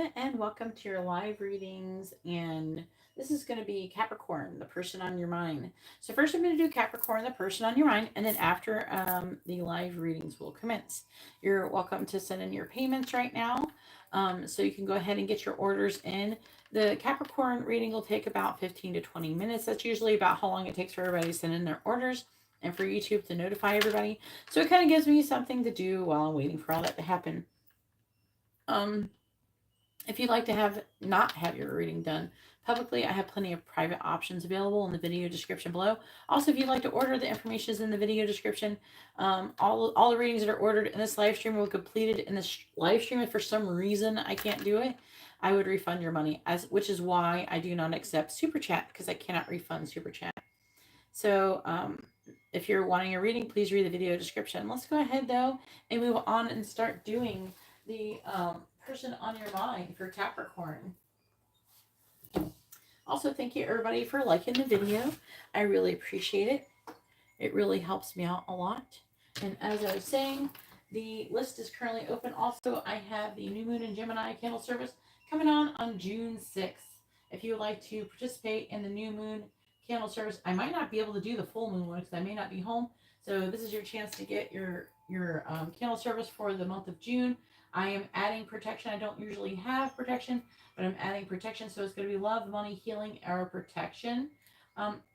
Karina, and welcome to your live readings. And this is going to be Capricorn, the person on your mind. So first I'm going to do Capricorn, the person on your mind, and then after the live readings will commence. You're welcome to send in your payments right now, so you can go ahead and get your orders in. The Capricorn reading will take about 15 to 20 minutes. That's usually about how long it takes for everybody to send in their orders and for YouTube to notify everybody. So it kind of gives me something to do while I'm waiting for all that to happen. If you'd like to not have your reading done publicly, I have plenty of private options available in the video description below. Also, if you'd like to order, the information is in the video description. All the readings that are ordered in this live stream will be completed in this live stream. If for some reason I can't do it, I would refund your money, which is why I do not accept Super Chat, because I cannot refund Super Chat. So if you're wanting a reading, please read the video description. Let's go ahead, though, and move on and start doing the person on your mind for Capricorn. Also, thank you everybody for liking the video. I really appreciate it. It really helps me out a lot. And as I was saying, the list is currently open. Also, I have the New Moon and Gemini candle service coming on June 6th. If you would like to participate in the New Moon candle service, I might not be able to do the full moon one because I may not be home. So this is your chance to get your candle service for the month of June. I am adding protection. I don't usually have protection, but I'm adding protection. So it's going to be love, money, healing, or protection.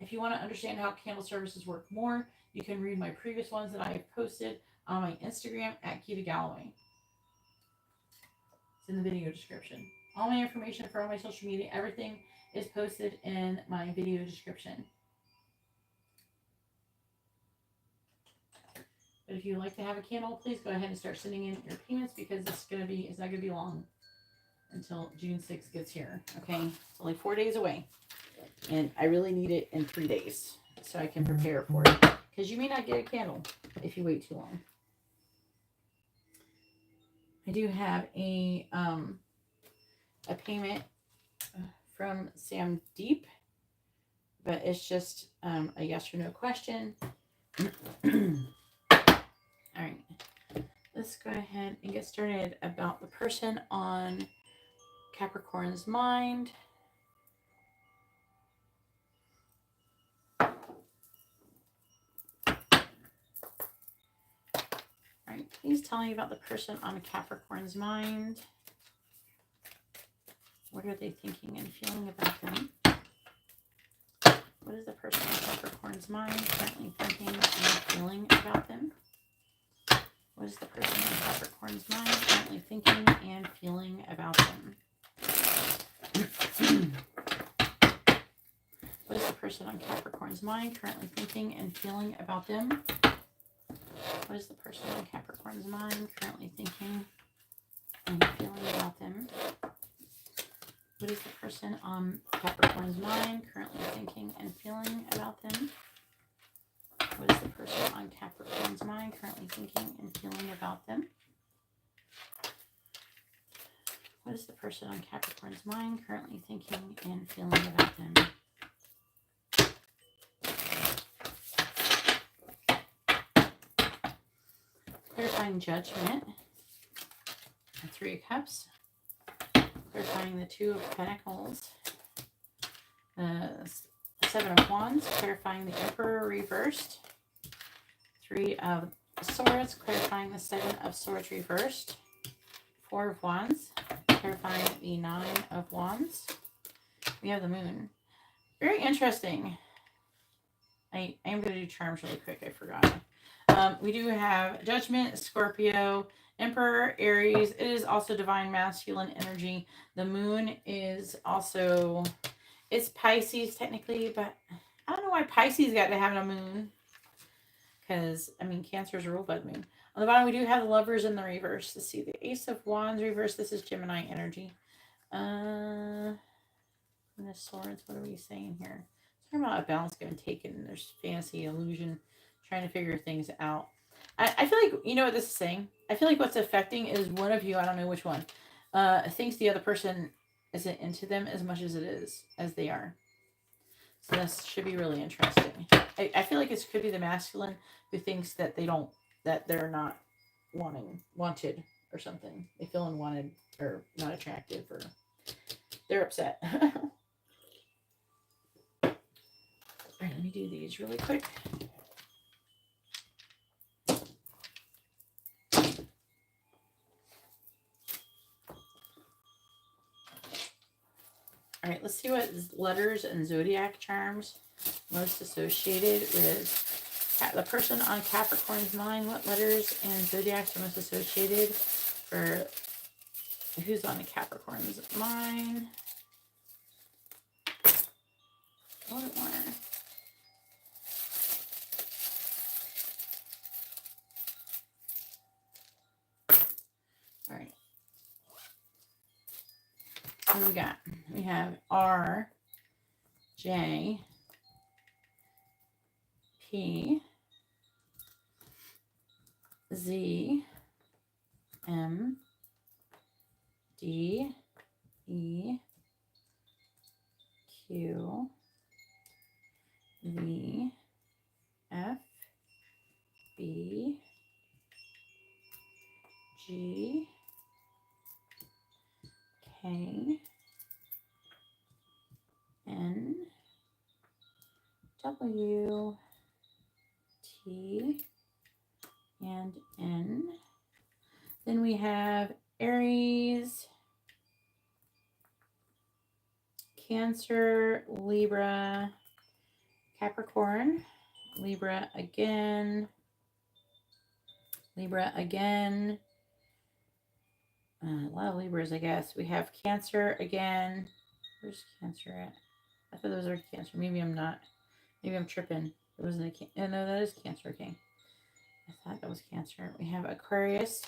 If you want to understand how candle services work more, you can read my previous ones that I have posted on my Instagram at GeetaGalaway. It's in the video description. All my information for all my social media, everything is posted in my video description. But if you'd like to have a candle, please go ahead and start sending in your payments, because it's not going to be long until June 6th gets here. Okay, it's only 4 days away, and I really need it in 3 days so I can prepare for it, because you may not get a candle if you wait too long. I do have a payment from Sam Deep, but it's just a yes or no question. All right, let's go ahead and get started about the person on Capricorn's mind. All right, please tell me about the person on Capricorn's mind. What are they thinking and feeling about them? What is the person on Capricorn's mind currently thinking and feeling about them? What is the person on Capricorn's mind currently thinking and feeling about them? What is the person on Capricorn's mind currently thinking and feeling about them? What is the person on Capricorn's mind currently thinking and feeling about them? What is the person on Capricorn's mind currently thinking and feeling about them? What is the person on Capricorn's mind currently thinking and feeling about them? What is the person on Capricorn's mind currently thinking and feeling about them? Clarifying Judgment, the Three of Cups. Clarifying the Two of Pentacles, the Seven of Wands, clarifying the Emperor reversed, Three of Swords, clarifying the Seven of Swords reversed, Four of Wands, clarifying the Nine of Wands. We have the Moon. Very interesting. I am going to do charms really quick. I forgot. We do have Judgment, Scorpio, Emperor, Aries. It is also divine masculine energy. The moon is also, it's Pisces technically, but I don't know why Pisces got to have a moon. Because, I mean, Cancer is ruled by the moon. On the bottom, we do have the Lovers in the reverse. Let's see, the Ace of Wands reverse. This is Gemini energy. And the Swords, what are we saying here? It's talking about a balance, give and take, and there's fantasy, illusion, trying to figure things out. I feel like, you know what this is saying? I feel like what's affecting is one of you, I don't know which one, thinks the other person isn't into them as much as it is, as they are. So this should be really interesting. I feel like it could be the masculine who thinks that they're not wanted, or something. They feel unwanted or not attractive, or they're upset. All right, let me do these really quick. All right, let's see what letters and zodiac charms most associated with the person on Capricorn's mind. What letters and zodiacs are most associated for who's on the Capricorn's mind? A little bit more. All right. What do we got? We have R, J, P, Z, M, D, E, Q, V, F, B, G, K, N, W, T, and N. Then we have Aries, Cancer, Libra, Capricorn, Libra again, Libra again. A lot of Libras, I guess. We have Cancer again. Where's Cancer at? I thought those were Cancer. Maybe I'm not. Maybe I'm tripping. It wasn't a Cancer. Oh, no, that is Cancer. Okay. I thought that was Cancer. We have Aquarius,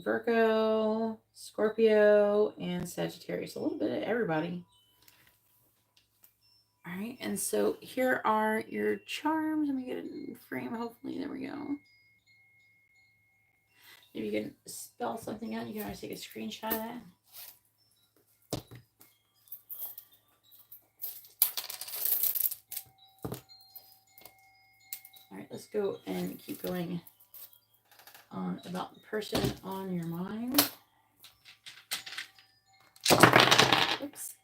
Virgo, Scorpio, and Sagittarius. A little bit of everybody. All right. And so here are your charms. Let me get it in frame. Hopefully. There we go. Maybe you can spell something out. You can always take a screenshot of that. All right, let's go and keep going on about the person on your mind. Oops.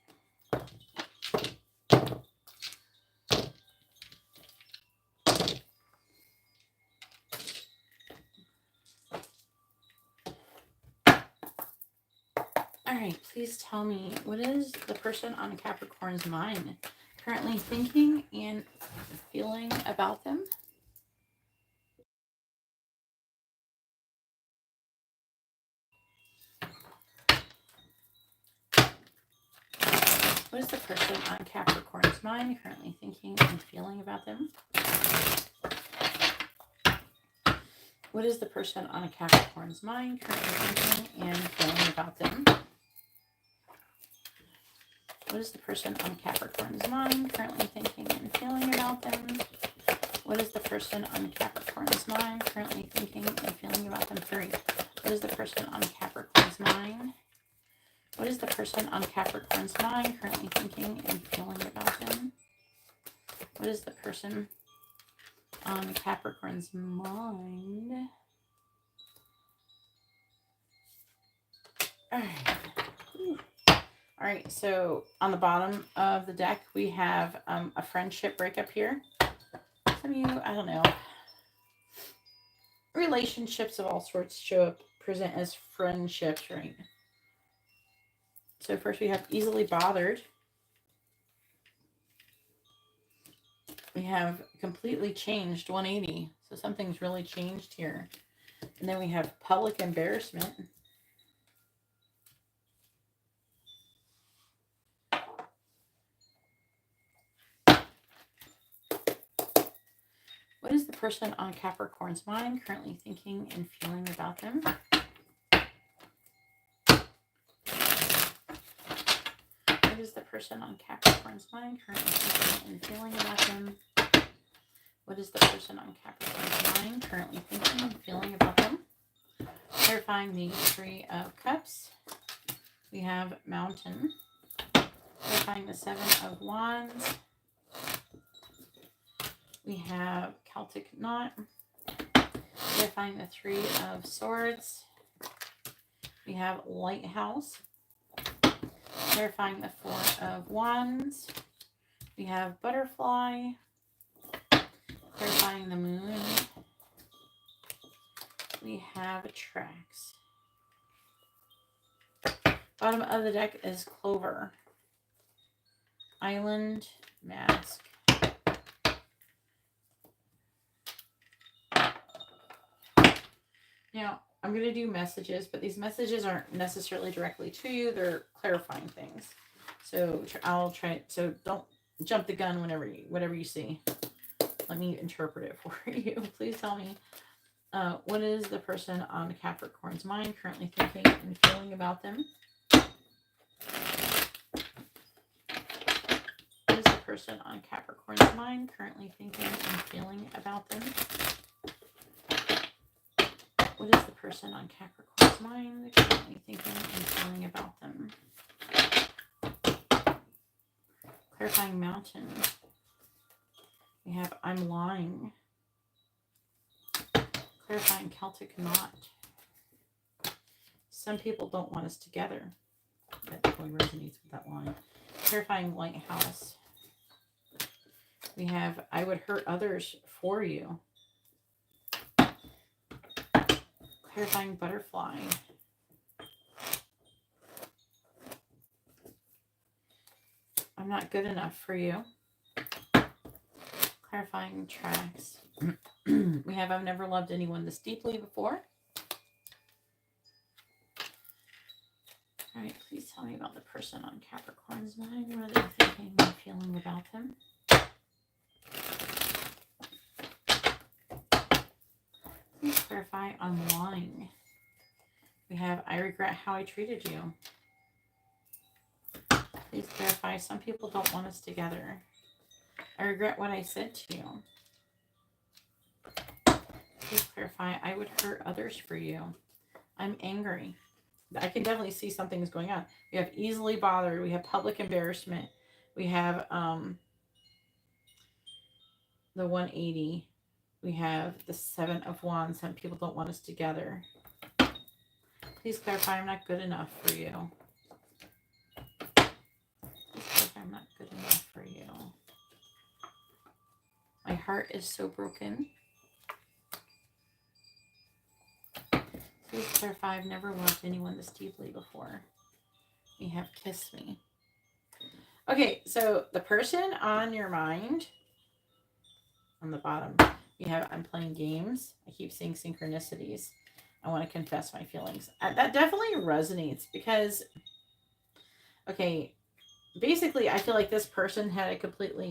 All right, please tell me, what is the person on Capricorn's mind currently thinking and feeling about them? What is the person on Capricorn's mind currently thinking and feeling about them? What is the person on a Capricorn's mind currently thinking and feeling about them? What is the person on Capricorn's mind currently thinking and feeling about them? What is the person on Capricorn's mind currently thinking and feeling about them? 3. What is the person on Capricorn's mind? What is the person on Capricorn's mind currently thinking and feeling about them? What is the person on Capricorn's mind? All right. All right, so on the bottom of the deck, we have a friendship breakup here. Some of you, I don't know, relationships of all sorts show up, present as friendships, right? So first we have easily bothered. We have completely changed, 180. So something's really changed here. And then we have public embarrassment. What is the person on Capricorn's mind currently thinking and feeling about them? What is the person on Capricorn's mind currently thinking and feeling about them? What is the person on Capricorn's mind currently thinking and feeling about them? Clarifying the 3 of Cups. We have Mountain. Clarifying the 7 of Wands. We have Celtic Knot. Clarifying the Three of Swords. We have Lighthouse. Clarifying the Four of Wands. We have Butterfly. Clarifying the Moon. We have Tracks. Bottom of the deck is Clover. Island, Mask. Now, I'm going to do messages, but these messages aren't necessarily directly to you. They're clarifying things. So I'll try. So don't jump the gun whatever you see. Let me interpret it for you. Please tell me. What is the person on Capricorn's mind currently thinking and feeling about them? What is the person on Capricorn's mind currently thinking and feeling about them? What is the person on Capricorn's mind currently thinking and feeling about them? Clarifying Mountain. We have I'm Lying. Clarifying Celtic Knot. Some people don't want us together. That totally resonates with that line. Clarifying Lighthouse. We have I would hurt others for you. Clarifying Butterfly. I'm not good enough for you. Clarifying Tracks. We have I've never loved anyone this deeply before. All right, please tell me about the person on Capricorn's mind. What are they thinking and feeling about them? Please clarify I'm lying. We have I regret how I treated you. Please clarify some people don't want us together. I regret what I said to you. Please clarify I would hurt others for you. I'm angry. I can definitely see something's going on. We have easily bothered. We have public embarrassment. We have the 180. We have the 7 of Wands. Some people don't want us together. Please clarify I'm not good enough for you. Please clarify I'm not good enough for you. My heart is so broken. Please clarify I've never loved anyone this deeply before. We have Kiss Me. Okay, so the person on your mind, on the bottom, you have I'm playing games. I keep seeing synchronicities. I want to confess my feelings. That definitely resonates because, okay, basically I feel like this person had a complete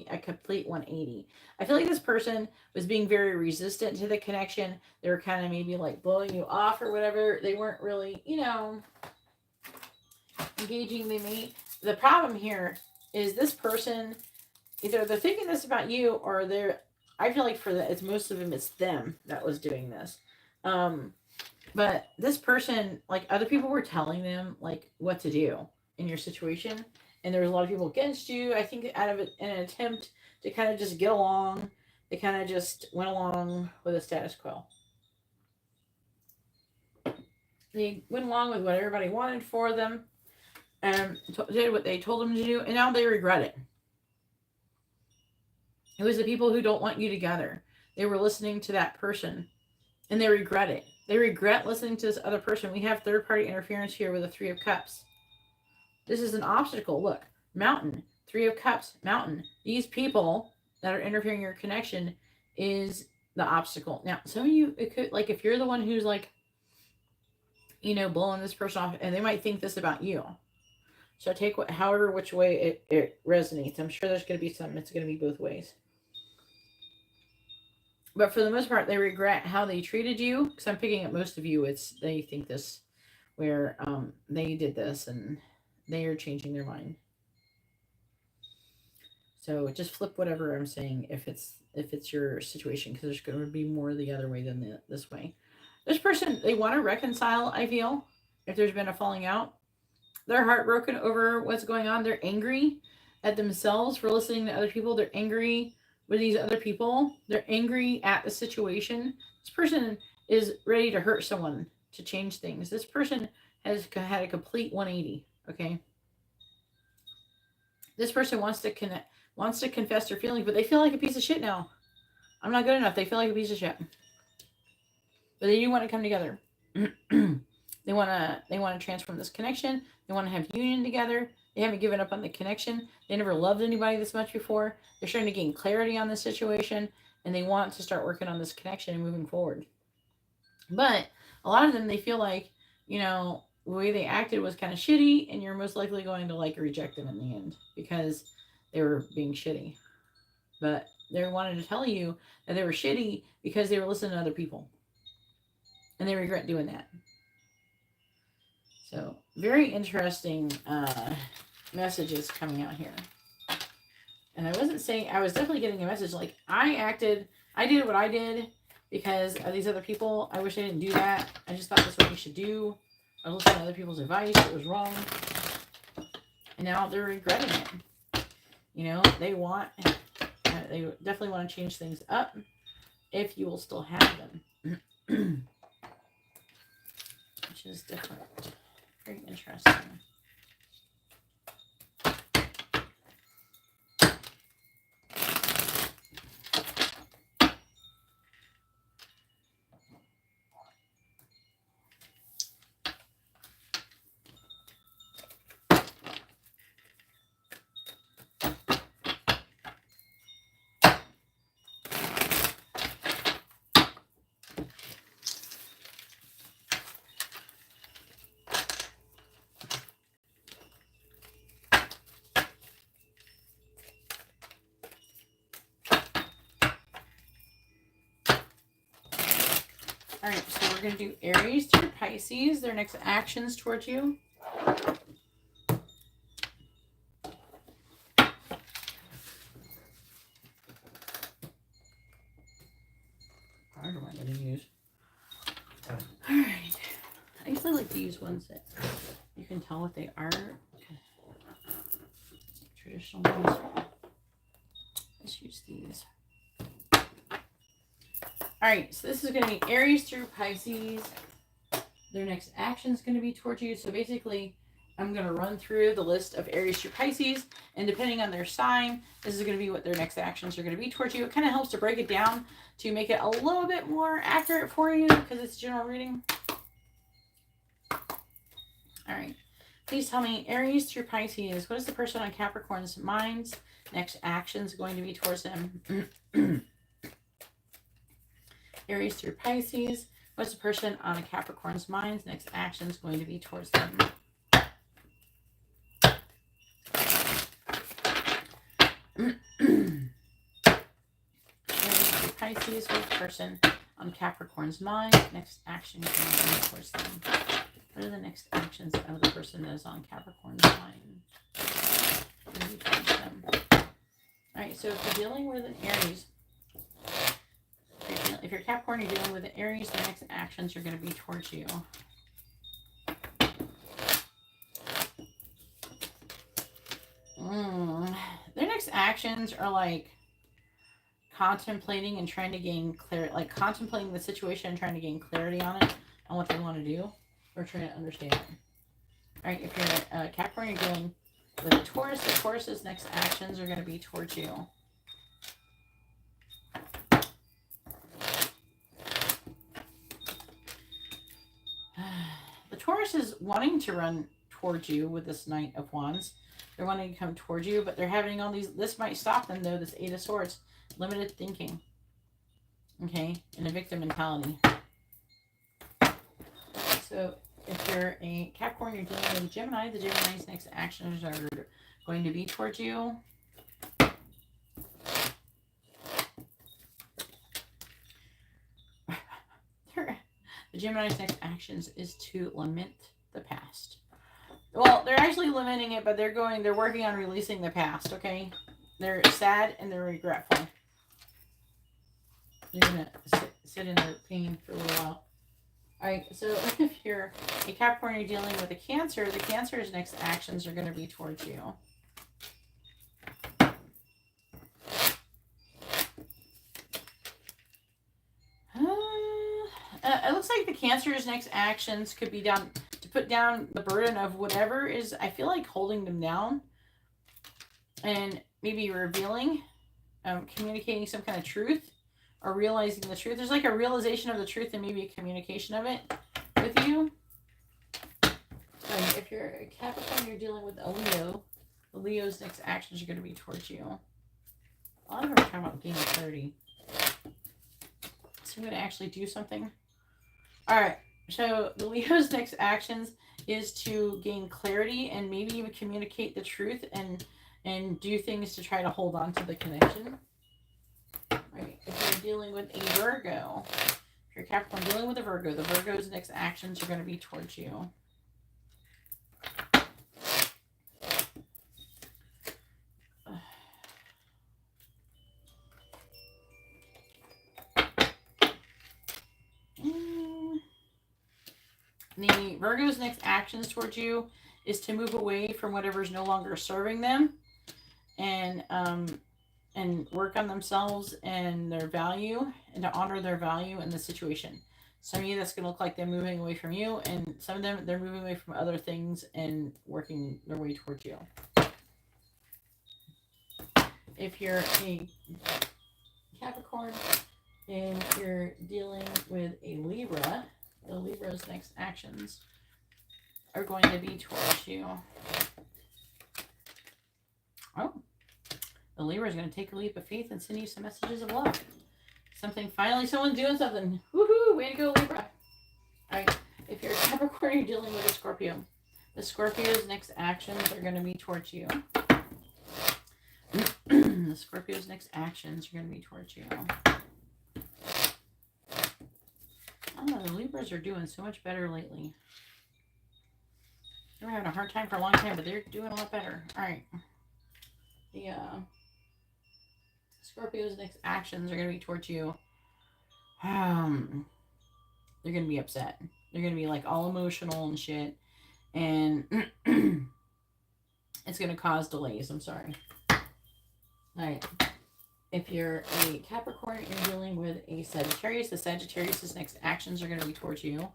180. I feel like this person was being very resistant to the connection. They were kind of maybe like blowing you off or whatever. They weren't really, engaging. The problem here is this person, either they're thinking this about you or I feel like it's most of them, it's them that was doing this. But this person, like other people were telling them like what to do in your situation. And there was a lot of people against you. I think out of an attempt to kind of just get along, they kind of just went along with the status quo. They went along with what everybody wanted for them and did what they told them to do. And now they regret it. It was the people who don't want you together. They were listening to that person and they regret it. They regret listening to this other person. We have third-party interference here with the 3 of Cups. This is an obstacle. Look, Mountain, 3 of Cups, Mountain. These people that are interfering in your connection is the obstacle. Now, some of you, it could, like if you're the one who's like, blowing this person off, and they might think this about you. So take however which way it resonates. I'm sure there's going to be something. It's going to be both ways. But for the most part, they regret how they treated you. Because I'm picking up most of you, they think this, where they did this and they are changing their mind. So just flip whatever I'm saying if it's your situation, because there's going to be more the other way than this way. This person, they want to reconcile, I feel, if there's been a falling out. They're heartbroken over what's going on. They're angry at themselves for listening to other people. They're angry with these other people. They're angry at the situation. This person is ready to hurt someone to change things. This person has had a complete 180, okay? This person wants to confess their feelings, but they feel like a piece of shit now. I'm not good enough. They feel like a piece of shit. But they do want to come together. They want to transform this connection. They want to have union together. They haven't given up on the connection. They never loved anybody this much before. They're starting to gain clarity on this situation, and they want to start working on this connection and moving forward. But a lot of them, they feel like, you know, the way they acted was kind of shitty, and you're most likely going to like reject them in the end because they were being shitty. But they wanted to tell you that they were shitty because they were listening to other people. And they regret doing that. So, very interesting messages coming out here. And I wasn't saying, I was definitely getting a message like, I did what I did because of these other people. I wish I didn't do that. I just thought that's what you should do. I listened to other people's advice. It was wrong. And now they're regretting it. You know, they definitely want to change things up if you will still have them. Which is different. Very interesting. All right, so we're going to do Aries through Pisces, their next actions towards you. What am I going to use? All right. I usually like to use ones that you can tell what they are. Traditional ones. Let's use these. All right, so this is going to be Aries through Pisces. Their next action is going to be towards you. So basically, I'm going to run through the list of Aries through Pisces, and depending on their sign, this is going to be what their next actions are going to be towards you. It kind of helps to break it down to make it a little bit more accurate for you because it's general reading. All right, please tell me, Aries through Pisces, what is the person on Capricorn's mind's next actions going to be towards them? Aries through Pisces, what's the person on a Capricorn's mind's next actions going to be towards them? Aries through Pisces, what's the person on Capricorn's mind next action going to be towards them? What are the next actions of the person that is on Capricorn's mind going to be towards them? All right, so if you're dealing with an Aries, if you're Capricorn, you're dealing with an Aries, the next actions are going to be towards you. Their next actions are like contemplating and trying to gain clarity, like contemplating the situation and trying to gain clarity on it, on what they want to do, or trying to understand it. All right, if you're Capricorn, you're dealing with a Taurus. The Taurus's next actions are going to be towards you. The Taurus is wanting to run towards you with this Knight of Wands. They're wanting to come towards you, but they're having all these, this might stop them though, this Eight of Swords, limited thinking, okay, and a victim mentality. So if you're a Capricorn, you're dealing with a Gemini, the Gemini's next actions are going to be towards you. The Gemini's next actions is to lament the past. Well, they're actually lamenting it, but they're working on releasing the past, okay? They're sad and they're regretful. They're going to sit in their pain for a little while. All right, so if you're a Capricorn, you're dealing with a Cancer, the Cancer's next actions are going to be towards you. It looks like the Cancer's next actions could be down to put down the burden of whatever is, I feel like, holding them down, and maybe revealing, communicating some kind of truth, or realizing the truth. There's like a realization of the truth and maybe a communication of it with you. If you're a Capricorn, you're dealing with a Leo. The Leo's next actions are going to be towards you. A lot of them are talking about gaining clarity. So I'm going to actually do something. All right. So the Leo's next actions is to gain clarity and maybe even communicate the truth and do things to try to hold on to the connection. All right. If you're dealing with a Virgo, if you're Capricorn dealing with a Virgo, the Virgo's next actions are going to be towards you. The Virgo's next actions towards you is to move away from whatever's no longer serving them, and work on themselves and their value, and to honor their value in the situation. Some of you, that's going to look like they're moving away from you, and some of them, they're moving away from other things and working their way towards you. If you're a Capricorn and you're dealing with a Libra, the Libra's next actions are going to be towards you. Oh, the Libra is going to take a leap of faith and send you some messages of love. Someone's doing something. Woohoo! Way to go, Libra. All right. If you're a Capricorn, you're dealing with a Scorpio. The Scorpio's next actions are going to be towards you. The Scorpio's next actions are going to be towards you. I don't know, the Libras are doing so much better lately. They were having a hard time for a long time, but they're doing a lot better. All right. The Scorpio's next actions are going to be towards you. They're going to be upset. They're going to be like all emotional and shit. And it's going to cause delays. I'm sorry. All right. If you're a Capricorn, you're dealing with a Sagittarius. The Sagittarius' next actions are going to be towards you.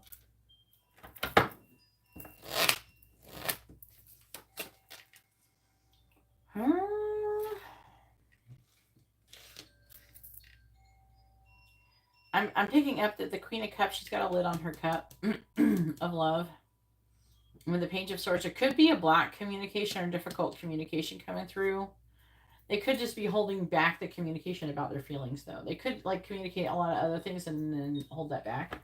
I'm picking up that the Queen of Cups, she's got a lid on her cup of love. With the Page of Swords, it could be a block communication or difficult communication coming through. They could just be holding back the communication about their feelings, though. They could, like, communicate a lot of other things and then hold that back.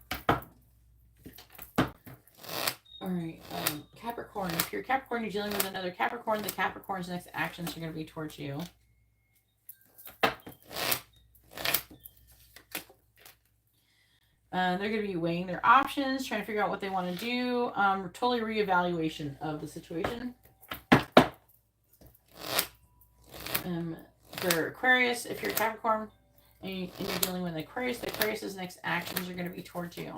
All right, Capricorn. If you're Capricorn, you're dealing with another Capricorn. The Capricorn's next actions are going to be towards you. They're going to be weighing their options, trying to figure out what they want to do. Totally reevaluation of the situation. For Aquarius, if you're Capricorn and you're dealing with Aquarius, the Aquarius' next actions are going to be towards you.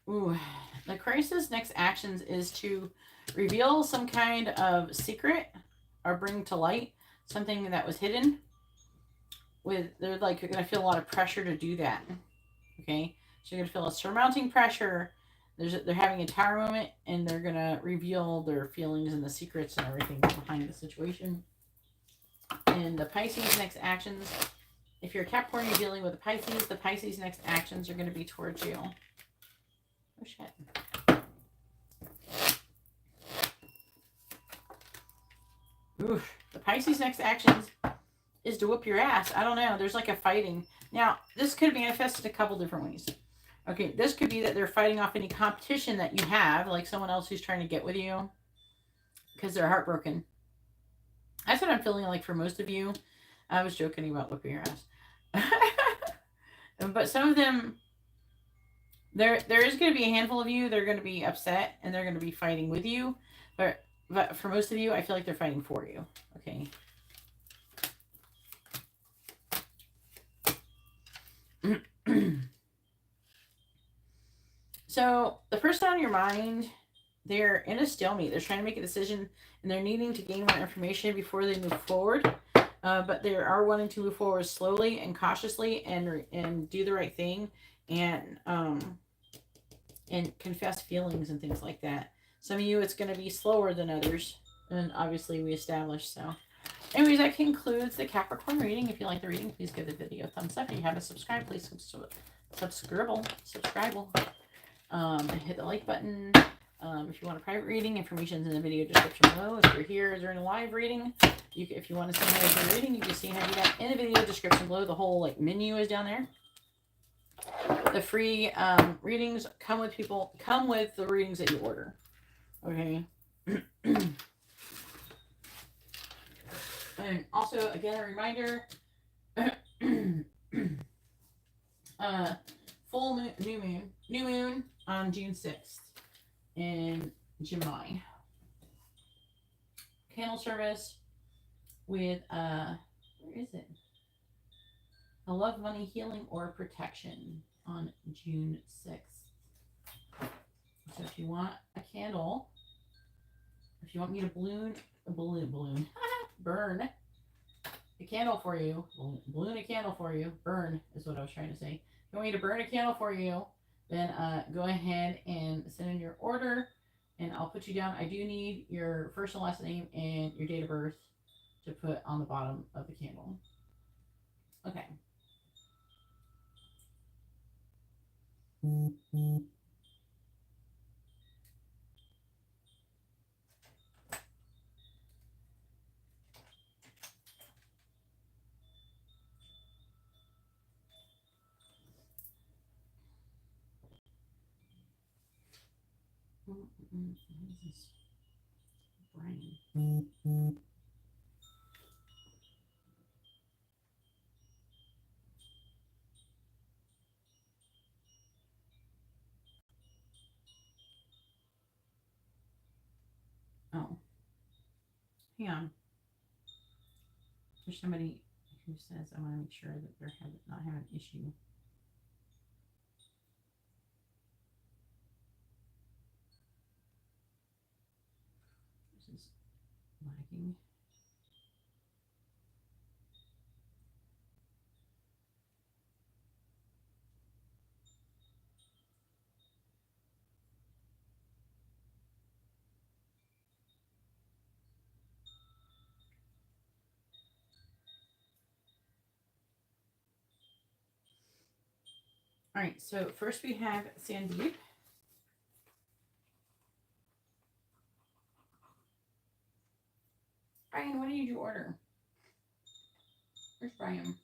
Ooh, the Aquarius' next actions is to reveal some kind of secret or bring to light something that was hidden. They're like, you're going to feel a lot of pressure to do that. Okay, so you're going to feel a surmounting pressure. They're having a tower moment, and they're going to reveal their feelings and the secrets and everything behind the situation. And the Pisces' next actions, if you're a Capricorn, you're dealing with the Pisces' next actions are going to be towards you. Oh, shit. Oof. The Pisces' next actions is to whoop your ass. I don't know. There's like a fighting. Now, this could manifest a couple different ways. Okay, this could be that they're fighting off any competition that you have, like someone else who's trying to get with you because they're heartbroken. That's what I'm feeling like for most of you. I was joking about whipping your ass. But some of them, there is going to be a handful of you, they're going to be upset and they're going to be fighting with you. But for most of you, I feel like they're fighting for you. Okay. So the person on your mind they're in a stalemate. They're trying to make a decision, and they're needing to gain more information before they move forward. But they are wanting to move forward slowly and cautiously, and do the right thing, and confess feelings and things like that. Some of you, it's going to be slower than others, and obviously we established. So anyways, that concludes the Capricorn reading. If you like the reading, please give the video a thumbs up. If you haven't subscribed, please subscribe. Hit the like button. If you want a private reading, information is in the video description below. If you're here during a live reading, if you want to see how to do reading, you can see how to do that in the video description below. The whole menu is down there. The free readings come with the readings that you order. Okay. And also, again, a reminder, new moon on June 6th in Gemini. Candle service with, where is it? A love, money, healing, or protection on June 6th. So if you want a candle, if you want me to burn a candle for you, balloon a candle for you, burn is what I was trying to say. If you want me to burn a candle for you, then go ahead and send in your order, and I'll put you down. I do need your first and last name and your date of birth to put on the bottom of the candle. Okay. What is this? Brain. Oh. Hang on. There's somebody who says I want to make sure that they're not having an issue. This is lagging. All right, so first we have Sandeep. Brian, what did you order? Where's Brian?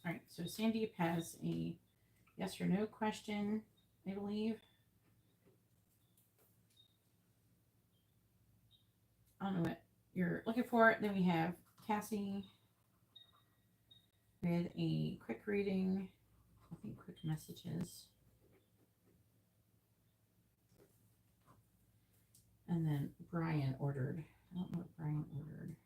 All right, so Sandeep has a yes or no question, I believe. I don't know what you're looking for. Then we have Cassie with a quick reading. I think quick messages. And then Brian ordered. I don't know what Brian ordered.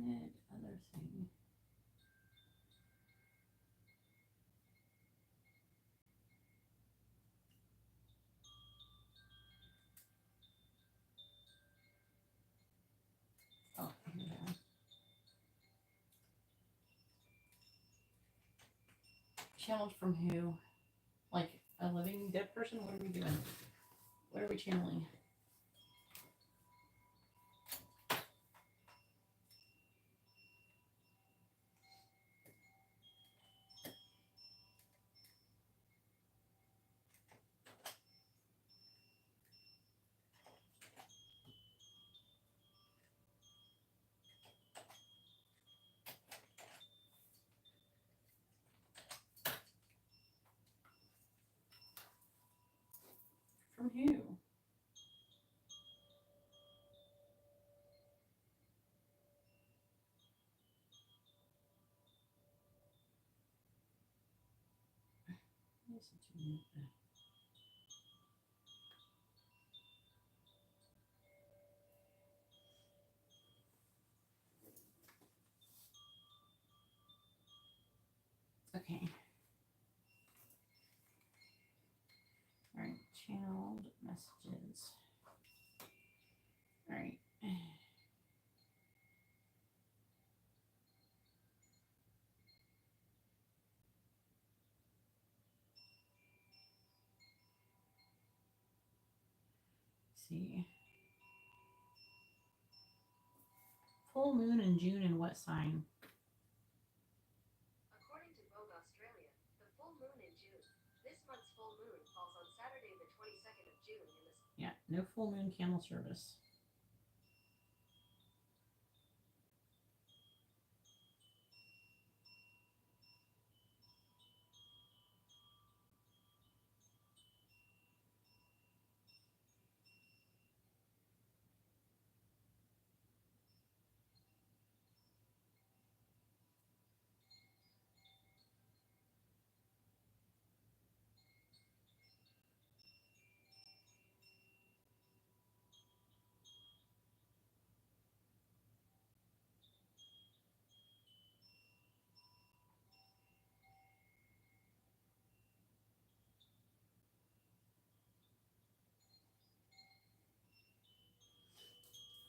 wanted other thing. Oh, yeah. Channeled from who? Like a living dead person? What are we doing? What are we channeling? From who? Okay. All right. Channeled messages. All right. See. Full moon in June in what sign? According to Vogue Australia, the full moon in June. This month's full moon falls on Saturday the 22nd of June in the... Yeah, no full moon candle service.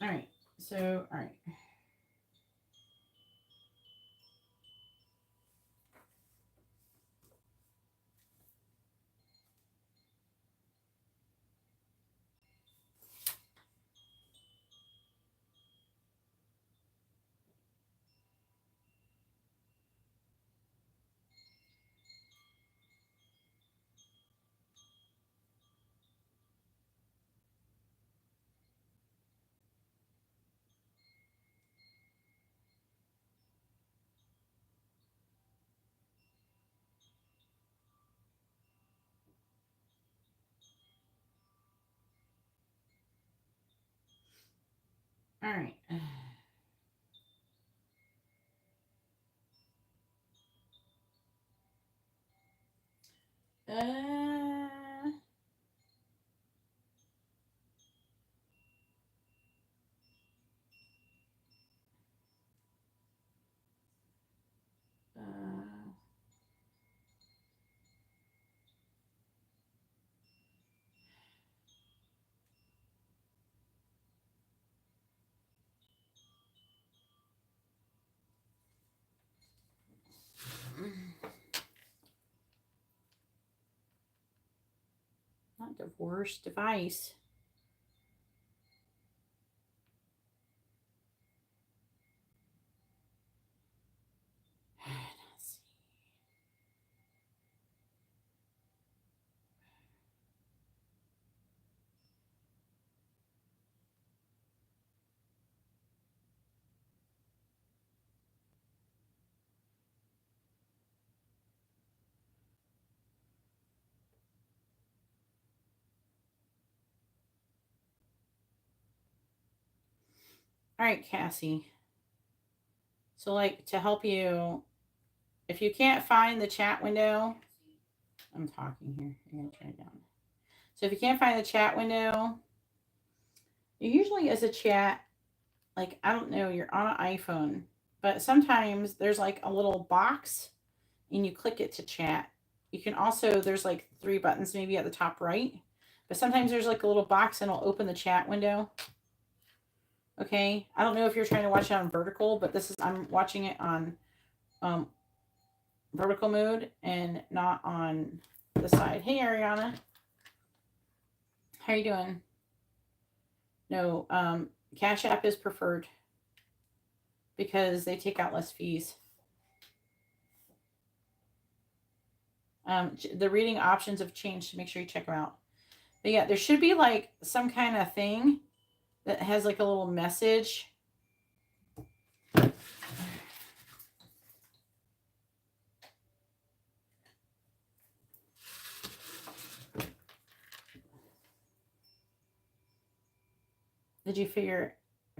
All right. So, all right. All right. Uh, not divorce, device. Let's see. All right, Cassie. So, like, to help you, if you can't find the chat window, I'm talking here. I'm going to turn it down. So, if you can't find the chat window, it usually is a chat like, I don't know, you're on an iPhone, but sometimes there's like a little box and you click it to chat. You can also, there's like 3 buttons maybe at the top right, but sometimes there's like a little box and it'll open the chat window. Okay, I don't know if you're trying to watch it on vertical, but this is, I'm watching it on vertical mode and not on the side. Hey, Ariana. How you doing? No, Cash App is preferred because they take out less fees. The reading options have changed, so make sure you check them out. But yeah, there should be like some kind of thing that has like a little message. Did you figure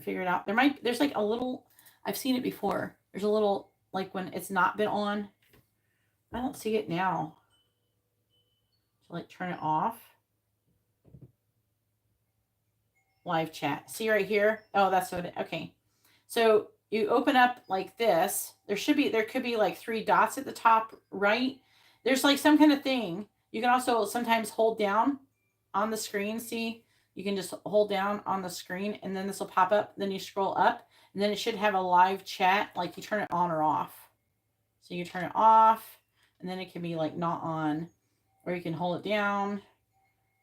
it out? There's like a little, I've seen it before. There's a little, like when it's not been on. I don't see it now. So like turn it off. Live chat. See right here? Oh, that's what it, okay. So you open up like this. There could be like 3 dots at the top right. There's like some kind of thing. You can also sometimes hold down on the screen. See, you can just hold down on the screen and then this will pop up. Then you scroll up and then it should have a live chat. Like you turn it on or off. So you turn it off and then it can be like not on, or you can hold it down,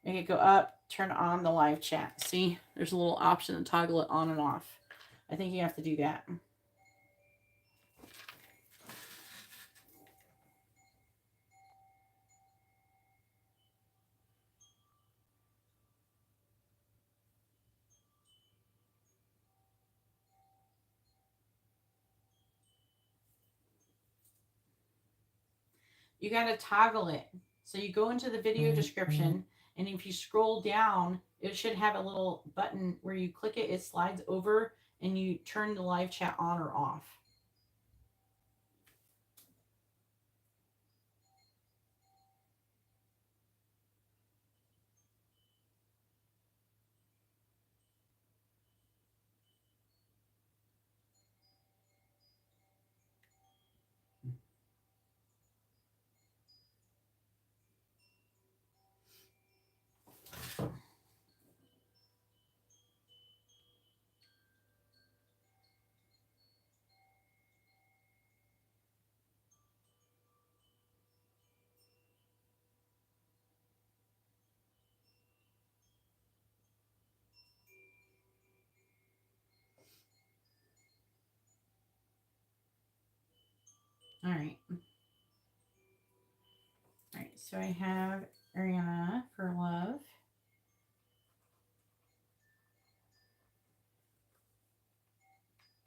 make it go up, turn on the live chat. See, there's a little option to toggle it on and off. I think you have to do that. You got to toggle it. So you go into the video description, and if you scroll down, it should have a little button where you click it, it slides over, and you turn the live chat on or off. All right. All right, so I have Ariana for love.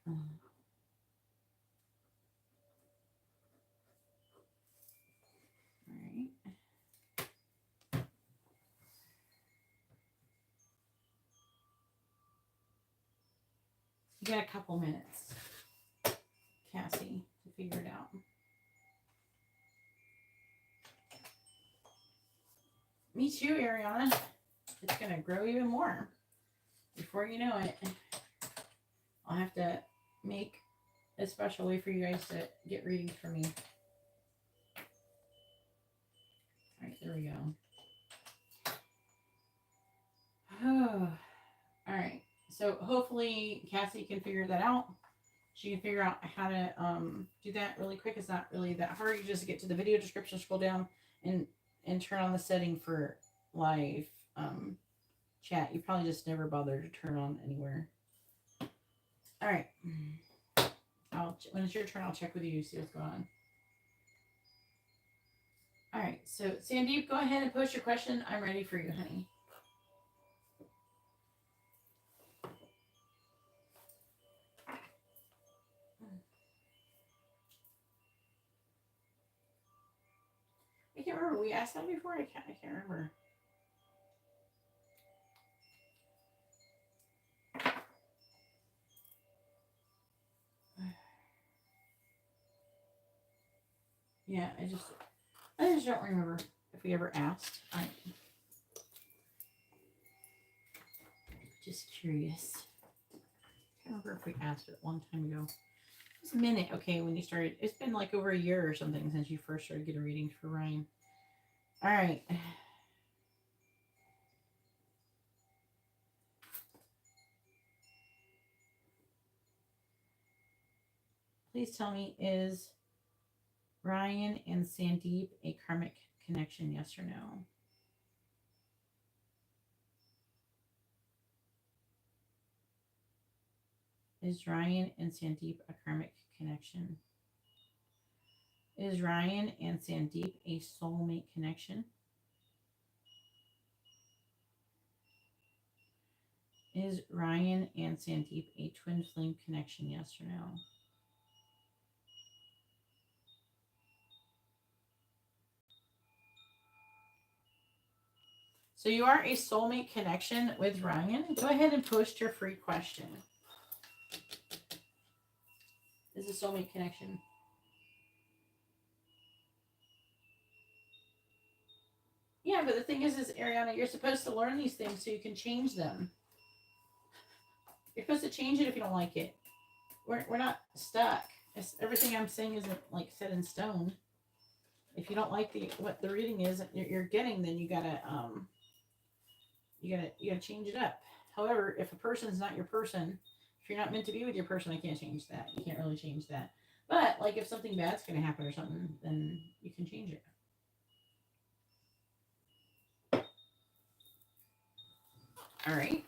All right. You got a couple minutes, Cassie, to figure it out. Me too, Ariana. It's going to grow even more. Before you know it, I'll have to make a special way for you guys to get readings from me. All right, there we go. Oh, all right. So hopefully Cassie can figure that out. She can figure out how to do that really quick. It's not really that hard. You just get to the video description, scroll down, and turn on the setting for live chat. You probably just never bother to turn on anywhere. All right. When it's your turn, I'll check with you, see what's going on. All right. So Sandeep, go ahead and post your question. I'm ready for you, honey. I can't remember. We asked that before. I can't remember. Yeah, I just don't remember if we ever asked. I'm just curious. Okay. remember if we asked it one time ago. It was a minute, okay, when you started. It's been like over a year or something since you first started getting readings for Ryan. All right. Please tell me, is Ryan and Sandeep a karmic connection, yes or no? Is Ryan and Sandeep a karmic connection? Is Ryan and Sandeep a soulmate connection? Is Ryan and Sandeep a twin flame connection, yes or no? So you are a soulmate connection with Ryan. Go ahead and post your free question. Is a soulmate connection? Yeah, but the thing is Ariana, you're supposed to learn these things so you can change them. You're supposed to change it if you don't like it. We're not stuck. Everything I'm saying isn't like set in stone. If you don't like what the reading is you're getting, then you gotta change it up. However, if a person's not your person, if you're not meant to be with your person, I can't change that. You can't really change that. But like if something bad's gonna happen or something, then you can change it. All right.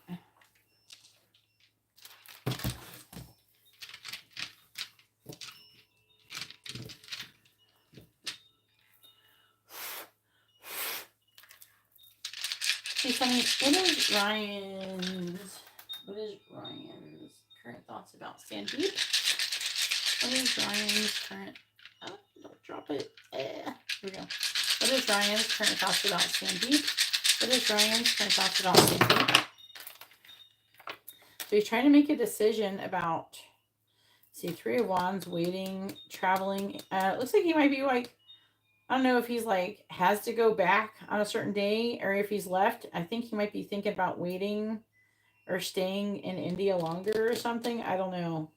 See, Sunny, what is Ryan's current thoughts about Sandeep? What is Ryan's current, oh, don't drop it. Here we go. What is Ryan's current thoughts about Sandeep? What is Ryan's current thoughts about Sandeep? So he's trying to make a decision about, see, Three of Wands, waiting, traveling. It looks like he might be like, I don't know if he's like has to go back on a certain day or if he's left. I think he might be thinking about waiting or staying in India longer or something. I don't know.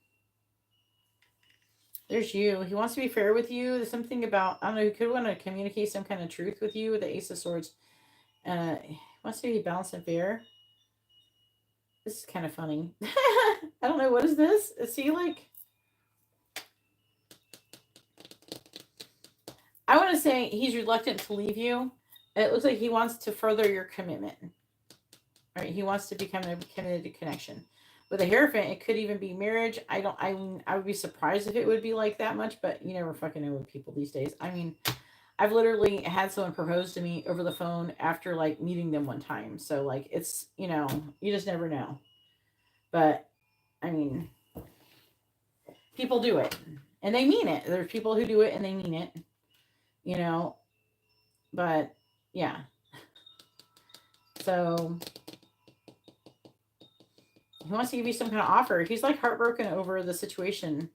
There's you. He wants to be fair with you. There's something about, I don't know, he could want to communicate some kind of truth with you with the Ace of Swords. He wants to be balanced and fair. This is kind of funny. I don't know. What is this? Is he like... I want to say he's reluctant to leave you. It looks like he wants to further your commitment. All right, he wants to become a committed connection. With a Hierophant, it could even be marriage. I would be surprised if it would be like that much, but you never fucking know with people these days. I mean, I've literally had someone propose to me over the phone after like meeting them one time. So like it's, you know, you just never know. But I mean, people do it and they mean it. There's people who do it and they mean it. You know, but yeah. So he wants to give you some kind of offer. He's like heartbroken over the situation.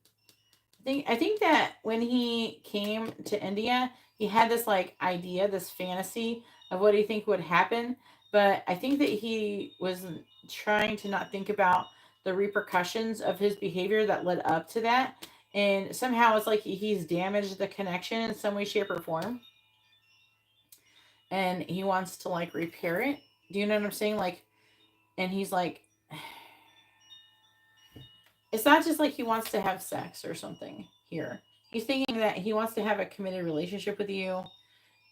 I think that when he came to India, he had this like idea, this fantasy of what he think would happen. But I think that he was trying to not think about the repercussions of his behavior that led up to that. And somehow it's like he's damaged the connection in some way, shape, or form. And he wants to like repair it. Do you know what I'm saying? Like, and he's like, it's not just like he wants to have sex or something here. He's thinking that he wants to have a committed relationship with you.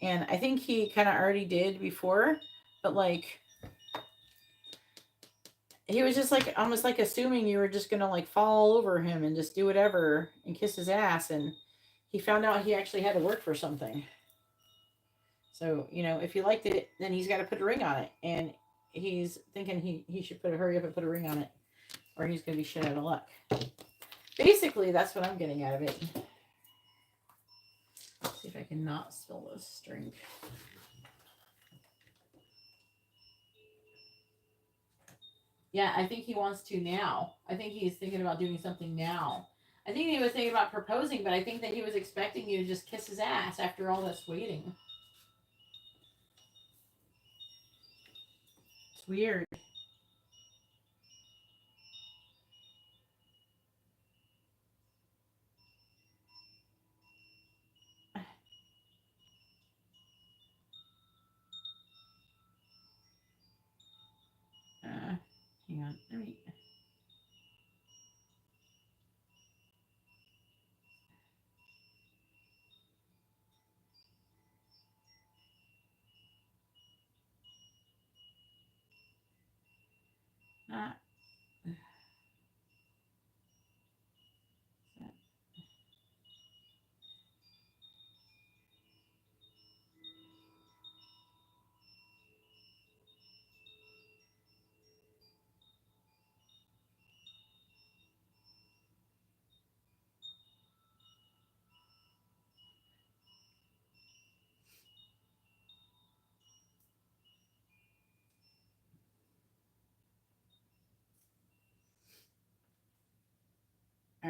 And I think he kind of already did before, but like, he was just like almost like assuming you were just gonna like fall all over him and just do whatever and kiss his ass, and he found out he actually had to work for something. So, you know, if he liked it, then he's got to put a ring on it, and he's thinking he should hurry up and put a ring on it, or he's gonna be shit out of luck. Basically, that's what I'm getting out of it. Let's see if I can not spill this drink. Yeah, I think he wants to now. I think he's thinking about doing something now. I think he was thinking about proposing, but I think that he was expecting you to just kiss his ass after all this waiting. It's weird.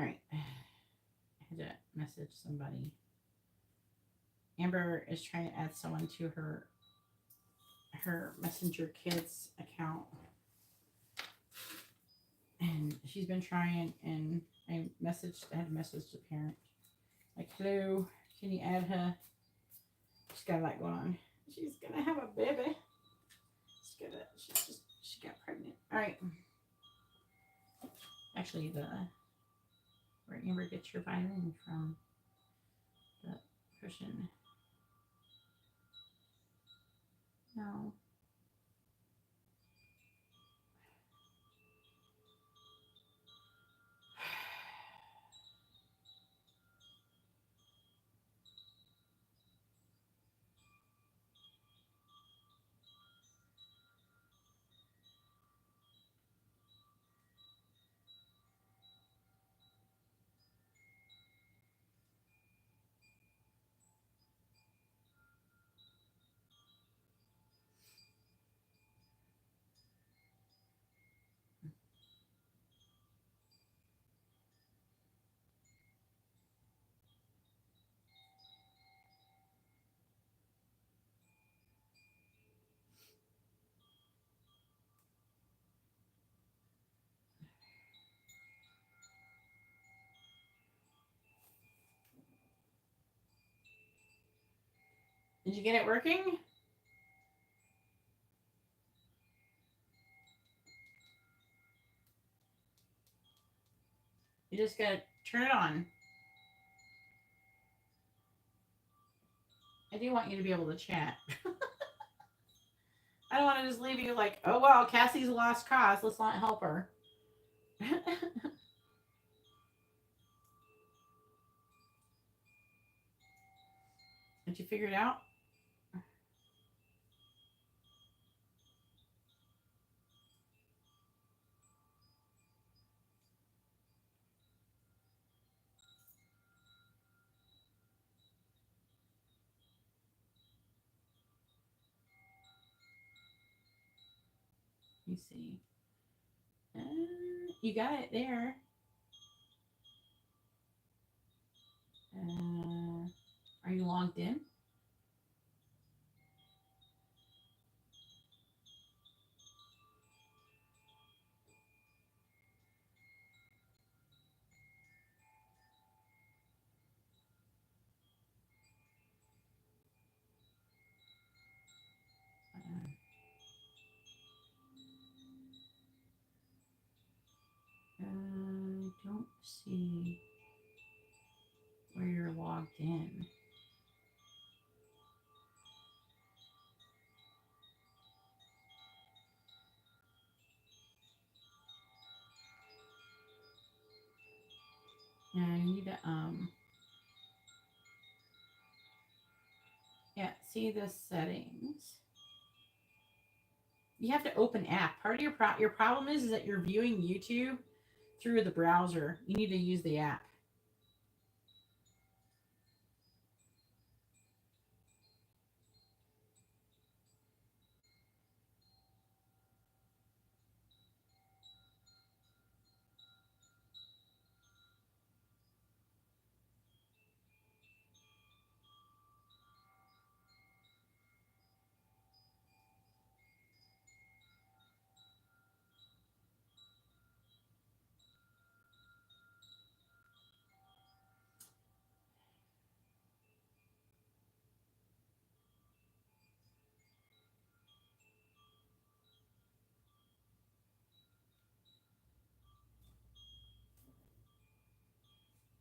right. I had to message somebody. Amber is trying to add someone to her Messenger Kids account. And she's been trying, and I had messaged the parent. Like, hello, can you add her? She's got a lot going on. She's gonna have a baby. She got pregnant. All right. Actually, where Amber gets your violin from, the person. No. Did you get it working? You just gotta turn it on. I do want you to be able to chat. I don't want to just leave you like, oh, well, Cassie's a lost cause. Let's not help her. Did you figure it out? Let me see. You got it there. Are you logged in? I don't see where you're logged in. Yeah, I need to see the settings. You have to open app. Part of your problem is that you're viewing YouTube through the browser. You need to use the app.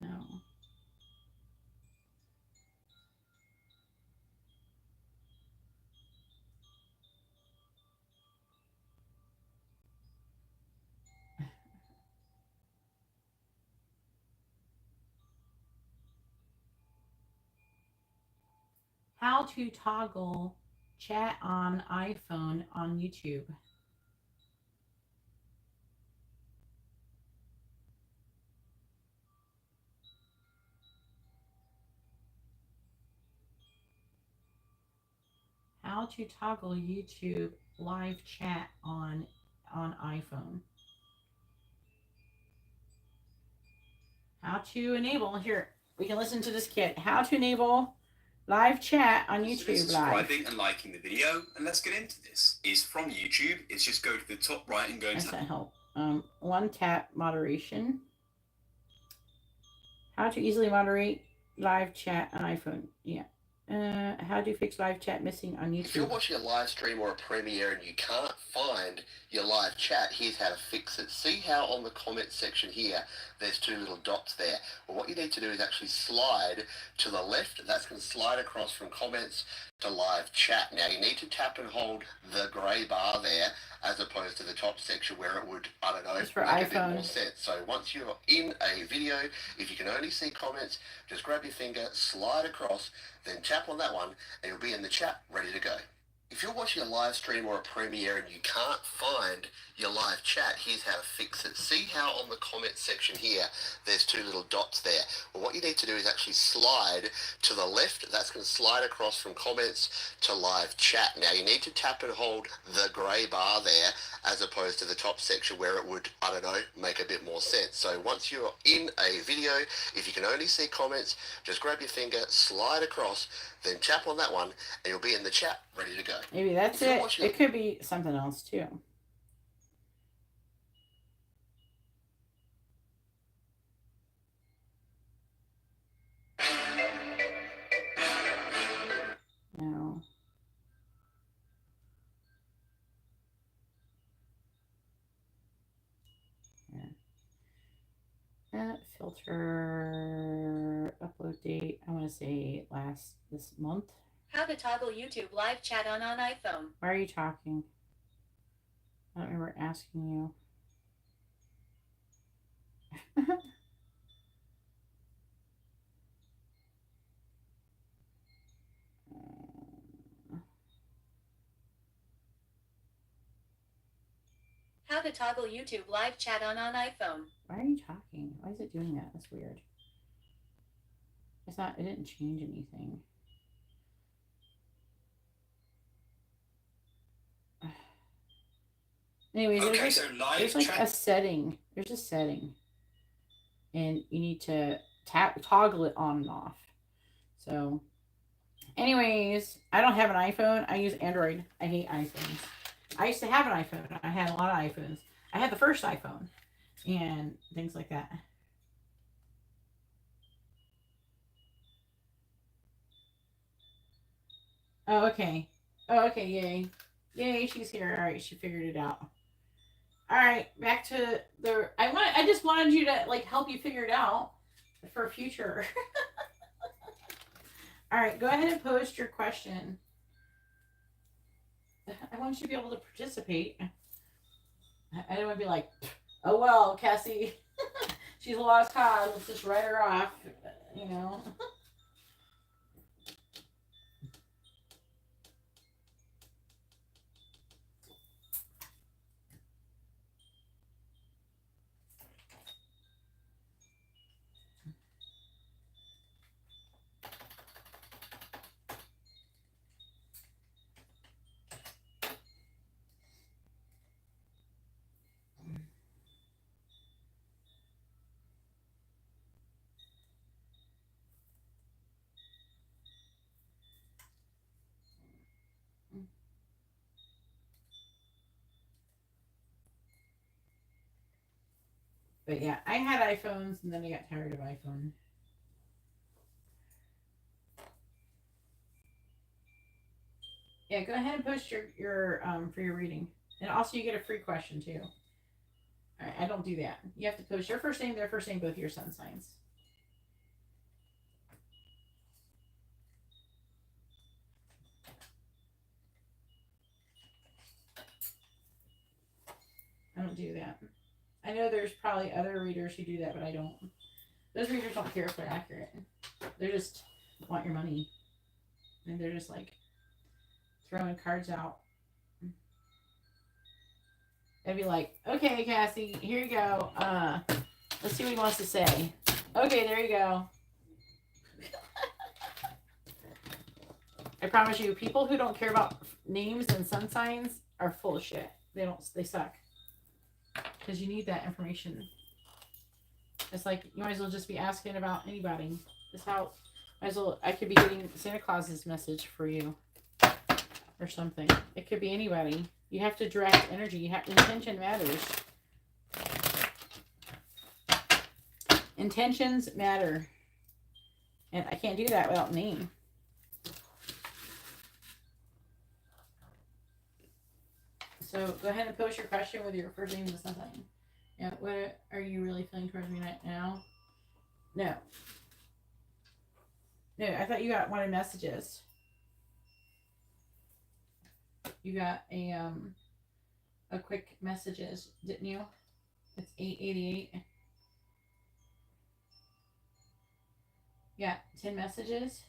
No. How to toggle chat on iPhone on YouTube. How to toggle YouTube live chat on iPhone. How to enable, here, we can listen to this kit. How to enable live chat on YouTube subscribing and liking the video, and let's get into this. Is from YouTube. It's just go to the top right and go Does to that help? One tap moderation. How to easily moderate live chat on iPhone. Yeah. How to fix live chat missing on YouTube. If you're watching a live stream or a premiere and you can't find your live chat, here's how to fix it. See how on the comment section here, there's two little dots there. Well, what you need to do is actually slide to the left. That's going to slide across from comments to live chat. Now, you need to tap and hold the grey bar there as opposed to the top section where it would, I don't know, It's for make iPhone. a bit more sense. So once you're in a video, if you can only see comments, just grab your finger, slide across, then tap on that one, and you'll be in the chat ready to go. If you're watching a live stream or a premiere and you can't find your live chat, here's how to fix it. See how on the comment section here, there's two little dots there. Well, what you need to do is actually slide to the left. That's going to slide across from comments to live chat. Now, you need to tap and hold the grey bar there as opposed to the top section where it would, I don't know, make a bit more sense. So once you're in a video, if you can only see comments, just grab your finger, slide across, then tap on that one, and you'll be in the chat ready to go. Maybe that's it. It could be something else too. No. Filter upload date. I want to say this month. How to toggle YouTube live chat on iPhone. Why are you talking? I don't remember asking you. How to toggle YouTube live chat on iPhone. Why are you talking? Why is it doing that? That's weird. It's not, it didn't change anything. Anyways, okay, there's so like a setting. There's a setting. And you need to toggle it on and off. So, anyways, I don't have an iPhone. I use Android. I hate iPhones. I used to have an iPhone. I had a lot of iPhones. I had the first iPhone and things like that. Oh, okay. Oh, okay. Yay. Yay, she's here. All right, she figured it out. All right, back to the... I just wanted you to, like, help you figure it out for future. All right, go ahead and post your question. I want you to be able to participate. I don't want to be like, oh, well, Cassie, she's a lost cause. Let's just write her off, you know. But yeah, I had iPhones and then I got tired of iPhone. Yeah, go ahead and post your for your reading. And also you get a free question too. Alright, I don't do that. You have to post your first name, their first name, both your sun signs. I don't do that. I know there's probably other readers who do that, but I don't. Those readers don't care if they're accurate. They just want your money. And they're just like throwing cards out. They'd be like, okay, Cassie, here you go. Let's see what he wants to say. Okay, there you go. I promise you, people who don't care about names and sun signs are full of shit. They suck. Because you need that information. It's like you might as well just be asking about anybody. It's how might as well I could be getting Santa Claus's message for you or something. It could be anybody. You have to direct energy. You have intention matters. Intentions matter. And I can't do that without name. So go ahead and post your question with your first name and something. Yeah, what are you really feeling towards me right now? No. No, I thought you wanted messages. You got a quick messages, didn't you? It's 888. Yeah, 10 messages.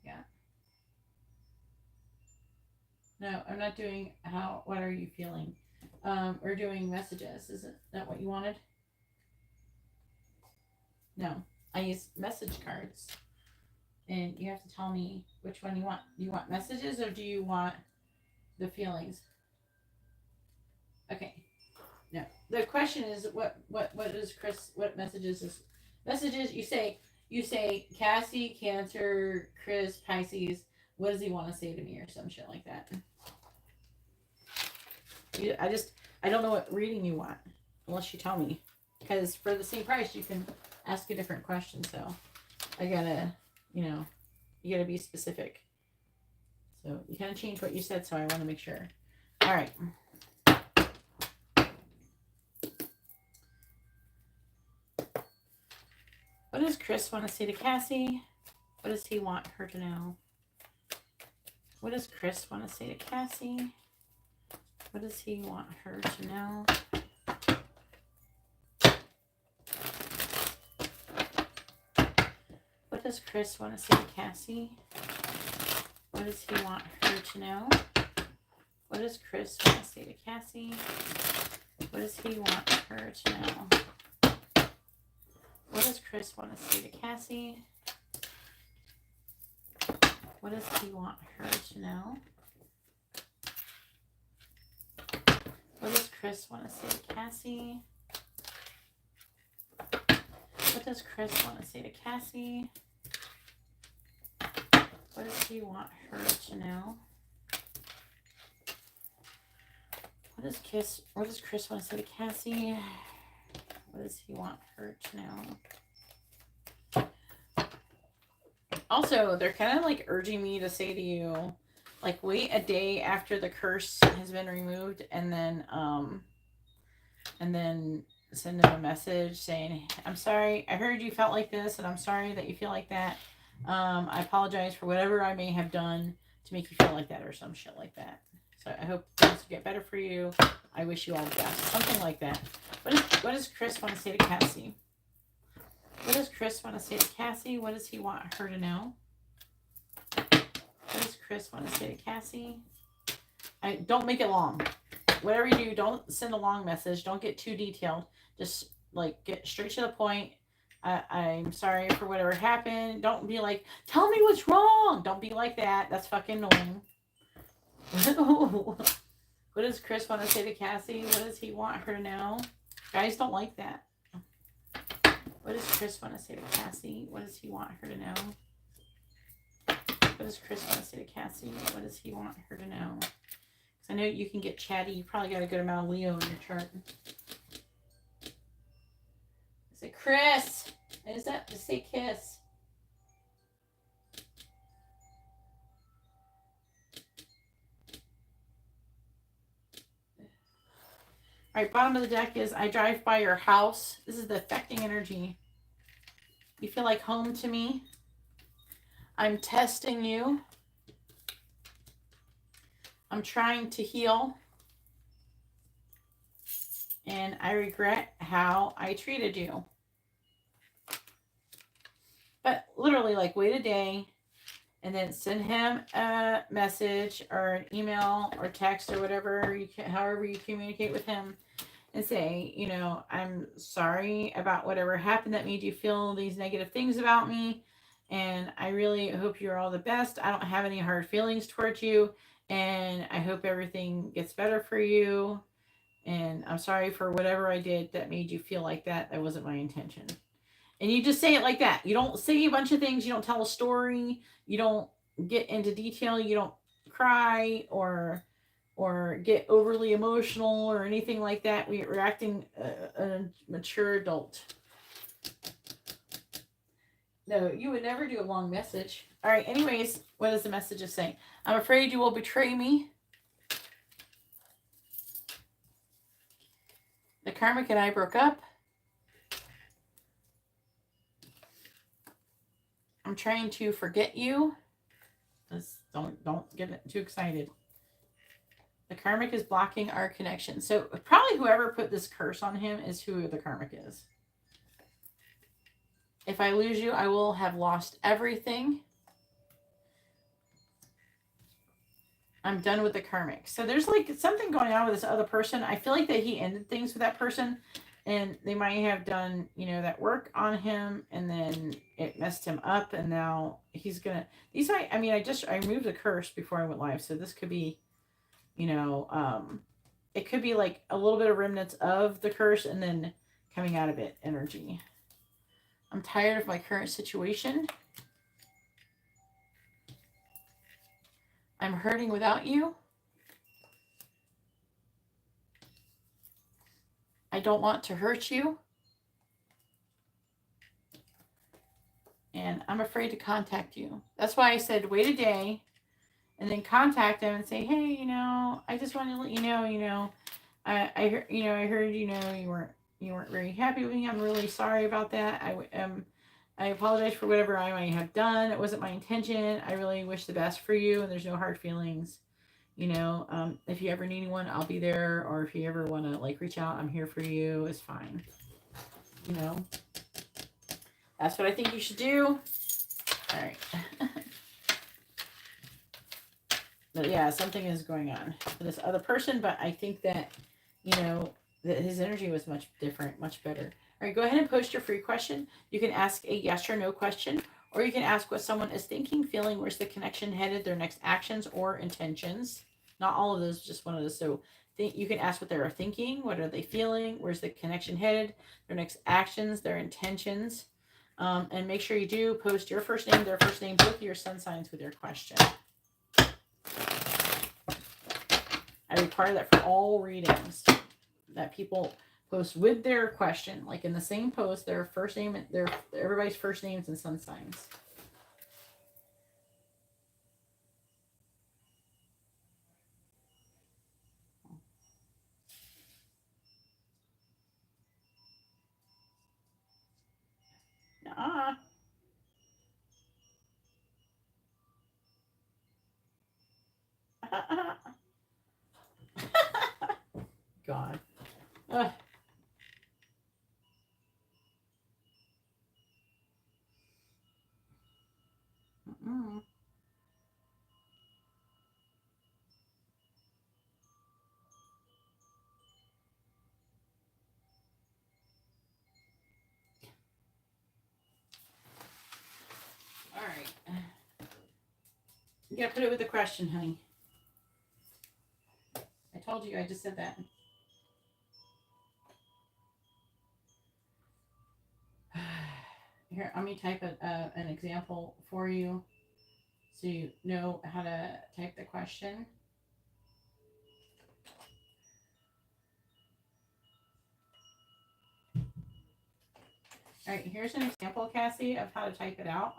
Yeah. No, I'm not doing what are you feeling? We're doing messages. Isn't that what you wanted? No, I use message cards. And you have to tell me which one you want. Do you want messages or do you want the feelings? Okay. No. The question is what is Chris, what messages is messages you say Cassie, Cancer, Chris, Pisces, what does he want to say to me or some shit like that? I don't know what reading you want unless you tell me. Because for the same price you can ask a different question, so I gotta, you gotta be specific. So you kind of changed what you said, so I want to make sure. All right. What does Chris want to say to Cassie? What does he want her to know? What does Chris want to say to Cassie? What does he want her to know? What does Chris want to say to Cassie? What does he want her to know? What does Chris want to say to Cassie? What does he want her to know? What does Chris want to say to Cassie? What does he want her to know? What does Chris want to say to Cassie? What does Chris want to say to Cassie? What does he want her to know? What does Chris want to say to Cassie? What does he want her to know? Also, they're kind of like urging me to say to you, like, wait a day after the curse has been removed and then send them a message saying, I'm sorry, I heard you felt like this and I'm sorry that you feel like that. I apologize for whatever I may have done to make you feel like that or some shit like that. So I hope things get better for you. I wish you all the best. Something like that. What does Chris want to say to Cassie? What does Chris want to say to Cassie? What does he want her to know? What does Chris want to say to Cassie? Don't make it long. Whatever you do, don't send a long message. Don't get too detailed. Just like get straight to the point. I'm sorry for whatever happened. Don't be like, tell me what's wrong. Don't be like that. That's fucking annoying. What does Chris want to say to Cassie? What does he want her to know? Guys don't like that. What does Chris want to say to Cassie? What does he want her to know? What does Chris want to say to Cassie? What does he want her to know? Because I know you can get chatty. You probably got a good amount of Leo in your chart. I say, Chris. Is that to say kiss? All right, bottom of the deck is I drive by your house. This is the affecting energy. You feel like home to me. I'm testing you. I'm trying to heal. And I regret how I treated you. But literally, like, wait a day and then send him a message or an email or text or whatever however you communicate with him, and say, I'm sorry about whatever happened that made you feel these negative things about me, and I really hope you're all the best. I don't have any hard feelings towards you, and I hope everything gets better for you, and I'm sorry for whatever I did that made you feel like that. That wasn't my intention. And you just say it like that. You don't say a bunch of things. You don't tell a story. You don't get into detail. You don't cry or get overly emotional or anything like that. We're acting a mature adult. No, you would never do a long message. All right, anyways, what does the message say? I'm afraid you will betray me. The karmic and I broke up. I'm trying to forget you. Don't get too excited. The karmic is blocking our connection. So probably whoever put this curse on him is who the karmic is. If I lose you, I will have lost everything. I'm done with the karmic. So there's like something going on with this other person. I feel like that he ended things with that person, and they might have done, you know, that work on him, and then it messed him up, and now he's gonna. These might. I mean, I removed the curse before I went live, so this could be, you know, it could be like a little bit of remnants of the curse, and then coming out of it energy. I'm tired of my current situation. I'm hurting without you. I don't want to hurt you. And I'm afraid to contact you. That's why I said wait a day and then contact them and say, hey, you know, I just wanted to let you know, I heard, you know, you weren't very happy with me. I'm really sorry about that. I apologize for whatever I might have done. It wasn't my intention. I really wish the best for you, and there's no hard feelings. You know, if you ever need anyone, I'll be there. Or if you ever want to like reach out, I'm here for you. It's fine. You know, that's what I think you should do. All right. But yeah, something is going on for this other person. But I think that, you know, that his energy was much different, much better. All right, go ahead and post your free question. You can ask a yes or no question, or you can ask what someone is thinking, feeling, where's the connection headed, their next actions or intentions. Not all of those, just one of those. So you can ask what they're thinking, what are they feeling, where's the connection headed, their next actions, their intentions. And make sure you do post your first name, their first name, both your sun signs with your question. I require that for all readings, that people post with their question, like in the same post, their first name, everybody's first names and sun signs. Nah. God. Ugh. Mm-mm. All right. You gotta put it with the question, honey. I told you, I just said that. Here, let me type an example for you so you know how to type the question. All right, here's an example, Cassie, of how to type it out.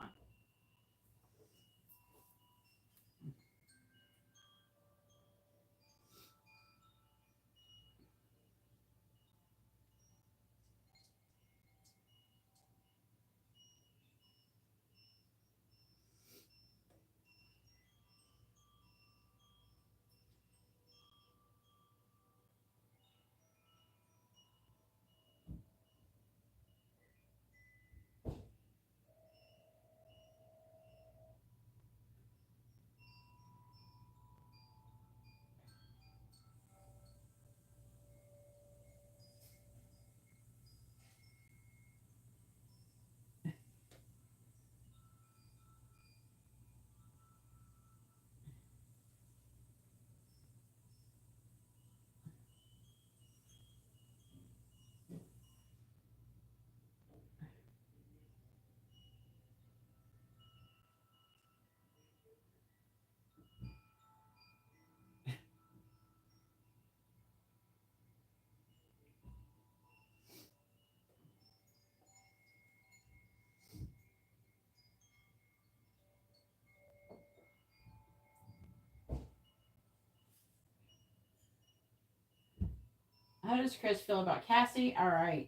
How does Chris feel about Cassie? All right.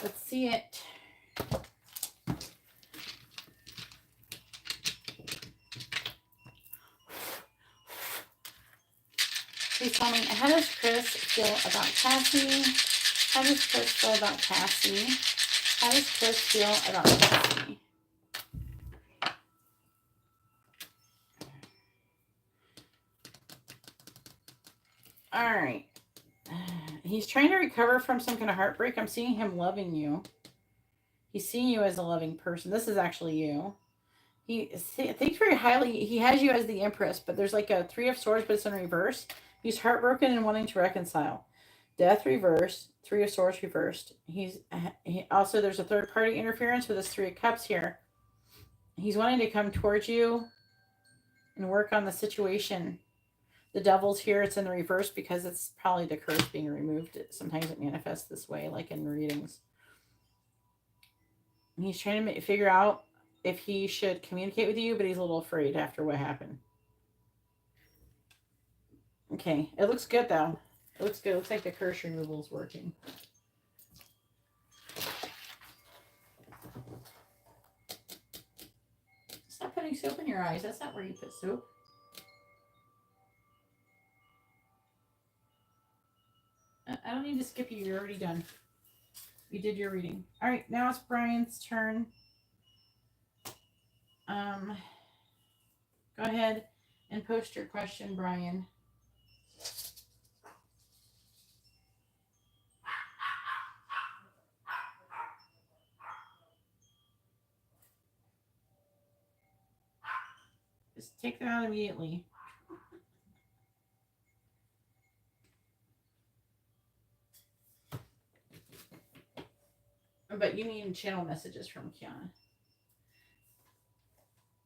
Let's see it. Please tell me, how does Chris feel about Cassie? How does Chris feel about Cassie? How does Chris feel about Cassie? All right. He's trying to recover from some kind of heartbreak. I'm seeing him loving you. He's seeing you as a loving person. This is actually you. He thinks very highly. He has you as the Empress, but there's like a 3 of Swords, but it's in reverse. He's heartbroken and wanting to reconcile. Death reversed. 3 of Swords reversed. Also, there's a third party interference with this 3 of Cups here. He's wanting to come towards you and work on the situation. The Devil's here. It's in the reverse because it's probably the curse being removed. Sometimes it manifests this way, like in readings. And he's trying to figure out if he should communicate with you, but he's a little afraid after what happened. Okay, it looks good though. It looks good. It looks like the curse removal is working. Stop putting soap in your eyes. That's not where you put soap. I don't need to skip you. You're already done. You did your reading. All right, now it's Brian's turn. Go ahead and post your question, Brian. Just take them out immediately. But you need channel messages from Kiana.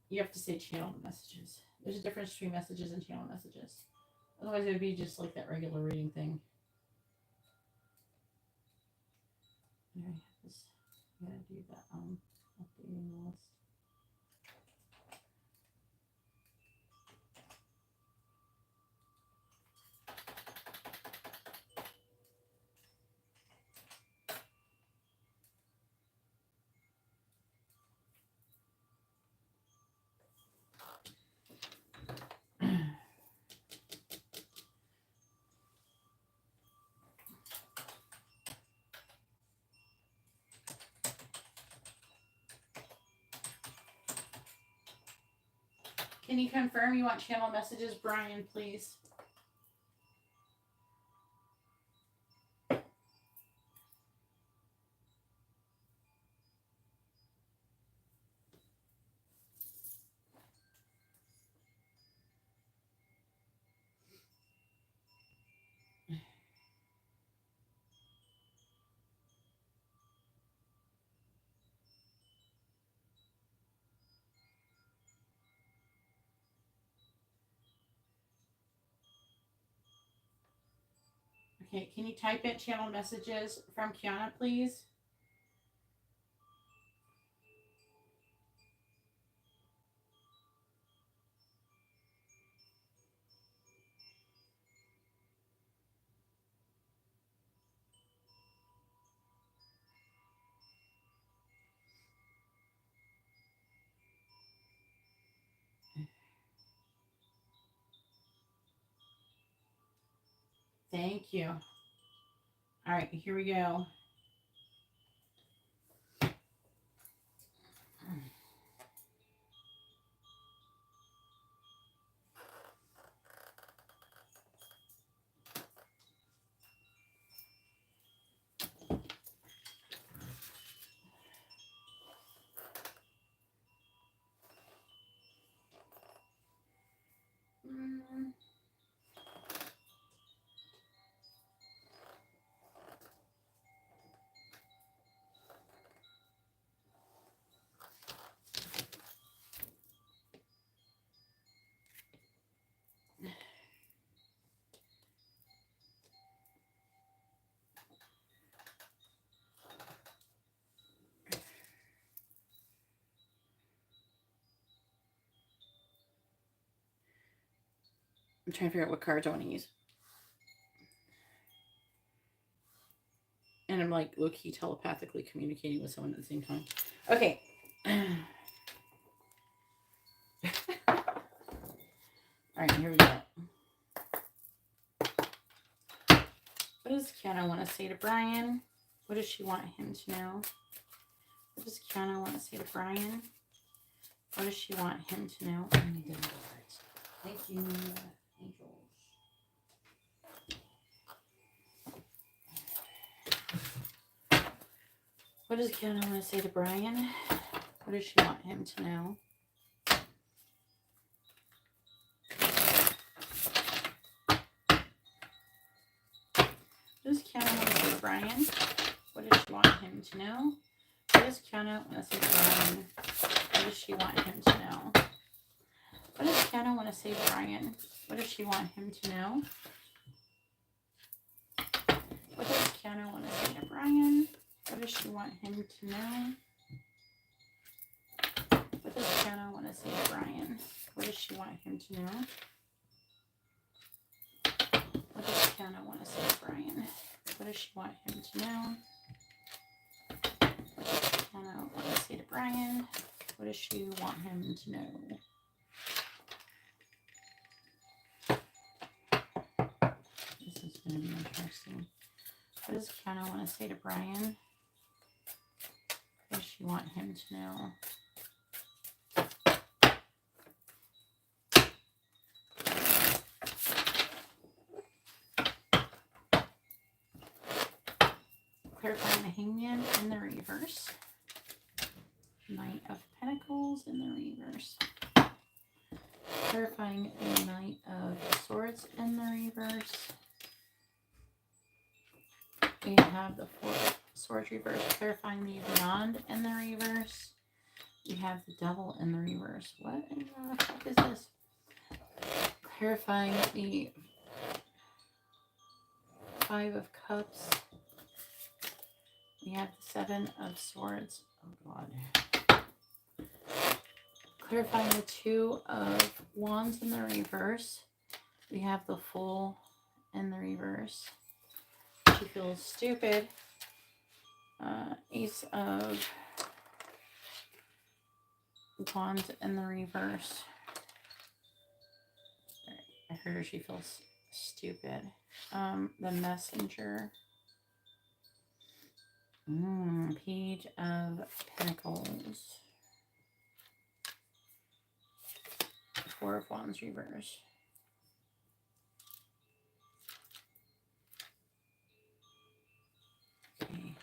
You have to say channel messages. There's a difference between messages and channel messages. Otherwise, it would be just like that regular reading thing. I gotta do that. Updating the list. Can you confirm you want channel messages, Brian, please? Okay, can you type in channel messages from Kiana, please? Thank you. All right, here we go. I'm trying to figure out what cards I want to use. And I'm like low-key telepathically communicating with someone at the same time. Okay. Alright, here we go. What does Kiana want to say to Brian? What does she want him to know? What does Kiana want to say to Brian? What does she want him to know? I need the cards. Thank you, angels. What does Kiana want to say to Brian? What does she want him to know? What does Kiana want to say to Brian? What does she want him to know? What does Kiana want to say to Brian? What does she want him to know? What does Kiana want to say to Brian? What does she want him to know? What does Kiana want to say to Brian? What does she want him to know? What does Kiana want to say to Brian? What does she want him to know? What does Kiana want to say to Brian? What does she want him to know? What does Kiana want to say to Brian? What does she want him to know? This is going to be interesting. What does Kiana want to say to Brian? What does she want him to know? Clarifying the Hangman in the reverse. Knight of Pentacles in the reverse. Clarifying the Knight of Swords in the reverse. We have the Four of Swords reverse. Clarifying the Beyond in the reverse. We have the Devil in the reverse. What in the fuck is this? Clarifying the Five of Cups. We have the Seven of Swords. Oh God. Clarifying the Two of Wands in the reverse. We have the Fool in the reverse. She feels stupid. Ace of Wands in the reverse. I heard her, she feels stupid. The Messenger. Page of Pentacles. Four of Wands reverse. Okay.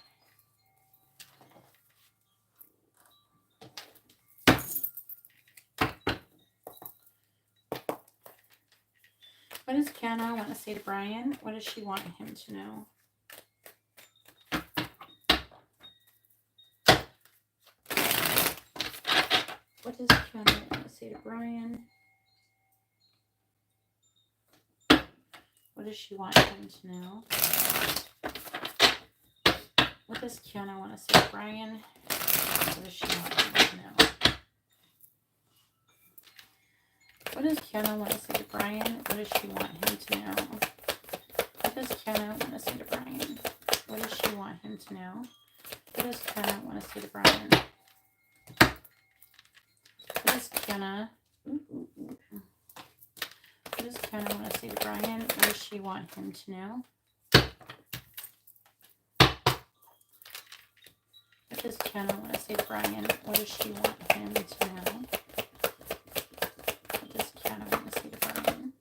What does Kiana want to say to Brian? What does she want him to know? What does Kiana want to say to Brian? What does she want him to know? What does Kiana want to say to Brian? What does she want him to know? What does Kiana want to say to Brian? What does she want him to know? What does Kiana want to say to Brian? What does she want him to know? What does Kiana want to say to Brian? What does Kiana... What does Kiana want to say to Brian? What does she want him to know? What does Kiana want to say to Brian? What does she want him to know? What does Kiana want to say to Brian?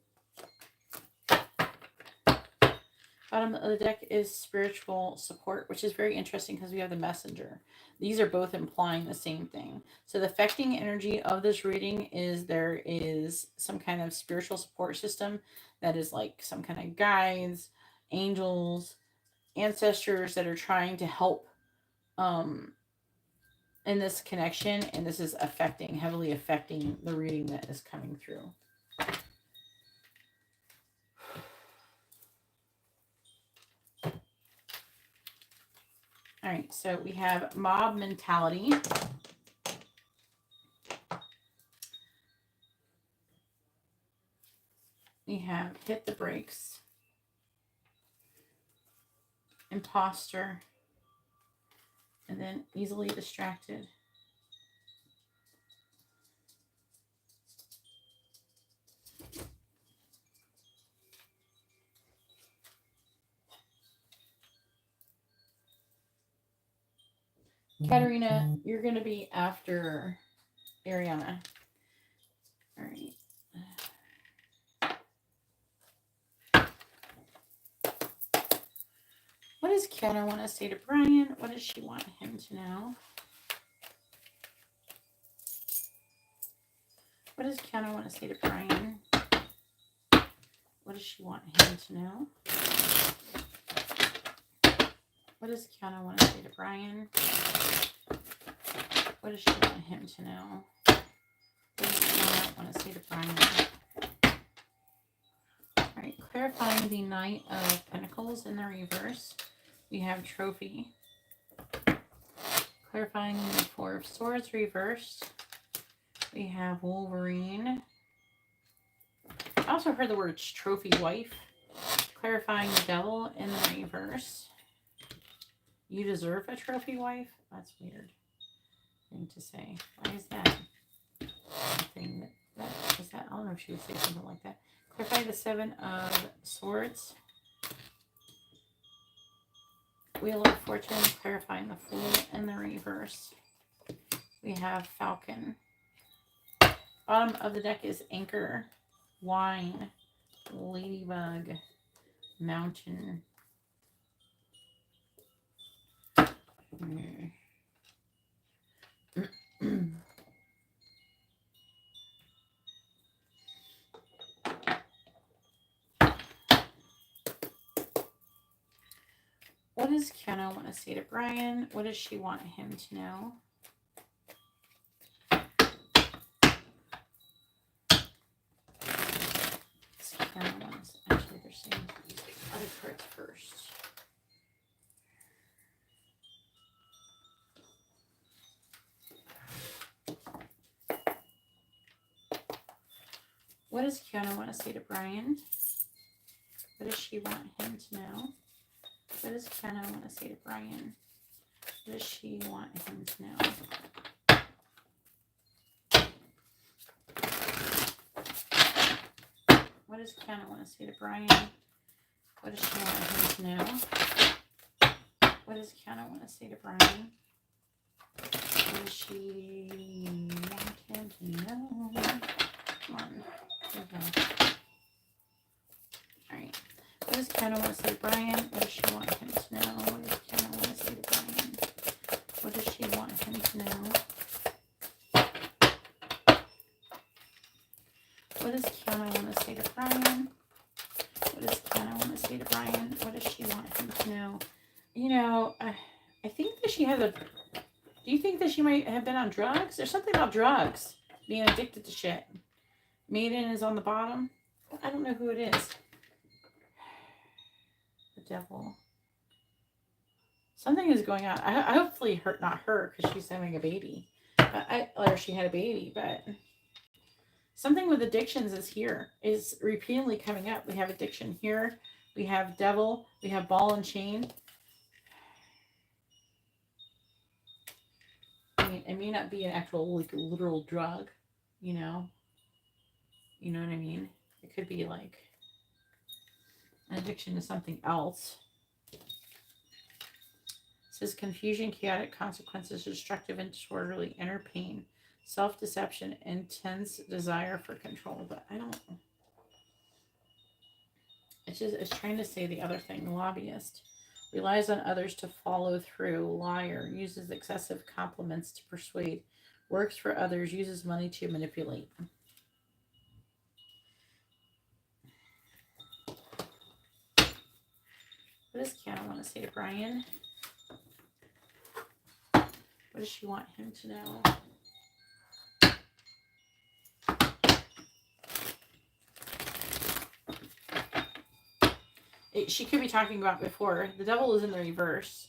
Bottom of the deck is spiritual support, which is very interesting because we have the Messenger. These are both implying the same thing. So the affecting energy of this reading is there is some kind of spiritual support system that is like some kind of guides, angels, ancestors that are trying to help in this connection, and this is heavily affecting the reading that is coming through. All right, so we have mob mentality. We have hit the brakes, imposter, and then easily distracted. Karina, you're going to be after Ariana. All right. What does Kiana want to say to Brian? What does she want him to know? What does Kiana want to say to Brian? What does she want him to know? What does Kiana want to say to Brian? What does she want him to know? What does Kiana want to say to Brian? All right, clarifying the Knight of Pentacles in the reverse. We have Trophy. Clarifying the Four of Swords reversed. We have Wolverine. I also heard the word trophy wife. Clarifying the Devil in the reverse. You deserve a trophy wife? That's weird thing to say. Why is that a thing? That is that? I don't know if she would say something like that. Clarify the Seven of Swords. Wheel of Fortune. Clarifying the Fool in the reverse. We have Falcon. Bottom of the deck is Anchor, Wine, Ladybug, Mountain. What does Kiana want to say to Brian? What does she want him to know? Kiana wants, actually they're saying other cards first. What does Kiana want to say to Brian? What does she want him to know? What does Kiana want to say to Brian? What does she want him to know? What does Kiana want to say to Brian? What does she want him to know? What does Kiana want to say to Brian? What does she want him to know? Come on. There we go. Alright. What does Kiana want to say to Brian? What does she want him to know? What does Kiana want to say to Brian? What does she want him to know? What does Kiana want to say to Brian? What does Kiana want to say to Brian? What does she want him to know? You know, I think that she has a... Do you think that she might have been on drugs? There's something about drugs. Being addicted to shit. Maiden is on the bottom. I don't know who it is. The Devil. Something is going on. I hopefully not her, because she's having a baby. Or she had a baby, but... Something with addictions is repeatedly coming up. We have addiction here. We have Devil. We have Ball and Chain. I mean, it may not be an actual, like, literal drug, you know? You know what I mean? It could be, like, an addiction to something else. It says confusion, chaotic consequences, destructive and disorderly, inner pain. Self-deception, intense desire for control, but I don't... It's trying to say the other thing. Lobbyist. Relies on others to follow through. Liar. Uses excessive compliments to persuade. Works for others. Uses money to manipulate. What does Kiana want to say to Brian? What does she want him to know? She could be talking about before. The Devil is in the reverse.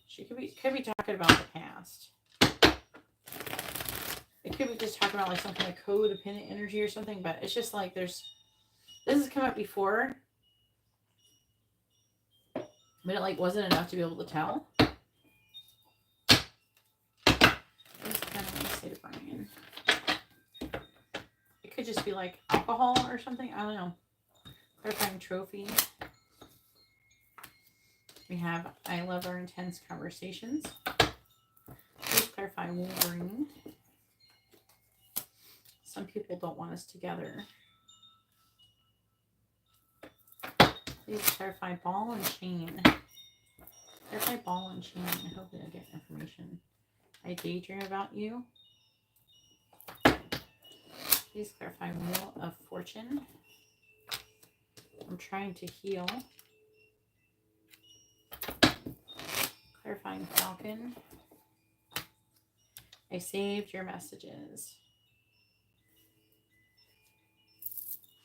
She could be talking about the past. It could be just talking about like some kind of codependent energy or something, but it's just like there's This has come up before, but it like wasn't enough to be able to tell. Just kind of want to say to Brian. It could just be like alcohol or something. I don't know. Clarifying trophy. We have I love our intense conversations. Please clarify Wolverine. Some people don't want us together. Please clarify ball and chain. Clarify ball and chain. I hope I get information. I daydream about you. Please clarify Wheel of Fortune. I'm trying to heal. Clarifying Falcon. I saved your messages.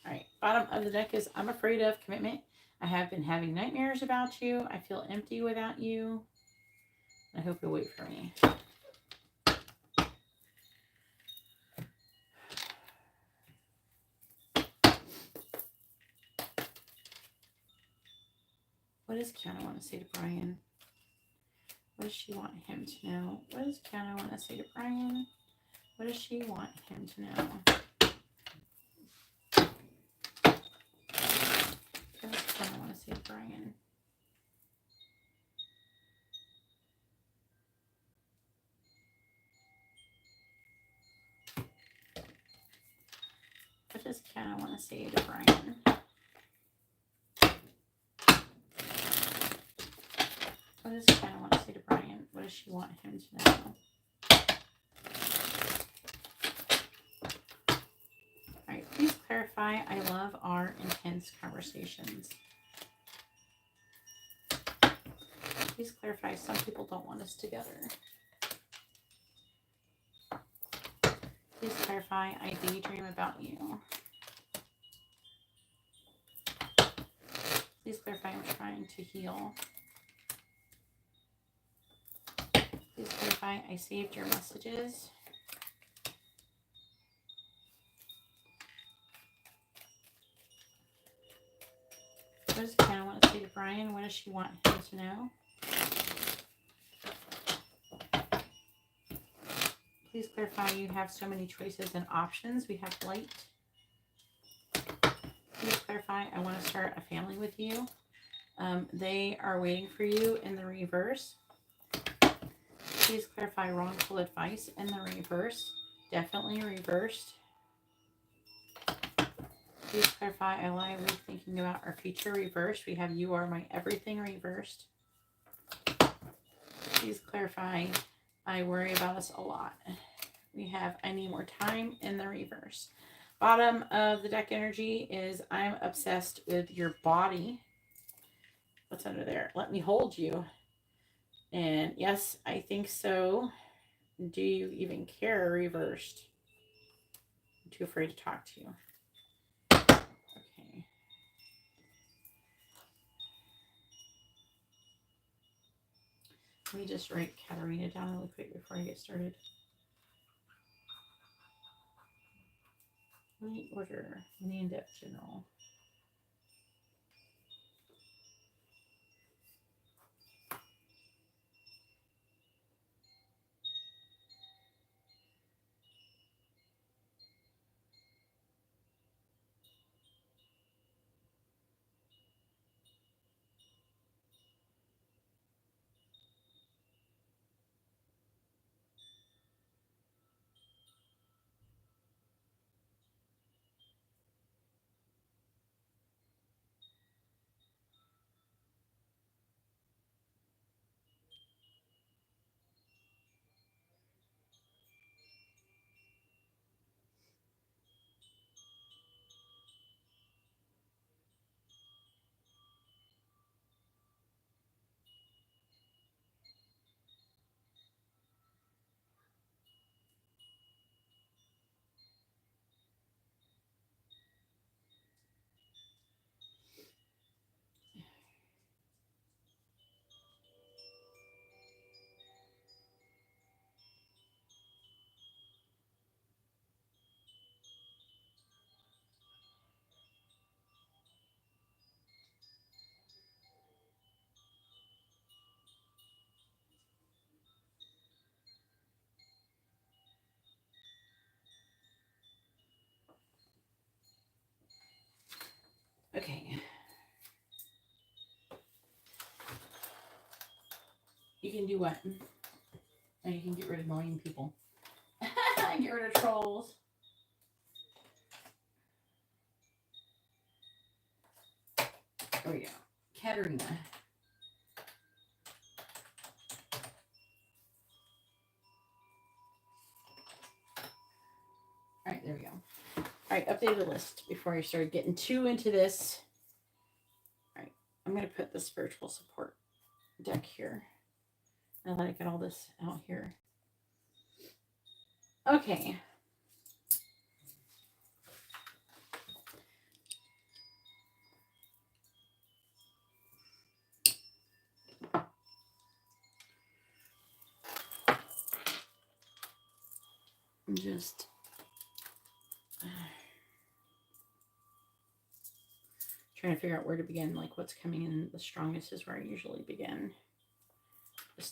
Alright, bottom of the deck is I'm afraid of commitment. I have been having nightmares about you. I feel empty without you. I hope you'll wait for me. What does Kiana want to say to Brian? What does she want him to know? What does Kiana want to say to Brian? What does she want him to know? What does Kiana want to say to Brian? What does Kiana want to say to Brian? What does Kiana want to say to Brian? What does she want him to know? Alright, please clarify. I love our intense conversations. Please clarify. Some people don't want us together. Please clarify. I daydream about you. Please clarify. I'm trying to heal. Please clarify. I saved your messages. What does Kiana want to say to Brian? What does she want him to know? Please clarify. You have so many choices and options. We have light. Please clarify. I want to start a family with you. They are waiting for you in the reverse. Please clarify wrongful advice in the reverse. Definitely reversed. Please clarify. I lie with thinking about our future reversed. We have you are my everything reversed. Please clarify. I worry about us a lot. We have I need more time in the reverse. Bottom of the deck energy is I'm obsessed with your body. What's under there? Let me hold you. And yes, I think so. Do you even care? Reversed. I'm too afraid to talk to you. Okay. Let me just write Karina down really quick before I get started. Money order. Money in depth general. You can do what? Oh, you can get rid of annoying people. Get rid of trolls. There we go. Katerina. All right, there we go. All right, update the list before I start getting too into this. All right, I'm going to put the spiritual support deck here. Now that I get all this out here. Okay. I'm just trying to figure out where to begin, like what's coming in the strongest is where I usually begin.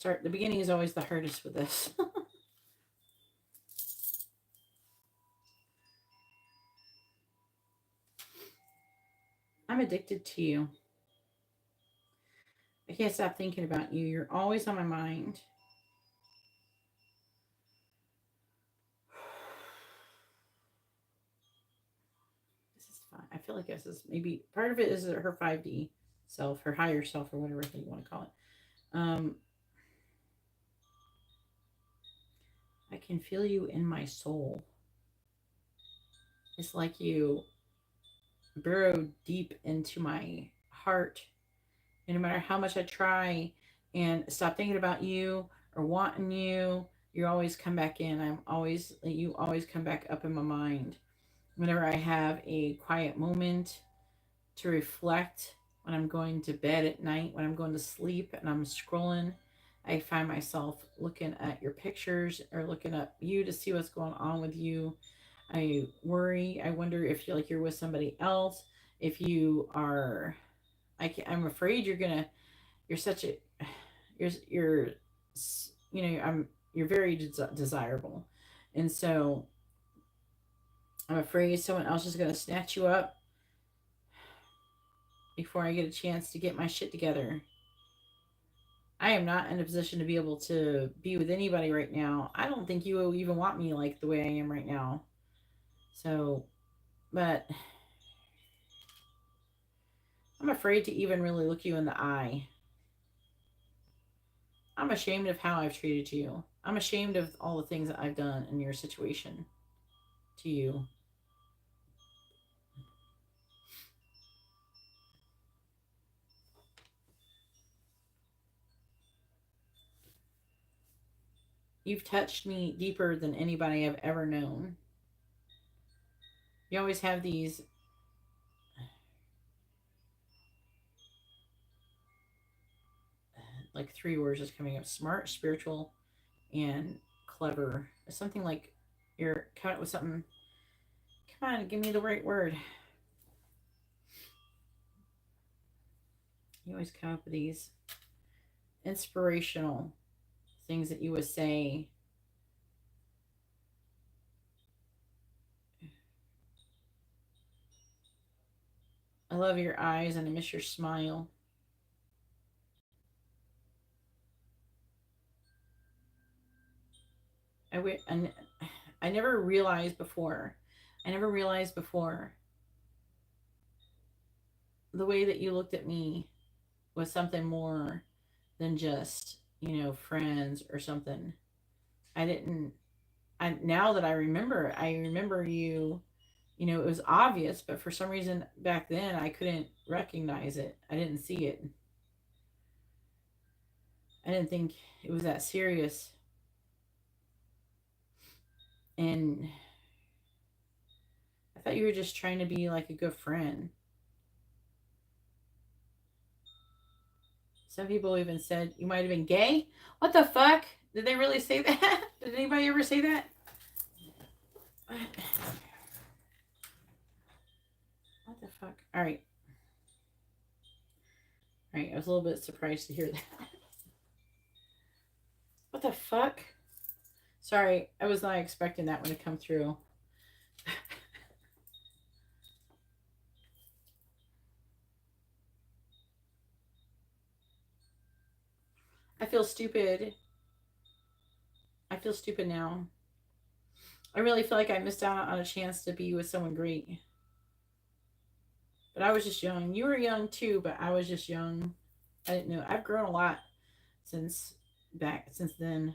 The beginning is always the hardest with this. I'm addicted to you. I can't stop thinking about you. You're always on my mind. This is fun. I feel like this is maybe part of it is her 5D self, her higher self, or whatever you want to call it. I can feel you in my soul. It's like you burrow deep into my heart. And no matter how much I try and stop thinking about you or wanting you, you always come back in. You always come back up in my mind. Whenever I have a quiet moment to reflect, when I'm going to bed at night, when I'm going to sleep and I'm scrolling, I find myself looking at your pictures or looking at you to see what's going on with you. I worry. I wonder if you're with somebody else. If you are, I'm afraid you're very desirable. And so I'm afraid someone else is going to snatch you up before I get a chance to get my shit together. I am not in a position to be able to be with anybody right now. I don't think you will even want me like the way I am right now. So, but I'm afraid to even really look you in the eye. I'm ashamed of how I've treated you. I'm ashamed of all the things that I've done in your situation to you. You've touched me deeper than anybody I've ever known. You always have these like 3 words just coming up: smart, spiritual, and clever. It's something like you're coming up with something. Come on, give me the right word. You always come up with these inspirational things that you would say. I love your eyes and I miss your smile. I never realized before. The way that you looked at me was something more than just, friends or something. Now that I remember you, it was obvious, but for some reason back then I couldn't recognize it. I didn't see it. I didn't think it was that serious. And I thought you were just trying to be like a good friend. Some people even said you might have been gay. What the fuck? Did they really say that? Did anybody ever say that? What the fuck? All right. I was a little bit surprised to hear that. What the fuck? Sorry, I was not expecting that one to come through. I feel stupid. I feel stupid now. I really feel like I missed out on a chance to be with someone great. But I was just young. You were young too, but I was just young. I didn't know. I've grown a lot since then.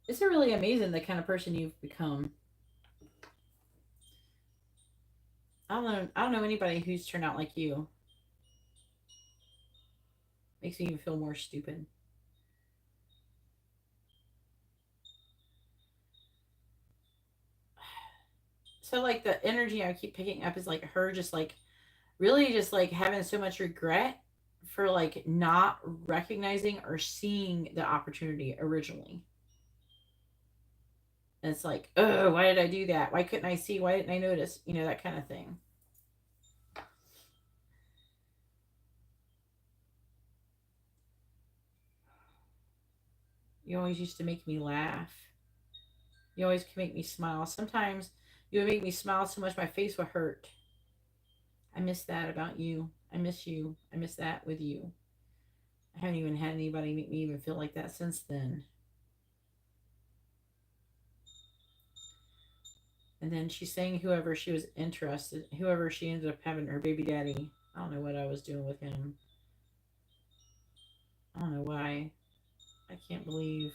It's really amazing the kind of person you've become. I don't know anybody who's turned out like you. Makes me even feel more stupid. So like the energy I keep picking up is like her just like really just like having so much regret for like not recognizing or seeing the opportunity originally. And it's like, oh, why did I do that? Why couldn't I see? Why didn't I notice? You know, that kind of thing. You always used to make me laugh. You always can make me smile. Sometimes you would make me smile so much my face would hurt. I miss that about you. I miss you. I miss that with you. I haven't even had anybody make me even feel like that since then. And then she's saying whoever she was interested, whoever she ended up having her baby daddy. I don't know what I was doing with him. I don't know why. I can't believe.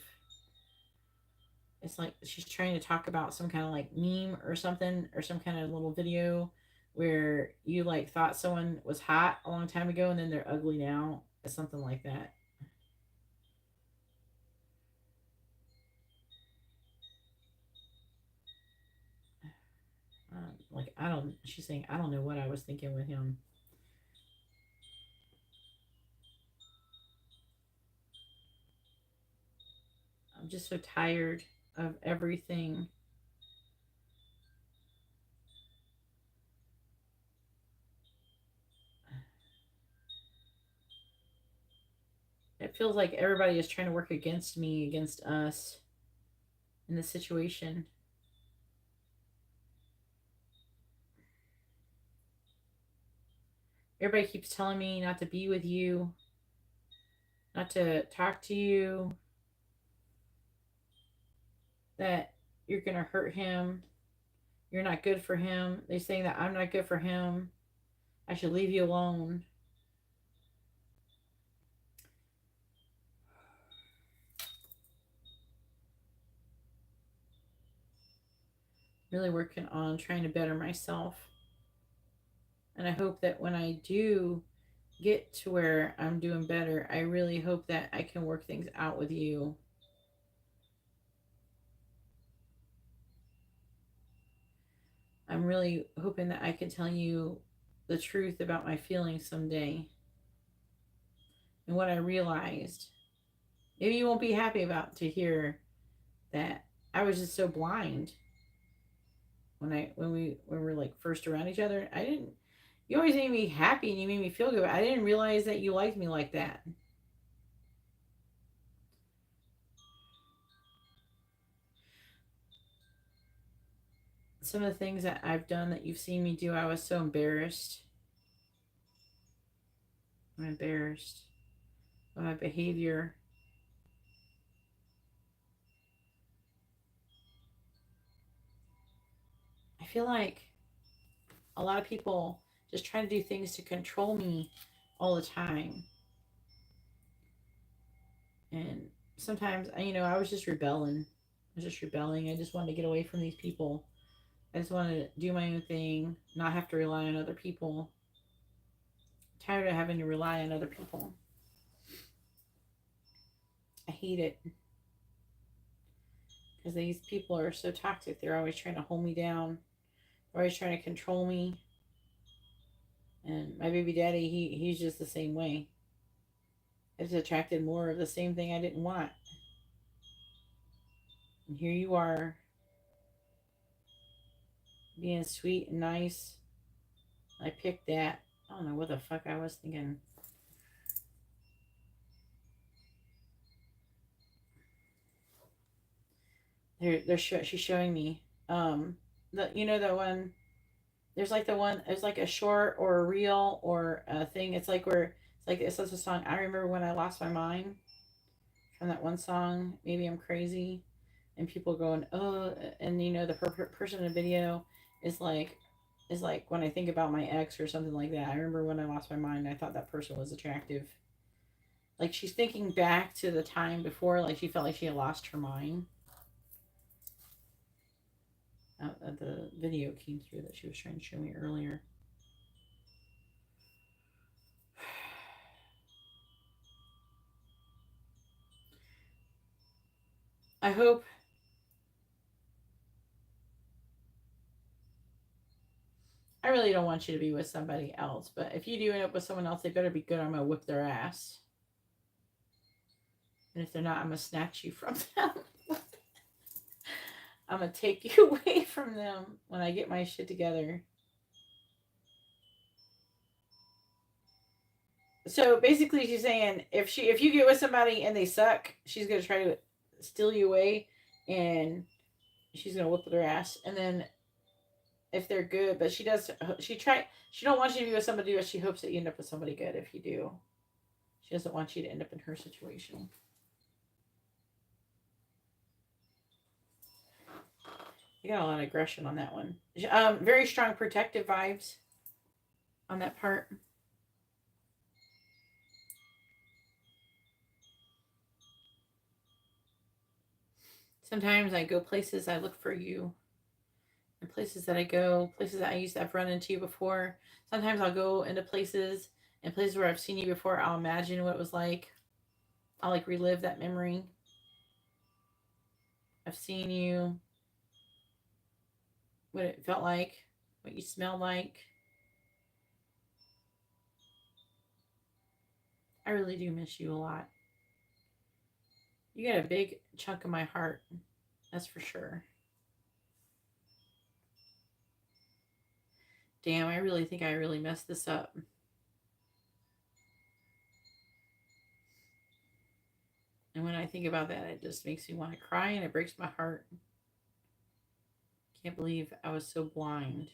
It's like she's trying to talk about some kind of like meme or something, or some kind of little video where you like thought someone was hot a long time ago and then they're ugly now. It's something like that. Like I don't. She's saying I don't know what I was thinking with him. I'm just so tired of everything. It feels like everybody is trying to work against me, against us in this situation. Everybody keeps telling me not to be with you, not to talk to you, that you're going to hurt him. You're not good for him. They're saying that I'm not good for him. I should leave you alone. Really working on trying to better myself. And I hope that when I do get to where I'm doing better, I really hope that I can work things out with you. I'm really hoping that I can tell you the truth about my feelings someday. And what I realized. Maybe you won't be happy about to hear that I was just so blind when we were like first around each other. I didn't. You always made me happy and you made me feel good. I didn't realize that you liked me like that. Some of the things that I've done that you've seen me do, I was so embarrassed. I'm embarrassed of my behavior. I feel like a lot of people just try to do things to control me all the time. And sometimes, I was just rebelling. I just wanted to get away from these people. I just wanted to do my own thing, not have to rely on other people. I'm tired of having to rely on other people. I hate it. Because these people are so toxic. They're always trying to hold me down. They're always trying to control me. And my baby daddy, he's just the same way. It's attracted more of the same thing I didn't want. And here you are, being sweet and nice. I picked that. I don't know what the fuck I was thinking. She's showing me the one. There's like the one. It's like a short or a reel or a thing. It's like where it's like it says a song. I remember when I lost my mind from that one song. Maybe I'm crazy, and people going oh, and the person in the video is like when I think about my ex or something like that. I remember when I lost my mind. I thought that person was attractive. Like she's thinking back to the time before, like she felt like she had lost her mind. The video came through that she was trying to show me earlier. I hope I really don't want you to be with somebody else, but if you do end up with someone else, they better be good. I'm gonna whip their ass. And if they're not, I'm gonna snatch you from them. I'm gonna take you away from them when I get my shit together. So basically she's saying if you get with somebody and they suck, she's gonna try to steal you away and she's gonna whip their ass. And then if they're good, but she don't want you to be with somebody, but she hopes that you end up with somebody good if you do. She doesn't want you to end up in her situation. You got a lot of aggression on that one. Very strong protective vibes on that part. Sometimes I go places, I look for you. And places that I go, places that I used to have run into you before. Sometimes I'll go into places where I've seen you before. I'll imagine what it was like. I'll like relive that memory. I've seen you. What it felt like. What you smelled like. I really do miss you a lot. You got a big chunk of my heart. That's for sure. Damn, I really think I really messed this up. And when I think about that, it just makes me want to cry and it breaks my heart. Can't believe I was so blind.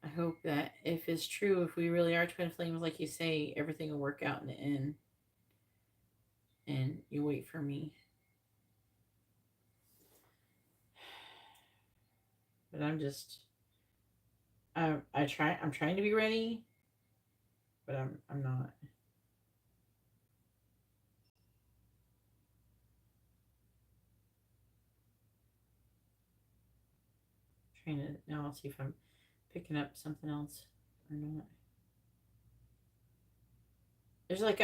I hope that if it's true, if we really are twin flames like you say, everything will work out in the end. And you wait for me. But I'm trying to be ready, but I'm not. Trying to now I'll see if I'm picking up something else or not. There's like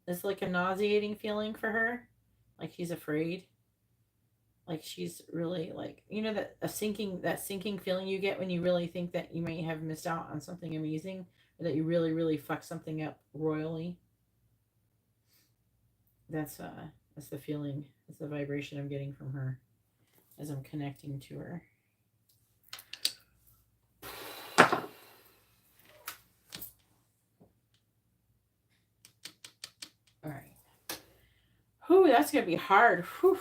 it's like a nauseating feeling for her, like she's afraid, like she's really like that sinking feeling you get when you really think that you may have missed out on something amazing or that you really fucked something up royally. That's the feeling, that's the vibration I'm getting from her as I'm connecting to her. All right. Whew, that's gonna be hard. Whew.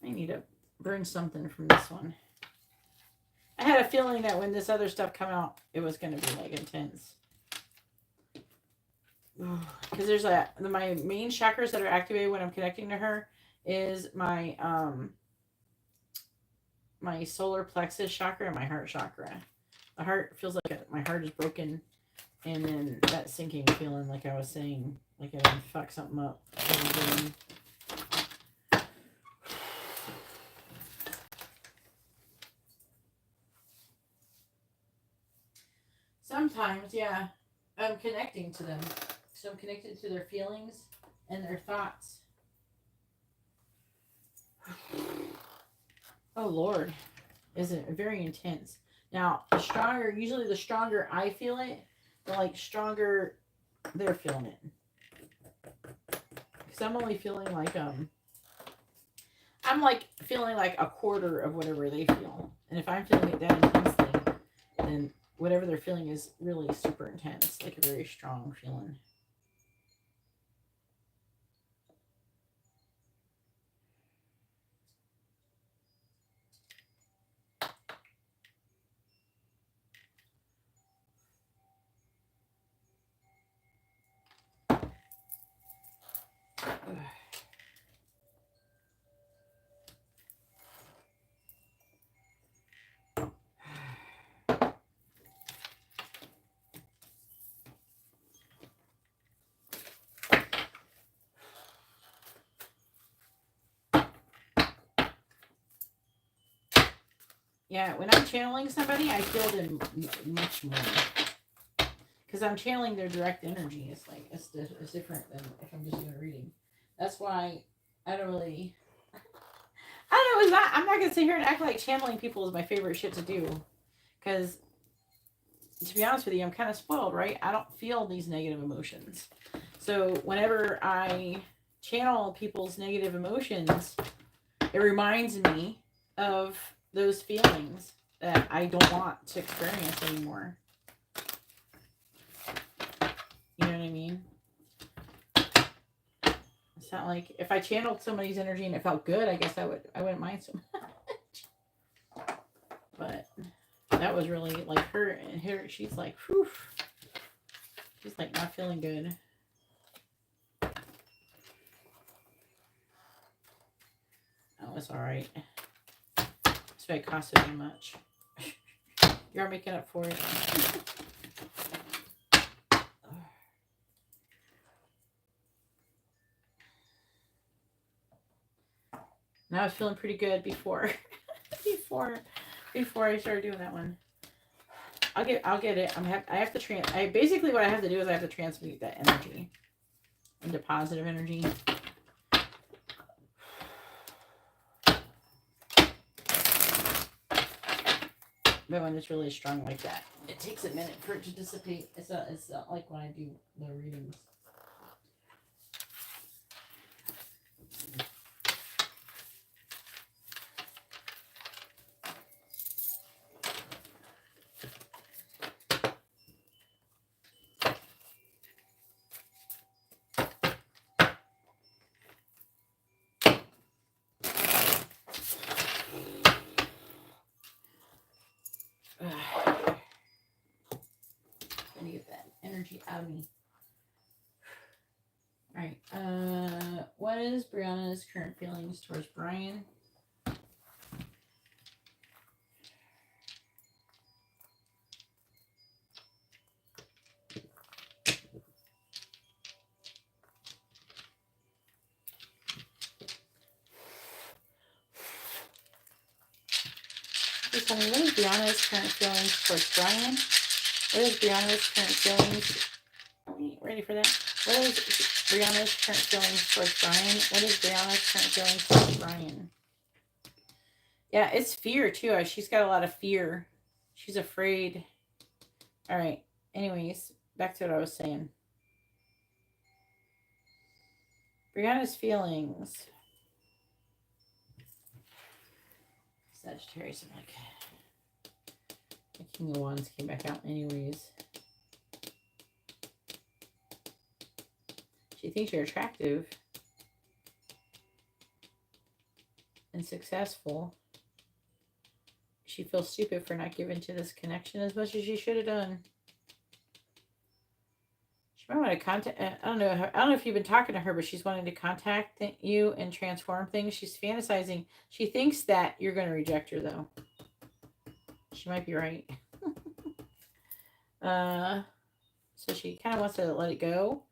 I need to burn something from this one. I had a feeling that when this other stuff come out, it was gonna be like intense. Because there's my main chakras that are activated when I'm connecting to her is my my solar plexus chakra and my heart chakra. The heart feels like my heart is broken, and then that sinking feeling, like I was saying, like I didn't fuck something up. Sometimes, yeah, I'm connecting to them. So I'm connected to their feelings and their thoughts. Oh, Lord. Is it very intense? Now, usually the stronger I feel it, the like stronger they're feeling it. Because I'm only feeling like, I'm like feeling like a quarter of whatever they feel. And if I'm feeling it that intensely, then whatever they're feeling is really super intense, like a very strong feeling. Yeah, when I'm channeling somebody, I feel them much more. Because I'm channeling their direct energy. It's like, it's different than if I'm just doing a reading. That's why I don't really... I don't know, I'm not going to sit here and act like channeling people is my favorite shit to do. Because, to be honest with you, I'm kind of spoiled, right? I don't feel these negative emotions. So, whenever I channel people's negative emotions, it reminds me of those feelings that I don't want to experience anymore. You know what I mean? It's not like if I channeled somebody's energy and it felt good, I guess I wouldn't mind so much. But that was really like her, she's like, whew. She's like not feeling good. Oh, it's alright. That's why it cost so much. You're making up for it. Now I was feeling pretty good before before I started doing that one. I'll get it. I have to basically what I have to do is I have to transmute that energy into positive energy. But when it's really strong like that, it takes a minute for it to dissipate. It's not like when I do the readings. Out of me. All right. What is Brianna's current feelings towards Brian? Please tell me, what is Brianna's current feelings towards Brian? What is Brianna's current feelings? Are we ready for that? What is Brianna's current feelings towards Brian? What is Brianna's current feelings towards Brian? Yeah, it's fear too. She's got a lot of fear. She's afraid. All right. Anyways, back to what I was saying. Brianna's feelings. Sagittarius, I'm like, the King of Wands came back out anyways. She thinks you're attractive and successful. She feels stupid for not giving to this connection as much as she should have done. She might want to contact, I don't know if you've been talking to her, but she's wanting to contact you and transform things. She's fantasizing. She thinks that you're going to reject her, though. She might be right. So she kind of wants to let it go.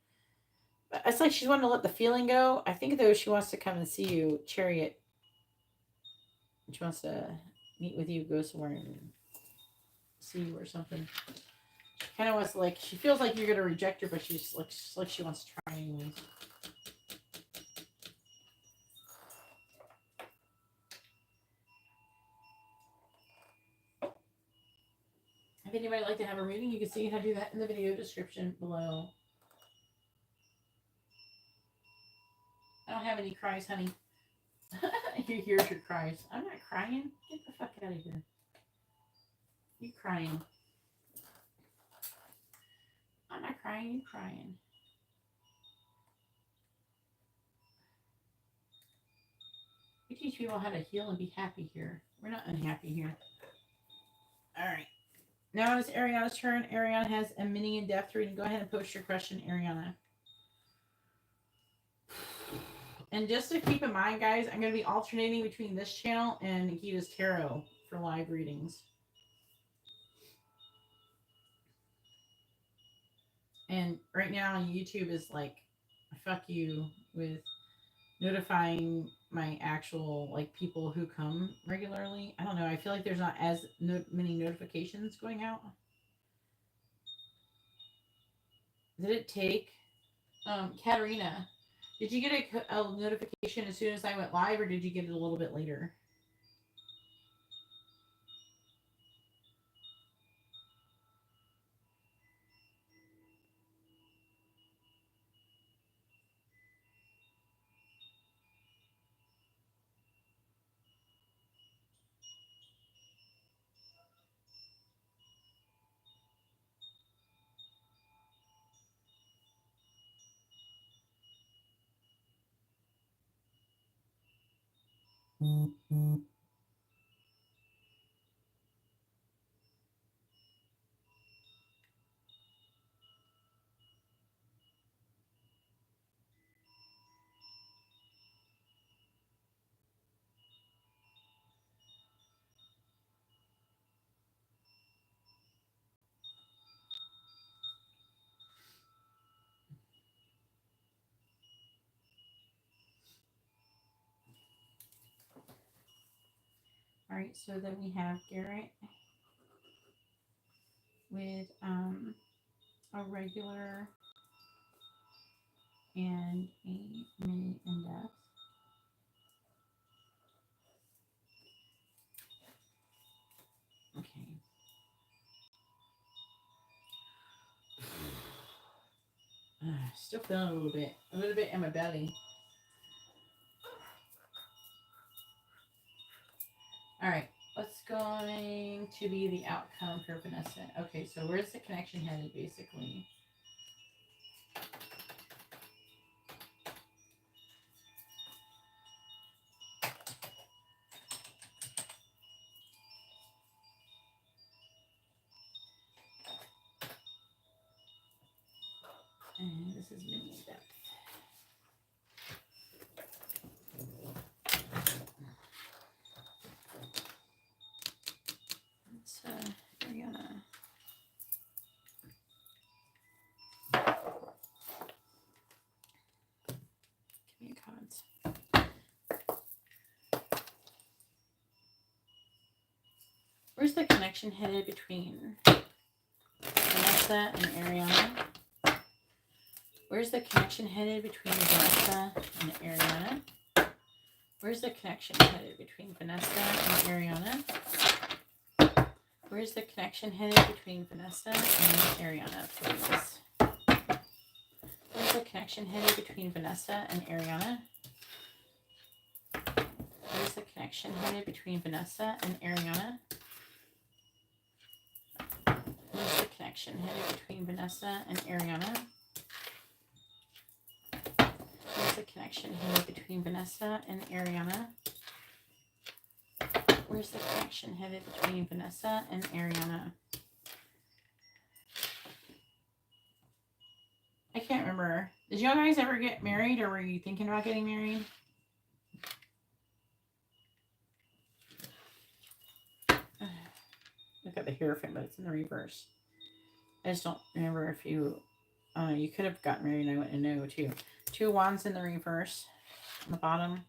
But it's like she's wanting to let the feeling go. I think, though, she wants to come and see you, Chariot. She wants to meet with you, go somewhere and see you or something. She kind of wants to, like, she feels like you're going to reject her, but she's like she wants to try anyways. If anybody would like to have a reading, you can see how to do that in the video description below. I don't have any cries, honey. Here's your cries. I'm not crying. Get the fuck out of here. You crying. I'm not crying. You crying. We teach people how to heal and be happy here. We're not unhappy here. All right. Now it's Ariana's turn. Ariana has a mini in-depth reading. Go ahead and post your question, Ariana. And just to keep in mind, guys, I'm going to be alternating between this channel and Nikita's Tarot for live readings. And right now, YouTube is like, fuck you with notifying my actual like people who come regularly. I don't know. I feel like there's not as many notifications going out. Did it take Karina? Did you get a notification as soon as I went live, or did you get it a little bit later? All right, so then we have Garrett with a regular and a mini in-depth. Okay. Still feeling a little bit in my belly. All right, what's going to be the outcome for Vanessa? Okay, so where's the connection headed, basically? And this is mini in-depth. Ariana. Give me cards. Where's the connection headed between Vanessa and Ariana? Where's the connection headed between Vanessa and Ariana? Where's the connection headed between Vanessa and Ariana? Where's the connection headed between Vanessa and Ariana, please? Where's the connection headed between Vanessa and Ariana? Where's the connection headed between Vanessa and Ariana? Where's the connection headed between Vanessa and Ariana? Where's the connection headed between Vanessa and Ariana? Where's the connection headed between Vanessa and Ariana? I can't remember. Did you guys ever get married, or were you thinking about getting married? Look at the Hierophant, but it's in the reverse. I just don't remember if you... you could have gotten married and I wouldn't know, too. 2 wands in the reverse. On the bottom.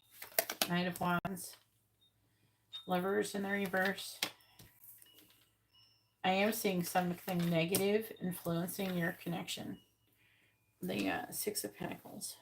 Knight of Wands. Lovers in the reverse. I am seeing something negative influencing your connection. The 6 of Pentacles.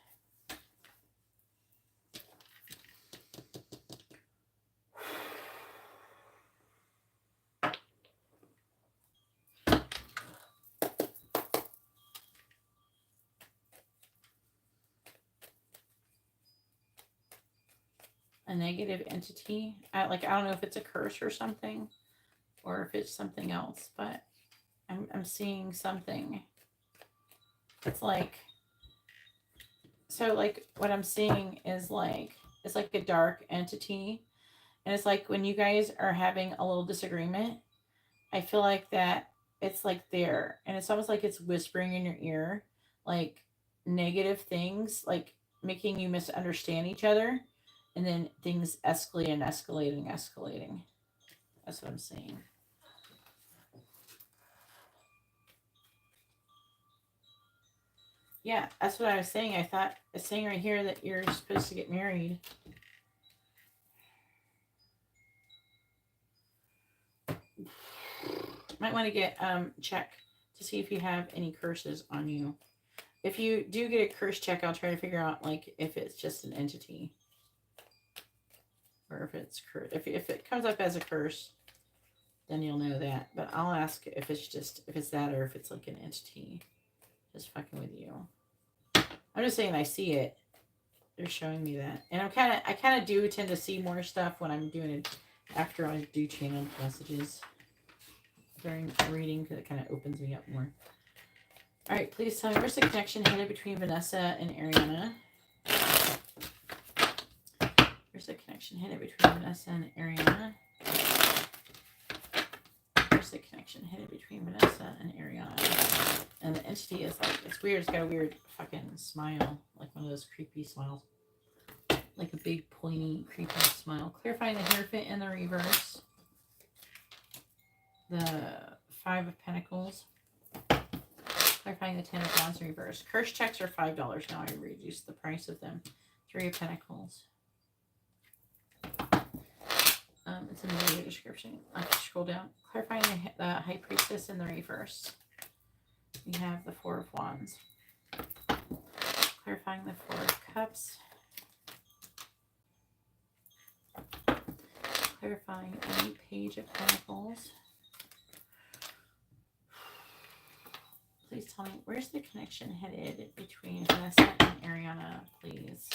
A negative entity. I don't know if it's a curse or something, or if it's something else, but I'm seeing something. It's like, so like what I'm seeing is like, it's like a dark entity, and it's like when you guys are having a little disagreement, I feel like that it's like there, and it's almost like it's whispering in your ear, like negative things, like making you misunderstand each other. And then things escalate and escalate and escalating. That's what I'm seeing. Yeah, that's what I was saying. I thought it's saying right here that you're supposed to get married. might want to get check to see if you have any curses on you. If you do get a curse check, I'll try to figure out like if it's just an entity or if it's if it comes up as a curse, then you'll know that. But I'll ask if it's that or if it's like an entity just fucking with you. I'm just saying I see it. They're showing me that, and I kind of do tend to see more stuff when I'm doing it after I do channeled messages during reading because it kind of opens me up more. All right, please tell me where's the connection headed between Vanessa and Ariana. Where's the connection headed between Vanessa and Ariana? Where's the connection headed between Vanessa and Ariana? And the entity is like, it's weird. It's got a weird fucking smile, like one of those creepy smiles, like a big pointy creepy smile. Clarifying the Hierophant in the reverse. The 5 of Pentacles. Clarifying the 10 of Wands in reverse. Curse checks are $5 now. I reduced the price of them. 3 of Pentacles. It's in the video description. I can scroll down. Clarifying the High Priestess in the reverse. We have the 4 of Wands. Clarifying the 4 of Cups. Clarifying the Page of Pentacles. Please tell me, where's the connection headed between Vanessa and Ariana, please?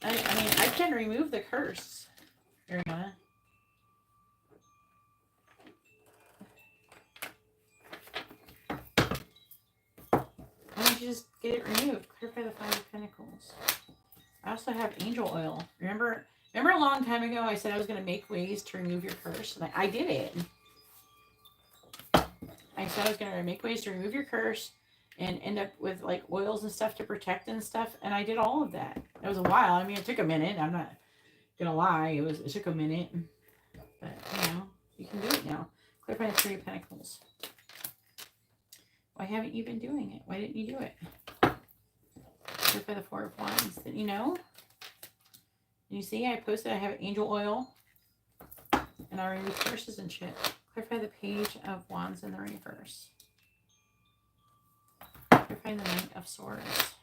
I mean, I can remove the curse, Ariana. Why don't you just get it removed? Clarify the 5 of Pentacles. I also have angel oil. Remember a long time ago I said I was going to make ways to remove your curse? And I did it. I said I was going to make ways to remove your curse and end up with like oils and stuff to protect and stuff. And I did all of that. It was a while. I mean, it took a minute. I'm not going to lie. It took a minute. But, you know, you can do it now. Clarify the 3 of Pentacles. Why haven't you been doing it? Why didn't you do it? Clarify the 4 of Wands. Didn't you know? You see, I posted I have angel oil. And I remove curses and shit. Clarify the Page of Wands in the reverse. Clarify the Knight of Swords.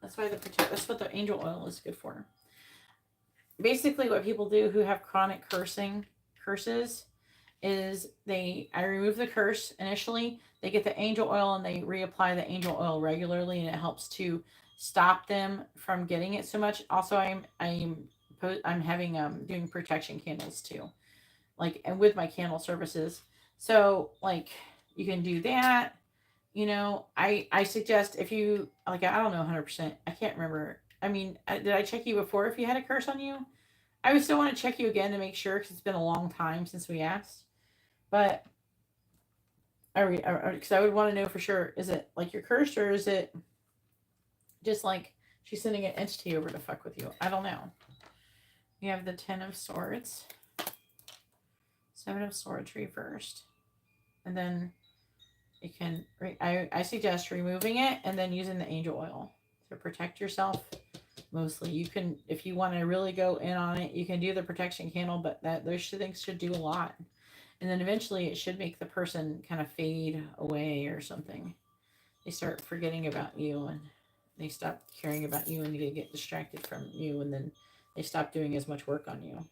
That's what the angel oil is good for. Basically, what people do who have chronic curses is I remove the curse initially. They get the angel oil and they reapply the angel oil regularly, and it helps to stop them from getting it so much. Also, I'm having doing protection candles too, like, and with my candle services. So like you can do that. You know, I suggest if you like, I don't know 100%. I can't remember. I mean, did I check you before if you had a curse on you? I would still want to check you again to make sure because it's been a long time since we asked. But because I would want to know for sure, is it like you're cursed or is it just like she's sending an entity over to fuck with you? I don't know. We have the 10 of Swords, 7 of Swords reversed, and then you can. I suggest removing it and then using the angel oil to protect yourself. Mostly, you can, if you want to really go in on it, you can do the protection candle, but those things should do a lot. And then eventually it should make the person kind of fade away or something. They start forgetting about you and they stop caring about you and they get distracted from you, and then they stop doing as much work on you.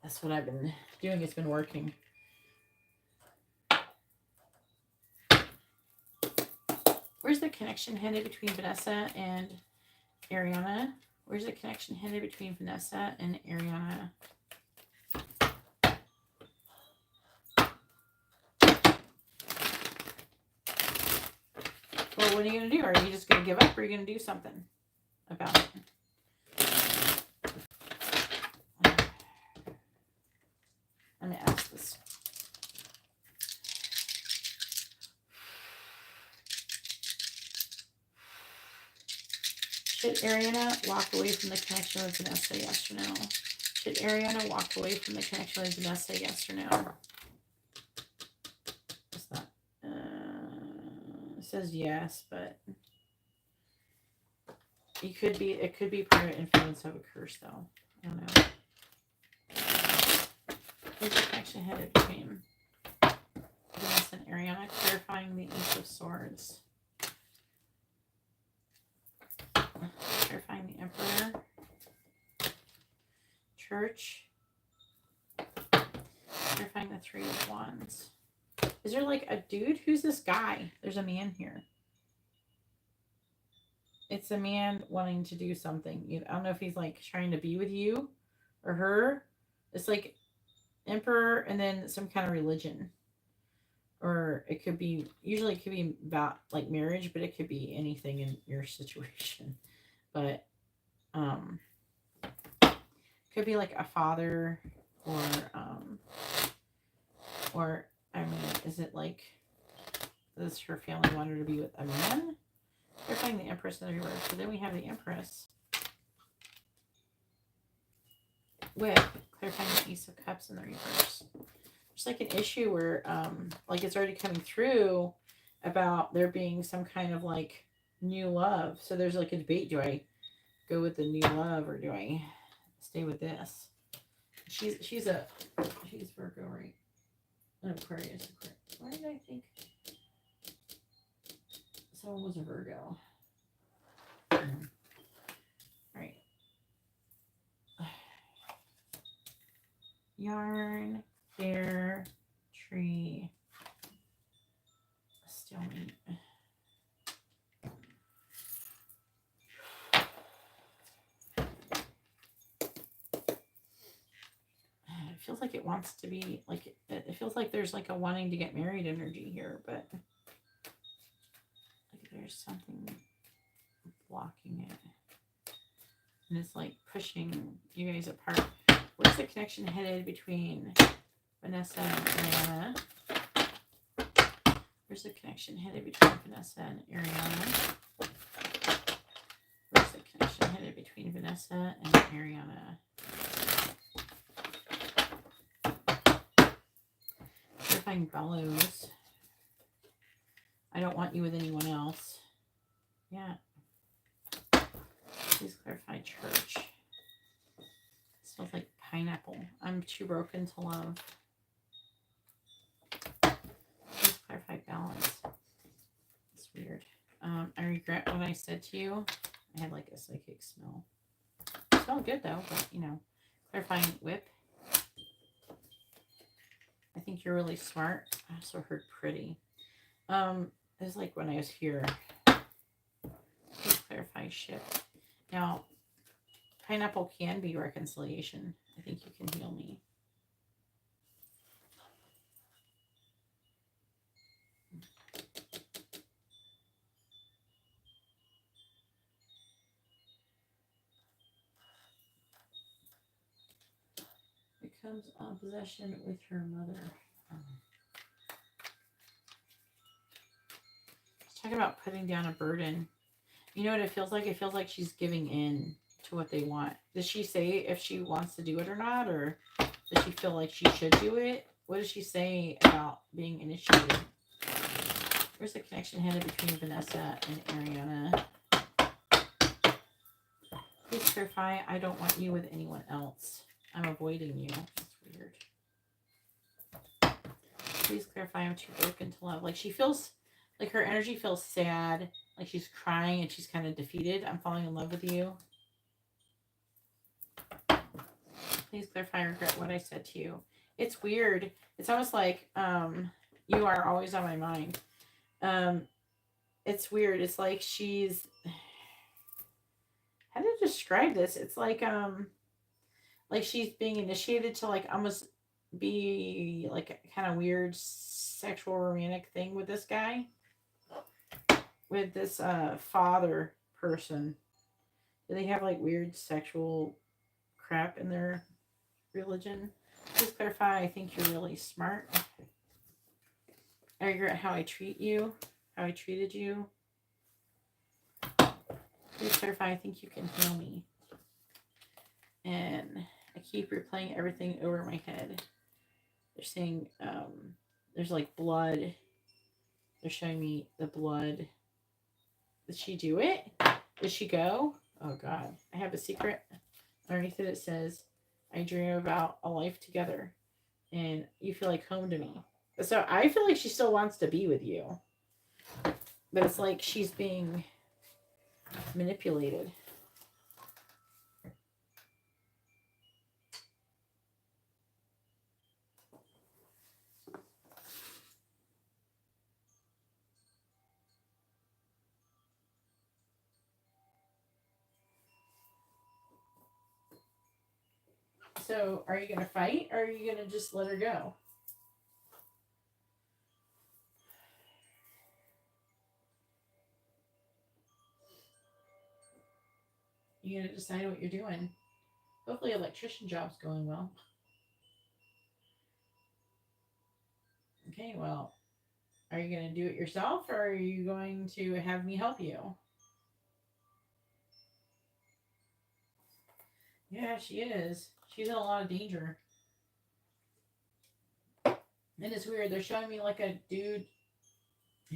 That's what I've been doing. It's been working. Where's the connection headed between Vanessa and Ariana? Where's the connection headed between Vanessa and Ariana? Well, what are you going to do? Are you just going to give up, or are you going to do something about it? Let me ask this. Should Ariana walk away from the connection with Vanessa? Yes or no? Should Ariana walk away from the connection with Vanessa? Yes or no? What's that? It says yes, but it could be private influence of a curse, though. I don't know. Where's the connection headed between Vanessa and Ariana? Clarifying the Ace of Swords. Clarifying the Emperor. Church. Clarifying the Three of Wands. Is there like a dude? Who's this guy? There's a man here. It's a man wanting to do something. I don't know if he's like trying to be with you or her. It's like Emperor and then some kind of religion. Or it could be, usually it could be about like marriage, but it could be anything in your situation. But could be like a father or I mean, is it like, does her family want her to be with a man? They're finding the Empress in the reverse. So then we have the Empress with clarifying the Ace of Cups in the reverse. There's like an issue where like it's already coming through about there being some kind of like new love. So there's like a debate. Do I go with the new love or do I stay with this? She's Virgo, right? Aquarius. Why did I think someone was a Virgo? All right. Yarn, fair, tree, stalemate. It feels like it wants to be like it feels like there's like a wanting to get married energy here, but like there's something blocking it, and it's like pushing you guys apart. Where's the connection headed between Vanessa and Ariana? Where's the connection headed between Vanessa and Ariana? Where's the connection headed between Vanessa and Ariana? Clarifying bellows. I don't want you with anyone else. Yeah. Please clarify church. It smells like pineapple. I'm too broken to love. Please clarify balance. It's weird. I regret what I said to you. I had like a psychic smell. It smelled good though, but you know. Clarifying whip. I think you're really smart. I also heard pretty. It was like when I was here. Please clarify ship. Now, pineapple can be reconciliation. I think you can heal me. Becomes opposition with her mother. Let's talk about putting down a burden. You know what it feels like? It feels like she's giving in to what they want. Does she say if she wants to do it or not? Or does she feel like she should do it? What does she say about being initiated? Where's the connection headed between Vanessa and Ariana? Please clarify, I don't want you with anyone else. I'm avoiding you. That's weird. Please clarify, I'm too broken to love. Like she feels, like her energy feels sad. Like she's crying and she's kind of defeated. I'm falling in love with you. Please clarify, I regret what I said to you. It's weird. It's almost like you are always on my mind. It's weird. It's like she's, how to describe this? It's like she's being initiated to like almost be like a kind of weird sexual romantic thing with this guy, with this father person. Do they have like weird sexual crap in their religion? Please clarify, I think you're really smart. I regret how I treat you, how I treated you. Please clarify. I think you can heal me. And I keep replaying everything over my head. They're saying there's like blood. They're showing me the blood. Did she do it? Did she go? Oh God. I have a secret. Underneath it, it says, I dream about a life together. And you feel like home to me. So I feel like she still wants to be with you. But it's like she's being manipulated. So are you going to fight or are you going to just let her go? You got to decide what you're doing. Hopefully electrician job's going well. Okay, well, are you going to do it yourself or are you going to have me help you? Yeah, she is. She's in a lot of danger. And it's weird. They're showing me like a dude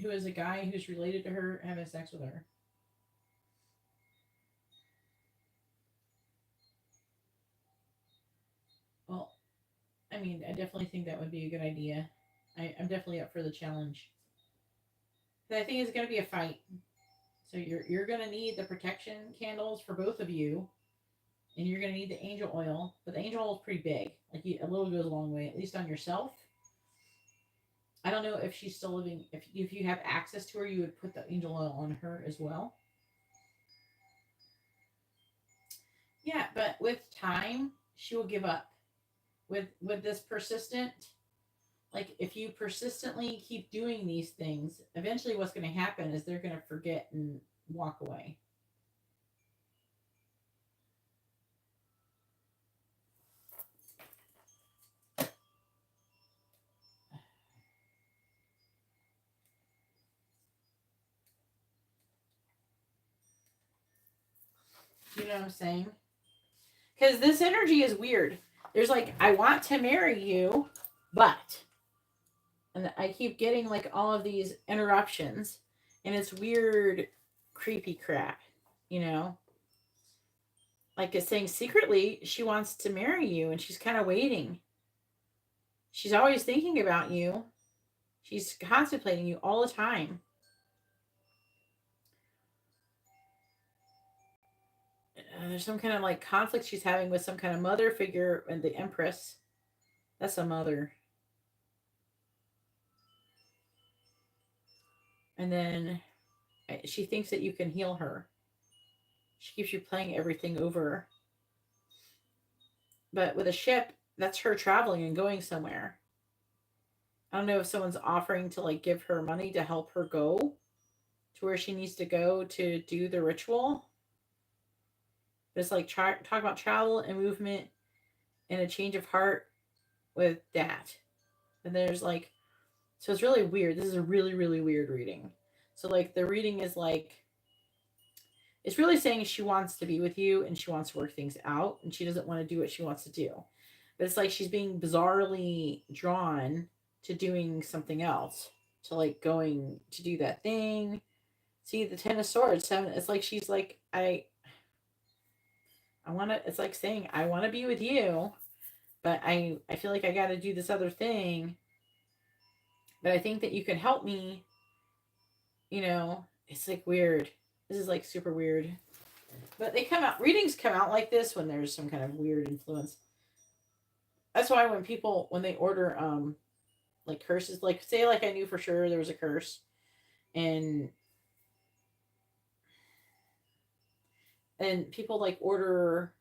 who is a guy who's related to her having sex with her. Well, I mean, I definitely think that would be a good idea. I'm definitely up for the challenge. But I think it's going to be a fight. So you're going to need the protection candles for both of you. And you're going to need the angel oil. But the angel oil is pretty big. Like a little goes a long way, at least on yourself. I don't know if she's still living. If you have access to her, you would put the angel oil on her as well. Yeah, but with time, she will give up. With this persistent, like if you persistently keep doing these things, eventually what's going to happen is they're going to forget and walk away. You know what I'm saying? Because this energy is weird. There's like, I want to marry you, but... And I keep getting like all of these interruptions. And it's weird, creepy crap, you know? Like it's saying secretly she wants to marry you and she's kind of waiting. She's always thinking about you. She's contemplating you all the time. There's some kind of like conflict she's having with some kind of mother figure and the Empress. That's a mother. And then she thinks that you can heal her. She keeps you playing everything over. But with a ship, that's her traveling and going somewhere. I don't know if someone's offering to like give her money to help her go to where she needs to go to do the ritual. But it's like talk about travel and movement and a change of heart with that. And there's like, so it's really weird. This is a really, really weird reading. So like the reading is like, it's really saying she wants to be with you and she wants to work things out and she doesn't want to do what she wants to do. But it's like she's being bizarrely drawn to doing something else, to like going to do that thing. See the Ten of Swords, seven. It's like she's like, I want to. It's like saying I want to be with you, but I feel like I got to do this other thing. But I think that you can help me. You know, it's like weird. This is like super weird. But readings come out like this when there's some kind of weird influence. That's why when they order like curses, like say like I knew for sure there was a curse and people like order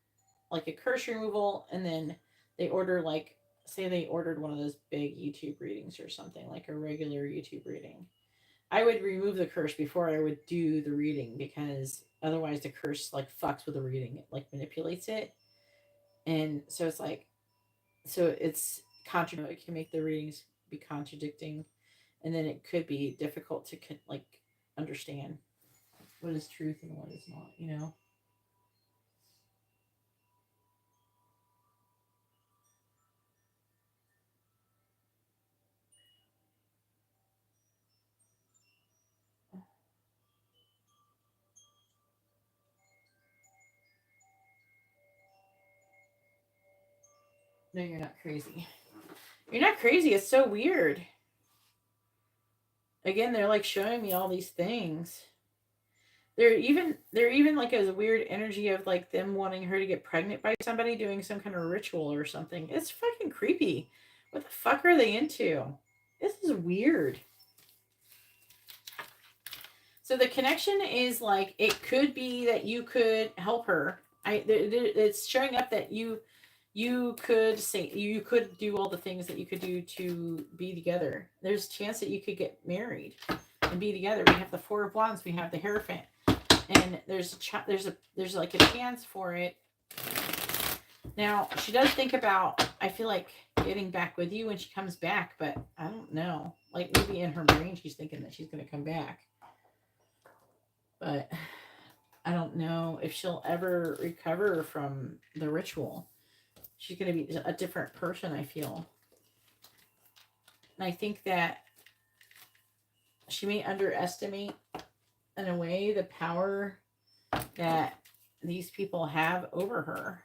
like a curse removal and then they order like say they ordered one of those big YouTube readings or something like a regular YouTube reading. I would remove the curse before I would do the reading because otherwise the curse like fucks with the reading. It like manipulates it. And so it's like, so it's it can make the readings be contradicting and then it could be difficult to like understand. what is truth and what is not, you know? No, you're not crazy. You're not crazy. It's so weird. Again, they're like showing me all these things. They're even like a weird energy of like them wanting her to get pregnant by somebody doing some kind of ritual or something. It's fucking creepy. What the fuck are they into? This is weird. So the connection is like, it could be that you could help her. It's showing up that you could say, you could do all the things that you could do to be together. There's a chance that you could get married and be together. We have the Four of Wands, we have the Hierophant, and there's like a chance for it. Now she does think about, I feel like, getting back with you when she comes back, but I don't know. Like maybe in her brain she's thinking that she's going to come back, but I don't know if she'll ever recover from the ritual. She's going to be a different person, I feel. And I think that she may underestimate, in a way, the power that these people have over her.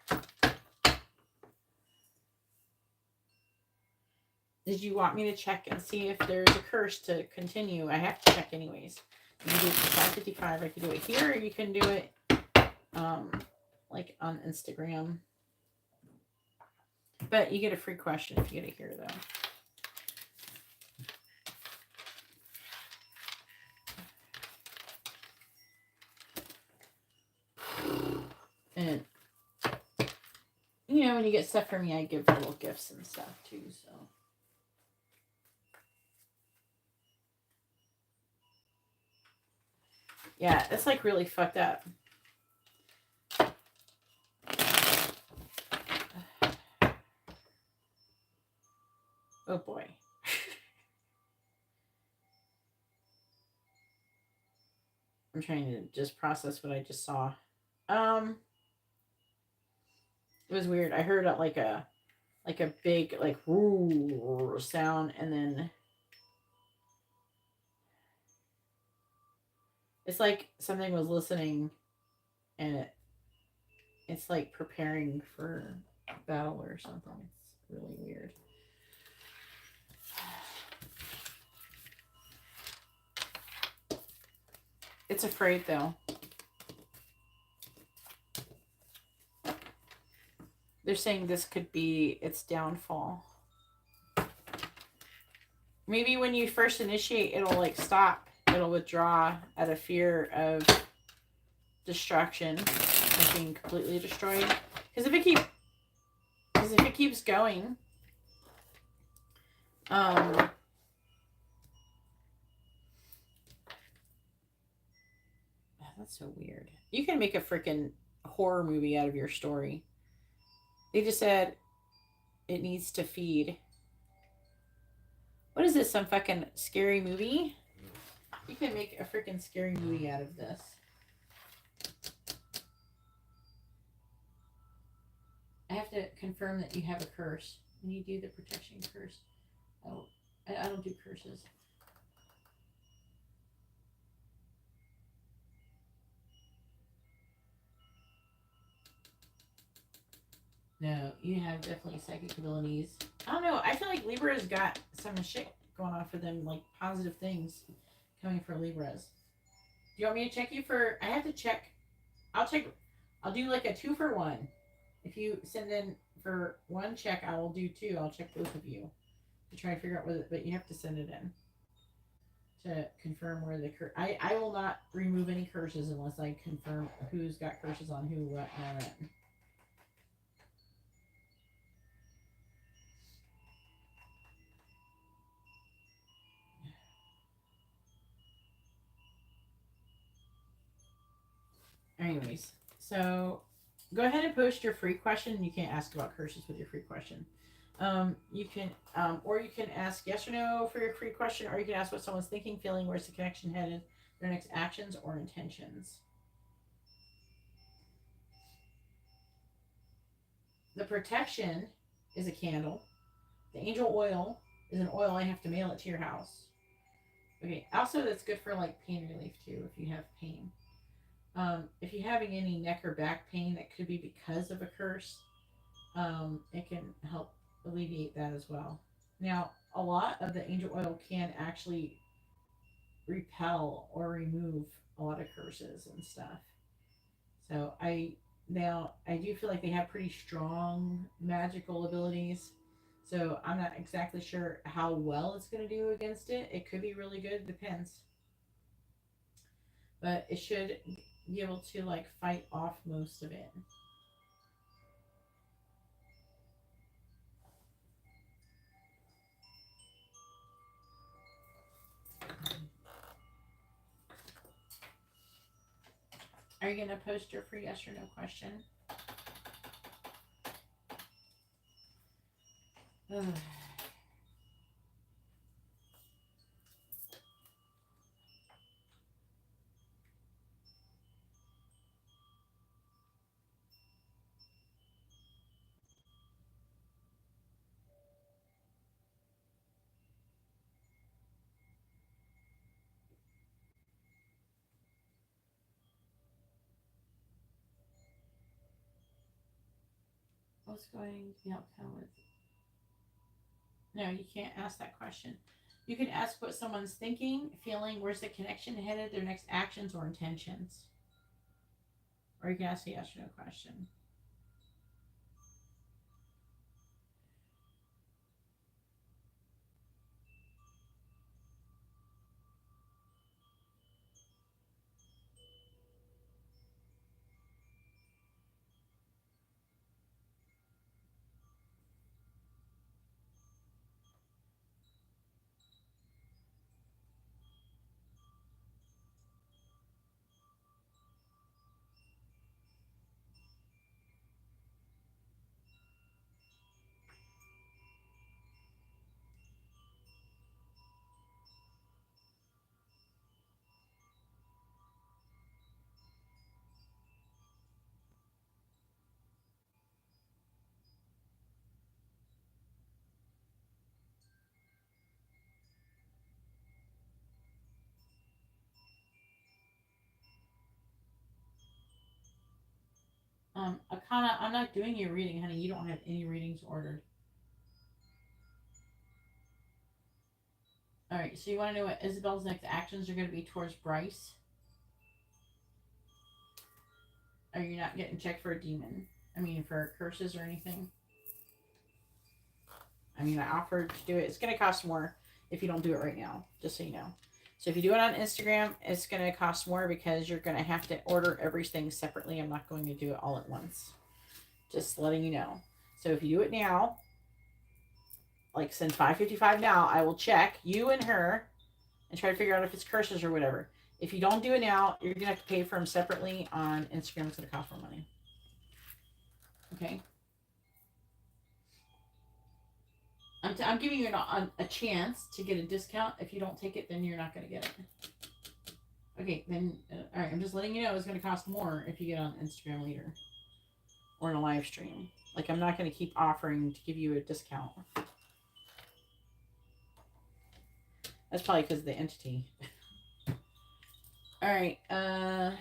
Did you want me to check and see if there's a curse to continue? I have to check anyways. You can do it for 555. I can do it here, or you can do it like on Instagram. But you get a free question if you get it here, though. And, you know, when you get stuff from me, I give little gifts and stuff, too, so. Yeah, it's, like, really fucked up. Oh, boy. I'm trying to just process what I just saw. It was weird. I heard like a big like woo sound, and then it's like something was listening, and it's like preparing for battle or something. It's really weird. It's afraid, though. They're saying this could be its downfall. Maybe when you first initiate, it'll like stop. It'll withdraw out of fear of destruction, of being completely destroyed. Because if it keeps going, that's so weird. You can make a freaking horror movie out of your story. They just said it needs to feed. What is this? Some fucking scary movie? You can make a freaking scary movie out of this. I have to confirm that you have a curse. When you do the protection curse. I don't do curses. No, you have definitely psychic abilities. I don't know. I feel like Libra's got some shit going on for them, like positive things coming for Libras. Do you want me to check you for? I have to check. I'll check. I'll do like a 2-for-1. If you send in for one check, I will do 2. I'll check both of you to try to figure out whether. But you have to send it in to confirm where the curse. I will not remove any curses unless I confirm who's got curses on who, what, and all that. Anyways, so go ahead and post your free question. You can't ask about curses with your free question. You can, or you can ask yes or no for your free question, or you can ask what someone's thinking, feeling, where's the connection headed, their next actions or intentions. The protection is a candle. The angel oil is an oil. I have to mail it to your house. Okay. Also, that's good for like pain relief too if you have pain. If you're having any neck or back pain that could be because of a curse, it can help alleviate that as well. Now, a lot of the angel oil can actually repel or remove a lot of curses and stuff. So I do feel like they have pretty strong magical abilities. So I'm not exactly sure how well it's going to do against it. It could be really good, depends. But it should be able to like fight off most of it. Are you going to post your free yes or no question? Ugh. What's going to be outcome with? No, you can't ask that question. You can ask what someone's thinking, feeling, where's the connection headed, their next actions or intentions. Or you can ask a yes or no question. Akana, I'm not doing your reading, honey. You don't have any readings ordered. Alright, so you want to know what Isabel's next actions are going to be towards Bryce? Are you not getting checked for a demon? I mean, for curses or anything? I mean, I offered to do it. It's going to cost more if you don't do it right now, just so you know. So if you do it on Instagram, it's going to cost more because you're going to have to order everything separately. I'm not going to do it all at once. Just letting you know. So if you do it now, like send $5.55 now, I will check you and her and try to figure out if it's curses or whatever. If you don't do it now, you're going to have to pay for them separately on Instagram. It's going to cost more money. Okay? I'm giving you a chance to get a discount. If you don't take it, then you're not going to get it. Okay, then, all right, I'm just letting you know it's going to cost more if you get on Instagram later. Or in a live stream. Like, I'm not going to keep offering to give you a discount. That's probably because of the entity. All right, the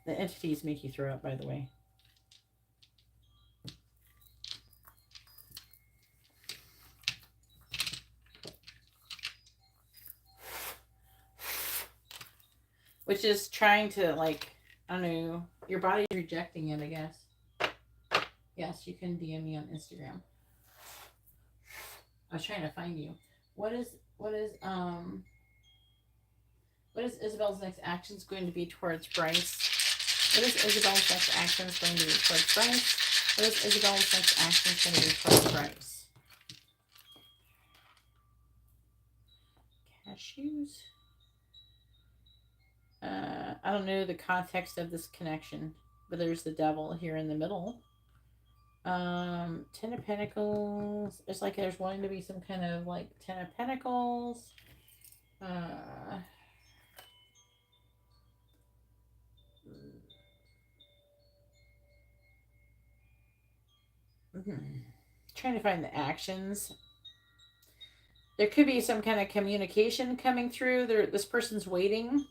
entities make you throw up, by the way. Which is trying to, like, I don't know, your body's rejecting it, I guess. Yes, you can DM me on Instagram. I was trying to find you. What is Isabel's next actions going to be towards Bryce? What is Isabel's next actions going to be towards Bryce? What is Isabel's next actions going to be towards Bryce? Cashews? I don't know the context of this connection, but there's the devil here in the middle. Ten of Pentacles. It's like there's wanting to be some kind of like Ten of Pentacles. Trying to find the actions. There could be some kind of communication coming through. This person's waiting.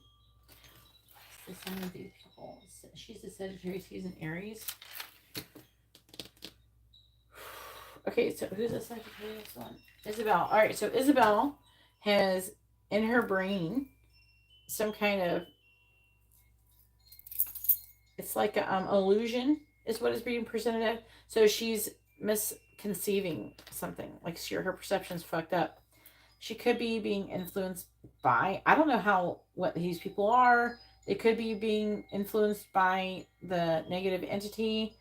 What's the sign of these people? She's a Sagittarius. He's an Aries. Okay, so who's a Sagittarius one? Isabelle. All right, so Isabelle has in her brain some kind of, it's like a illusion is what is being presented as. So she's misconceiving something. Like her perception's fucked up. She could be being influenced by, I don't know what these people are. They could be being influenced by the negative entity,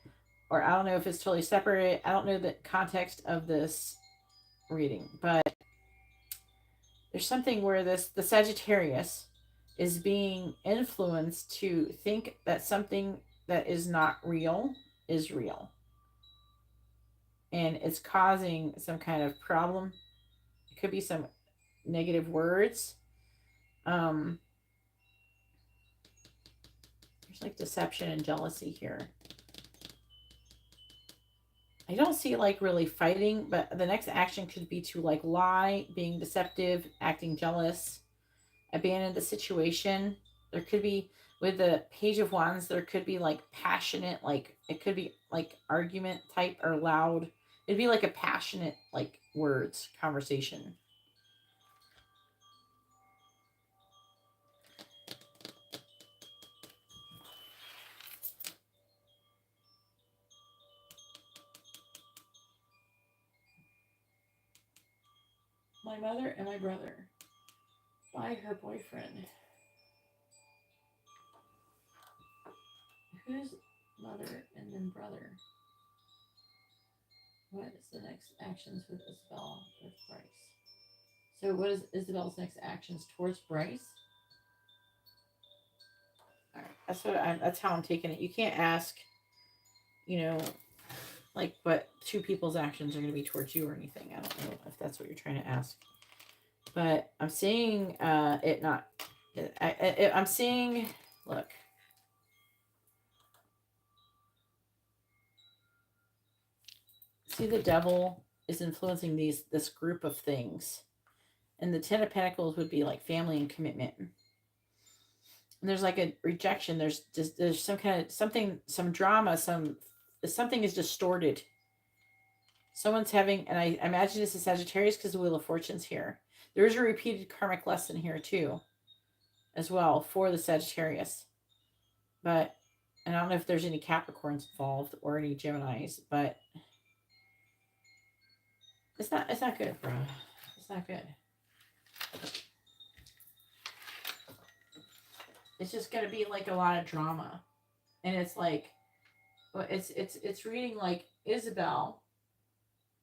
or I don't know if it's totally separate. I don't know the context of this reading, but there's something where the Sagittarius is being influenced to think that something that is not real is real. And it's causing some kind of problem. It could be some negative words. There's like deception and jealousy here. I don't see like really fighting, but the next action could be to like lie, being deceptive, acting jealous, abandon the situation. There could be, with the Page of Wands, there could be like passionate, like it could be like argument type or loud. It'd be like a passionate like words conversation. My mother and my brother by her boyfriend. Who's mother and then brother? What is the next actions with Isabelle with Bryce? So what is Isabelle's next actions towards Bryce? All right, that's how I'm taking it. You can't ask, like what two people's actions are going to be towards you or anything. I don't know if that's what you're trying to ask, but I'm seeing it not. I'm seeing. Look. See, the devil is influencing this group of things, and the Ten of Pentacles would be like family and commitment. And there's like a rejection. There's some kind of some drama. Something is distorted. Someone's having, and I imagine this is Sagittarius because the Wheel of Fortune's here. There is a repeated karmic lesson here too, as well for the Sagittarius. But, and I don't know if there's any Capricorns involved or any Geminis, but it's not good, bro. It's not good. It's just gonna be like a lot of drama, and it's like, it's reading like Isabelle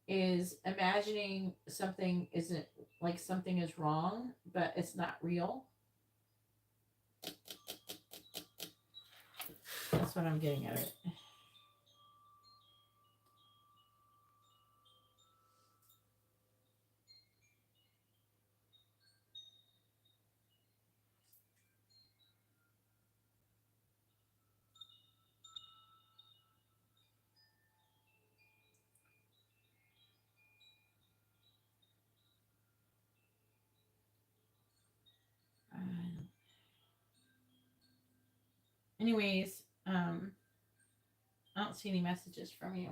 is imagining something isn't, like something is wrong, but it's not real. That's what I'm getting at it. Anyways, I don't see any messages from you.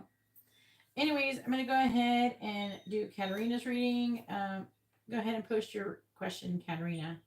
Anyways, I'm going to go ahead and do Katarina's reading. Go ahead and post your question, Katarina.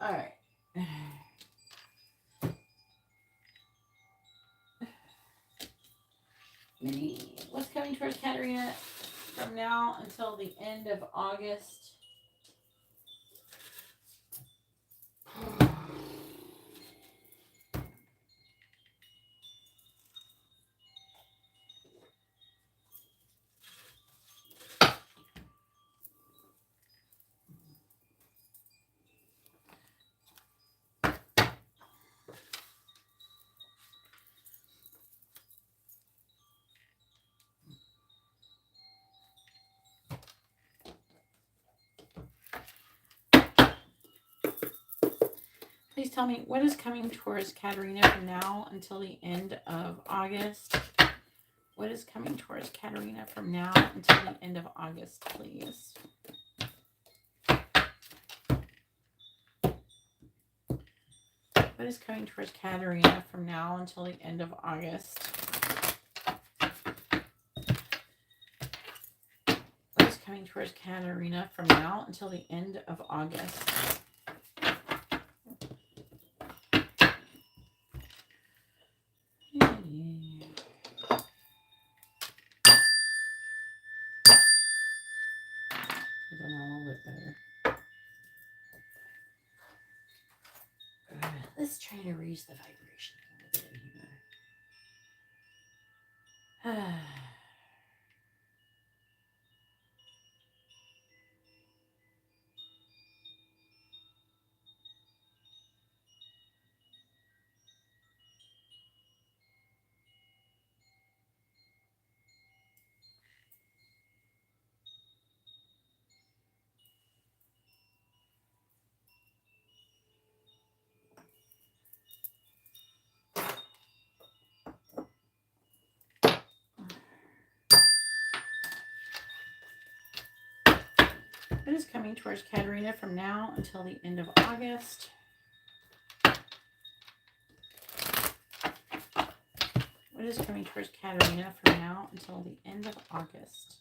All right. Mini, what's coming towards Katarina from now until the end of August? Please tell me what is coming towards Katarina from now until the end of August. What is coming towards Katarina from now until the end of August, please? What is coming towards Katarina from now until the end of August? What is coming towards Katarina from now until the end of August? Let's try to raise the vibration a little bit here. What is coming towards Katarina from now until the end of August? What is coming towards Katarina from now until the end of August?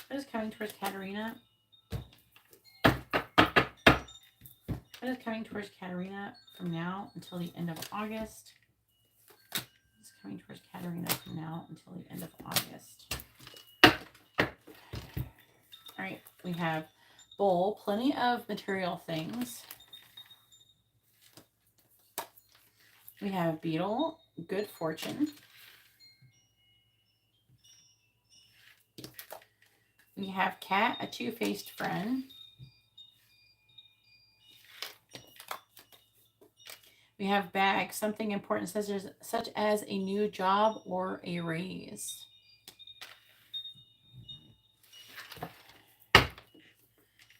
What is coming towards Katarina? What is coming towards Katarina from now until the end of August? What is coming towards Katarina from now until the end of August? All right, we have Bull, plenty of material things. We have Beetle, good fortune. We have Cat, a two-faced friend. We have Bag, something important such as a new job or a raise.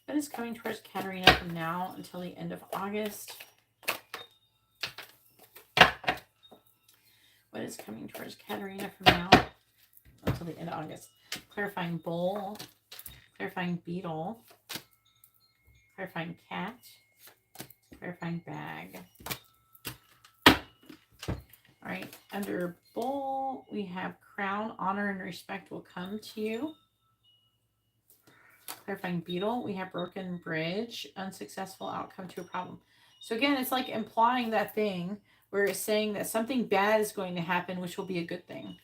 What is coming towards Katarina from now until the end of August? What is coming towards Katarina from now until the end of August? Clarifying Bull, clarifying Beetle, clarifying Cat, clarifying Bag. All right, under Bull, we have Crown, honor and respect will come to you. Clarifying Beetle, we have Broken Bridge, unsuccessful outcome to a problem. So again, it's like implying that thing where it's saying that something bad is going to happen, which will be a good thing.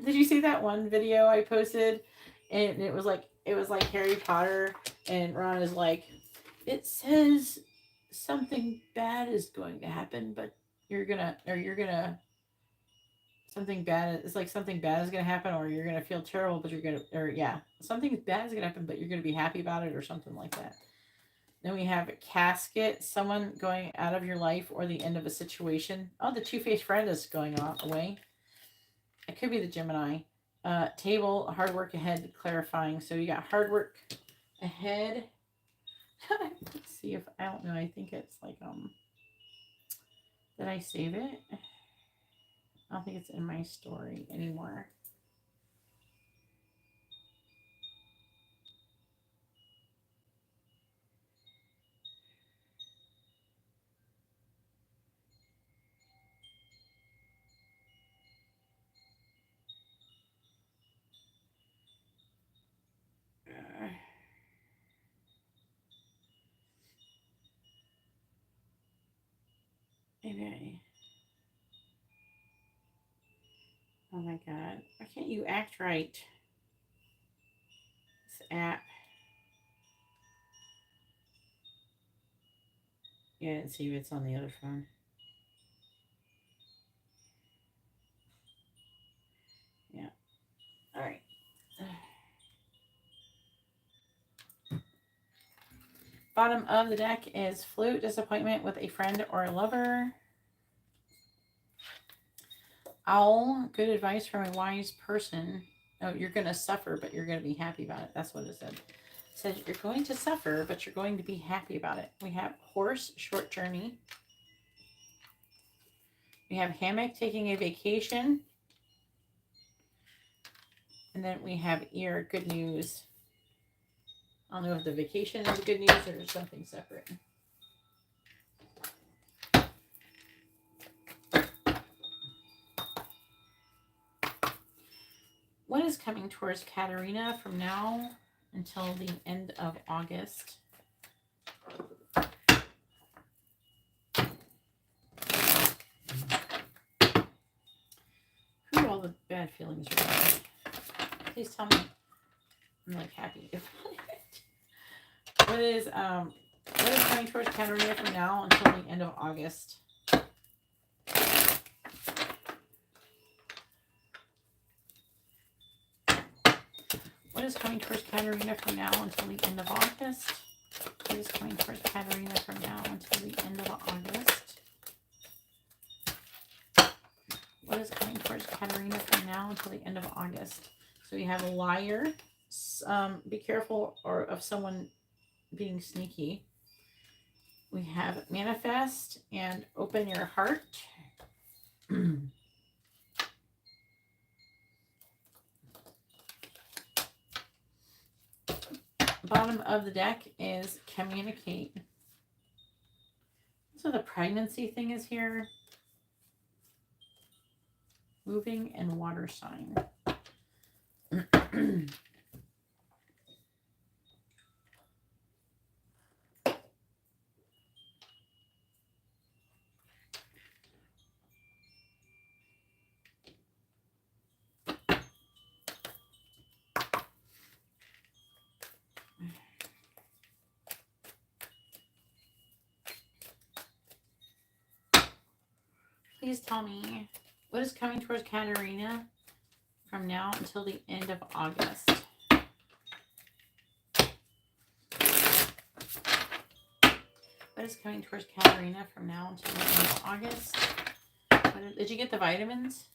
Did you see that one video I posted? And it was like Harry Potter, and Ron is like, it says something bad is going to happen, but something bad, it's like something bad is gonna happen, or you're gonna feel terrible, but something bad is gonna happen, but you're gonna be happy about it, or something like that. Then we have a casket, someone going out of your life, or the end of a situation. Oh, the two-faced friend is going away. It could be the Gemini. Table, hard work ahead, clarifying. So you got hard work ahead. Let's see if, I don't know, I think it's like, did I save it? I don't think it's in my story anymore. Maybe. Oh my god. Why can't you act right? This app. Yeah, I didn't see it's on the other phone. Yeah. Alright. Bottom of the deck is flute, disappointment with a friend or a lover. Owl, good advice from a wise person. Oh, you're going to suffer, but you're going to be happy about it. That's what it said. It said you're going to suffer, but you're going to be happy about it. We have horse, short journey. We have hammock, taking a vacation. And then we have ear, good news. I don't know if the vacation is good news or something separate. What is coming towards Katarina from now until the end of August? Who all the bad feelings are going? Please tell me I'm like happy about it. What is coming towards Katarina from now until the end of August? What is coming towards Katarina from now until the end of August? What is coming towards Katarina from now until the end of August? What is coming towards Katarina from now until the end of August? So we have a liar. Be careful of someone being sneaky. We have manifest and open your heart. Bottom of the deck is communicate. So the pregnancy thing is here. Moving and water sign. Please tell me what is coming towards Katarina from now until the end of August. What is coming towards Katarina from now until the end of August? Did you get the vitamins?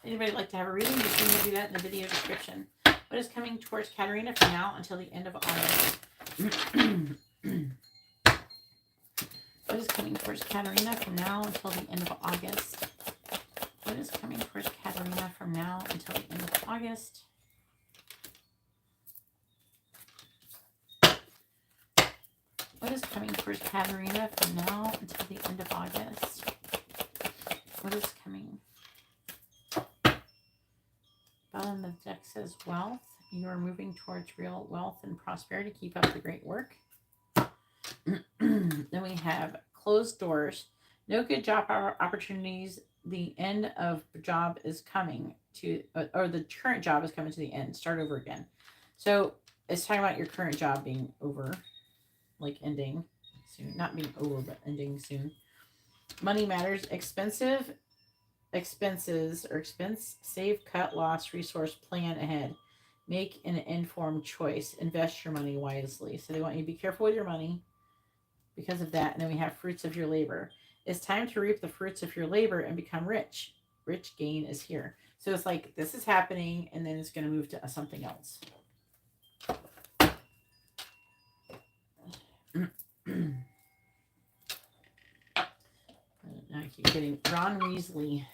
Anybody like to have a reading? You can do that in the video description. What is coming towards Katarina from now until the end of August? What is coming towards Katarina from now until the end of August? What is coming towards Katarina from now until the end of August? What is coming towards Katarina from now until the end of August? What is coming? Bottom of the deck says wealth. You are moving towards real wealth and prosperity. Keep up the great work. Then we have closed doors. No good job opportunities. The end of job is coming to, or the current job is coming to the end. Start over again. So it's talking about your current job being over, like ending soon. Not being over, but ending soon. Money matters. Expenses or expense, save, cut, loss, resource, plan ahead. Make an informed choice. Invest your money wisely. So they want you to be careful with your money because of that. And then we have fruits of your labor. It's time to reap the fruits of your labor and become rich. Rich gain is here. So it's like this is happening and then it's going to move to something else. I keep getting Ron Weasley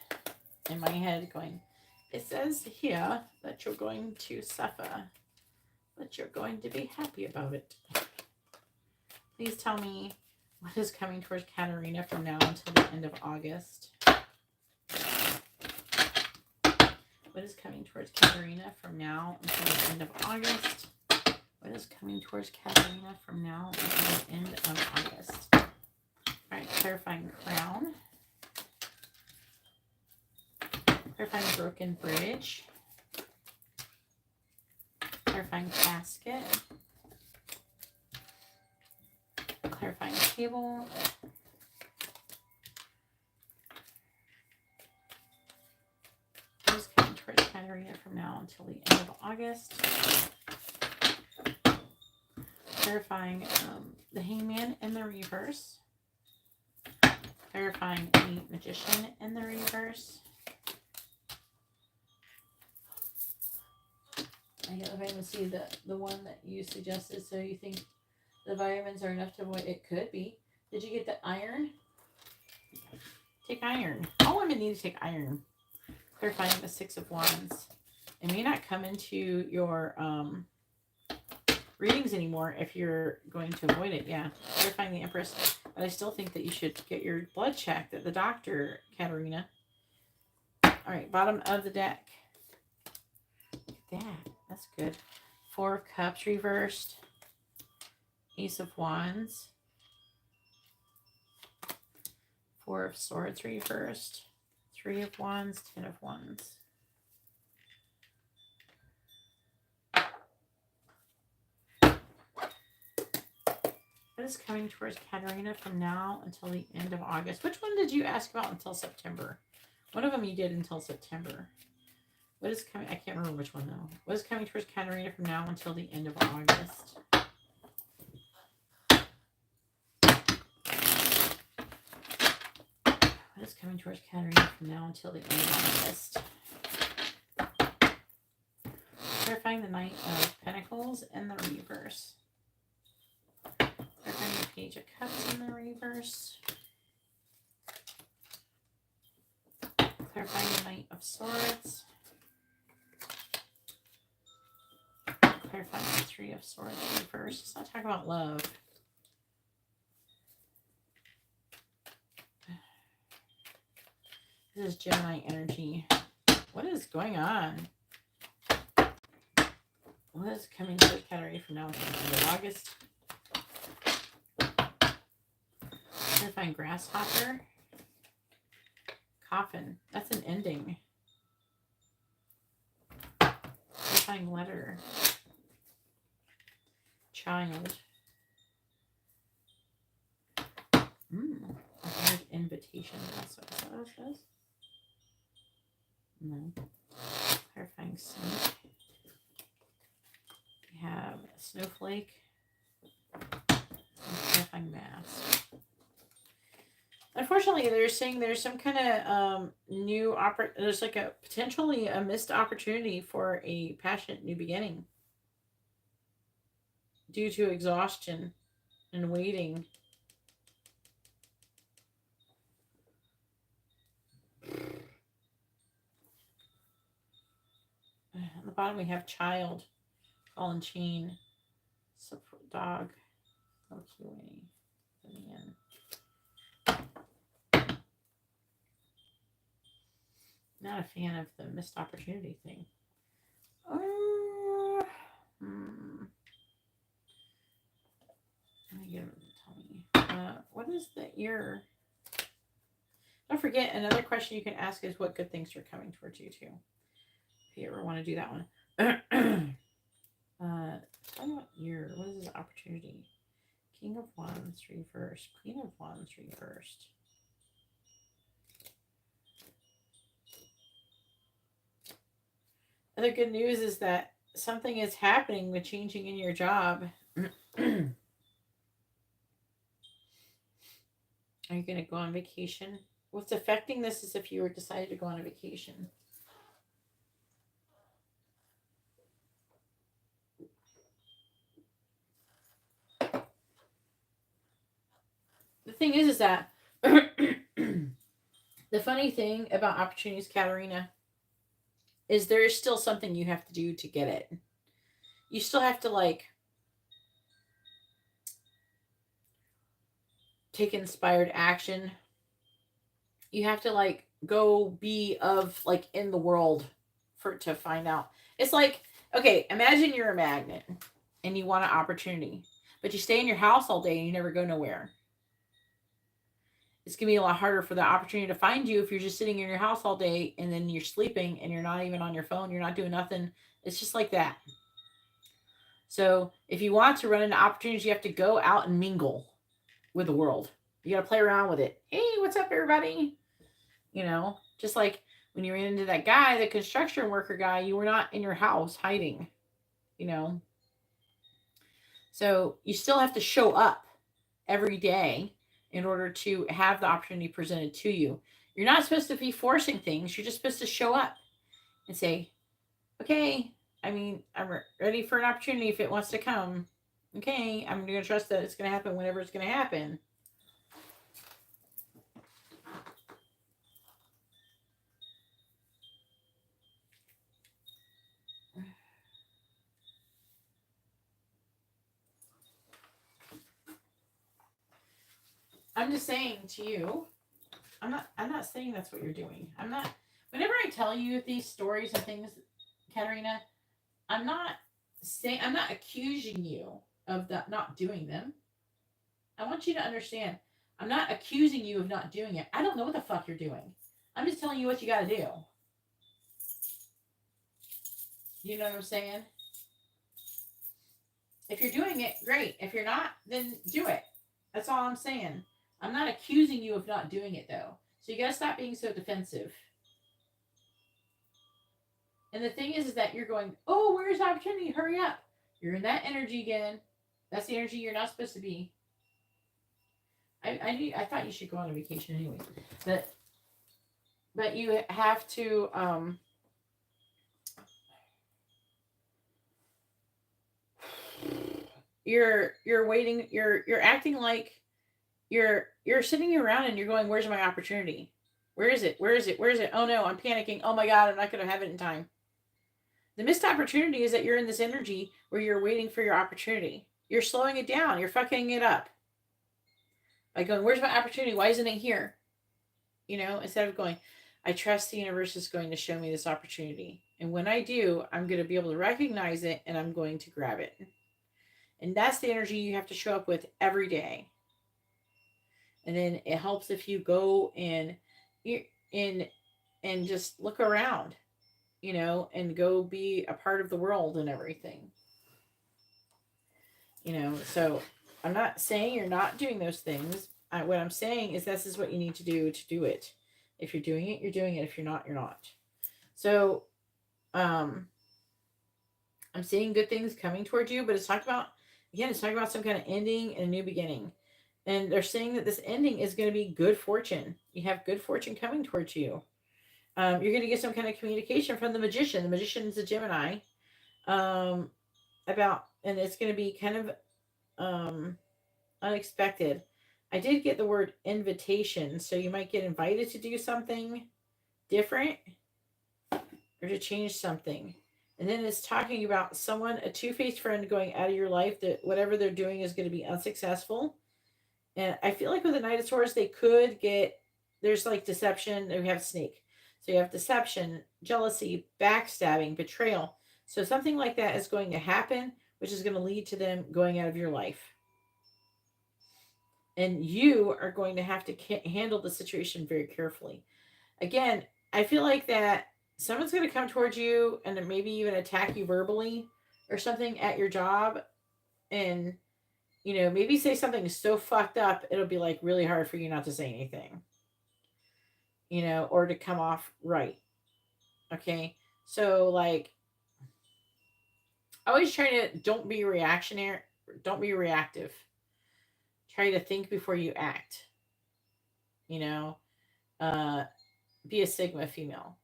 in my head going, it says here that you're going to suffer, but you're going to be happy about it. Please tell me what is coming towards Katarina from now until the end of August. What is coming towards Katarina from now until the end of August? What is coming towards Katarina from now until the end of August? All right, clarifying crown. Clarifying broken bridge. Clarifying casket. Clarifying table. What is coming towards Katarina from now until the end of August? Clarifying the Hangman in the reverse. Clarifying the Magician in the reverse. I can't even see the one that you suggested. So you think the vitamins are enough to avoid? It could be. Did you get the iron? Take iron. All women need to take iron. Clarifying the Six of Wands. It may not come into your readings anymore if you're going to avoid it. Yeah. Clarifying the Empress. But I still think that you should get your blood checked at the doctor, Katarina. All right. Bottom of the deck. Look at that. That's good. Four of Cups reversed. Ace of Wands. Four of Swords reversed. Three of Wands. 10 of Wands. What is coming towards Katarina from now until the end of August? Which one did you ask about until September? One of them you did until September. What is coming? I can't remember which one though. What is coming towards Katarina from now until the end of August? What is coming towards Katarina from now until the end of August? Clarifying the Knight of Pentacles in the reverse. Clarifying the Page of Cups in the reverse. Clarifying the Knight of Swords. Clarifying the Three of Swords reverse. Let's not talk about love. This is Gemini energy. What is going on? What is coming to Katarina from now until the end of August? Clarifying Grasshopper. Coffin. That's an ending. Clarifying Letter. Child. I heard invitation. That's what it says. No. Clarifying Snake. We have Snowflake. And clarifying Mask. Unfortunately, they're saying there's some kind of new there's like a potentially a missed opportunity for a passionate new beginning due to exhaustion and waiting. At the bottom we have Child, Ball and Chain, Dog, QA, man. Not a fan of the missed opportunity thing. Let me get him to tell me. What is the ear? Don't forget, another question you can ask is what good things are coming towards you too. If you ever want to do that one. Tell me what ear. What is this opportunity? King of Wands reversed. Queen of Wands reversed. Other good news is that something is happening with changing in your job. Are you going to go on vacation? What's affecting this is if you were decided to go on a vacation. The thing is that the funny thing about opportunities, Katarina, is there is still something you have to do to get it. You still have to like take inspired action. You have to like go be of like in the world to find out. It's like, okay, imagine you're a magnet and you want an opportunity, but you stay in your house all day and you never go nowhere. It's going to be a lot harder for the opportunity to find you if you're just sitting in your house all day and then you're sleeping and you're not even on your phone. You're not doing nothing. It's just like that. So if you want to run into opportunities, you have to go out and mingle with the world. You got to play around with it. Hey, what's up, everybody? You know, just like when you ran into that guy, the construction worker guy, you were not in your house hiding, you know. So you still have to show up every day in order to have the opportunity presented to you. You're not supposed to be forcing things. You're just supposed to show up and say, okay, I'm ready for an opportunity if it wants to come. Okay, I'm going to trust that it's going to happen whenever it's going to happen. I'm just saying to you, I'm not saying that's what you're doing. Whenever I tell you these stories and things, Katerina, I'm not accusing you of not doing them. I want you to understand, I'm not accusing you of not doing it. I don't know what the fuck you're doing. I'm just telling you what you got to do. You know what I'm saying? If you're doing it, great. If you're not, then do it. That's all I'm saying. I'm not accusing you of not doing it, though. So you got to stop being so defensive. And the thing is that you're going, oh, where's the opportunity? Hurry up. You're in that energy again. That's the energy you're not supposed to be. I thought you should go on a vacation anyway. But you have to you're waiting, you're acting like you're sitting around and you're going, where's my opportunity? Where is it? Where is it? Where is it? Oh no, I'm panicking. Oh my God, I'm not going to have it in time. The missed opportunity is that you're in this energy where you're waiting for your opportunity. You're slowing it down. You're fucking it up. By going, where's my opportunity? Why isn't it here? You know, instead of going, I trust the universe is going to show me this opportunity. And when I do, I'm going to be able to recognize it and I'm going to grab it. And that's the energy you have to show up with every day. And then it helps if you go and just look around, you know, and go be a part of the world and everything. You know, so I'm not saying you're not doing those things. What I'm saying is this is what you need to do it. If you're doing it, you're doing it. If you're not, you're not. So, I'm seeing good things coming towards you, but it's talking about some kind of ending and a new beginning. And they're saying that this ending is going to be good fortune. You have good fortune coming towards you. You're going to get some kind of communication from the magician. The magician is a Gemini. And it's going to be kind of unexpected. I did get the word invitation, so you might get invited to do something different or to change something. And then it's talking about a two-faced friend going out of your life, that whatever they're doing is going to be unsuccessful. And I feel like with the Knight of Swords, there's like deception. We have snake. So you have deception, jealousy, backstabbing, betrayal. So something like that is going to happen, which is going to lead to them going out of your life. And you are going to have to handle the situation very carefully. Again, I feel like that someone's going to come towards you and maybe even attack you verbally or something at your job. And, you know, maybe say something so fucked up, it'll be like really hard for you not to say anything. You know, or to come off right. Okay. So like, always try to don't be reactionary. Don't be reactive. Try to think before you act. You know, be a Sigma female.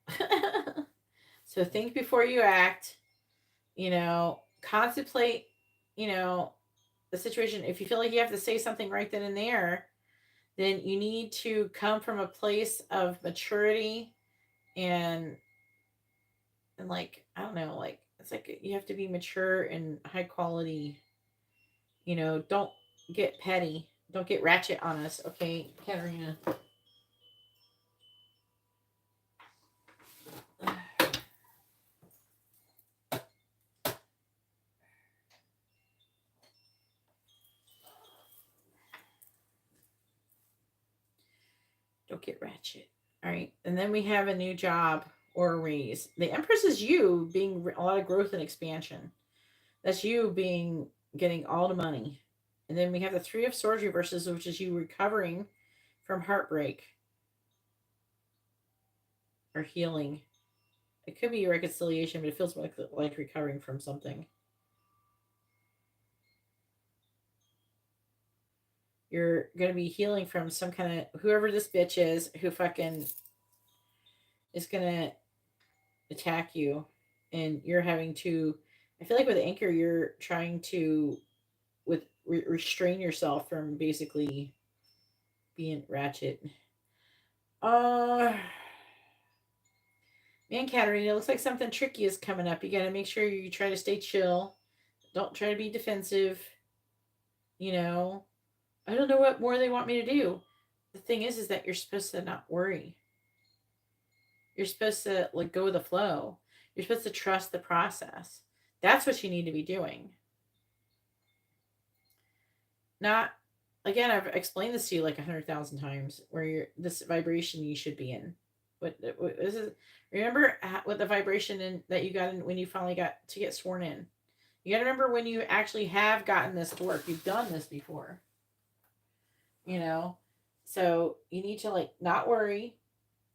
So think before you act. You know, contemplate, you know, the situation. If you feel like you have to say something right then and there, then you need to come from a place of maturity and like, I don't know, like, it's like you have to be mature and high quality. You know, don't get petty. Don't get ratchet on us, okay, Katerina? Don't get ratchet. All right. And then we have a new job or a raise. The Empress is you being a lot of growth and expansion. That's you getting all the money. And then we have the Three of Swords reverses, which is you recovering from heartbreak or healing. It could be a reconciliation, but it feels like recovering from something. You're going to be healing from some kind of, whoever this bitch is who fucking is going to attack you. And you're having to, I feel like with Anchor, you're trying to restrain yourself from basically being ratchet. Man, Katarina, it looks like something tricky is coming up. You got to make sure you try to stay chill. Don't try to be defensive. You know, I don't know what more they want me to do. The thing is that you're supposed to not worry. You're supposed to let go of the flow. You're supposed to trust the process. That's what you need to be doing. Not, again, I've explained this to you like 100,000 times, where you're this vibration you should be in. What this is? Remember what the vibration that you got in when you finally got to get sworn in. You got to remember when you actually have gotten this to work. You've done this before. You know, so you need to like not worry,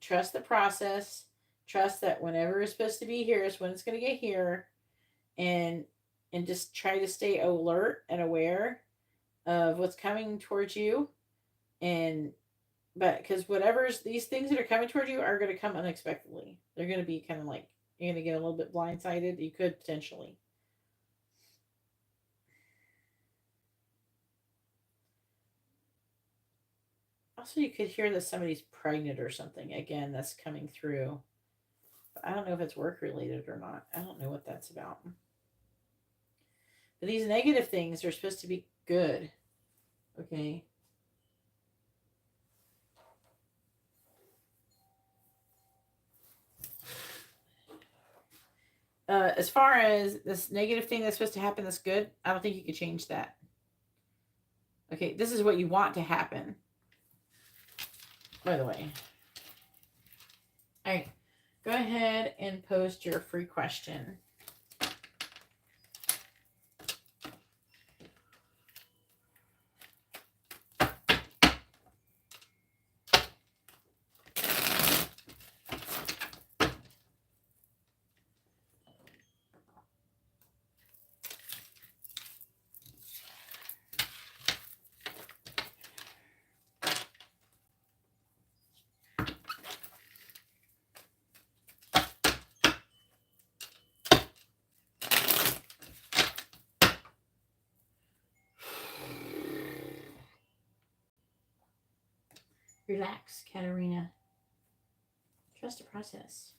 trust the process, trust that whenever it's supposed to be here is when it's going to get here, and just try to stay alert and aware of what's coming towards you. But because these things that are coming towards you are going to come unexpectedly. They're going to be kind of like, you're going to get a little bit blindsided. You could potentially. Also, you could hear that somebody's pregnant or something. Again, that's coming through. But I don't know if it's work related or not. I don't know what that's about. But these negative things are supposed to be good. Okay. As far as this negative thing that's supposed to happen that's good, I don't think you could change that. Okay, this is what you want to happen. By the way. All right. Go ahead and post your free question. Relax, Katarina. Trust the process.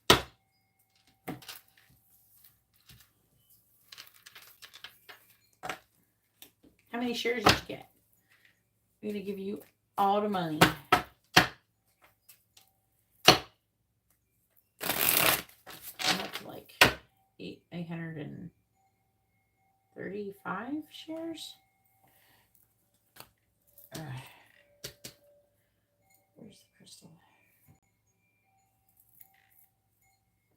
How many shares did you get? I'm going to give you all the money. I'm up to like 835 shares. Where's the crystal?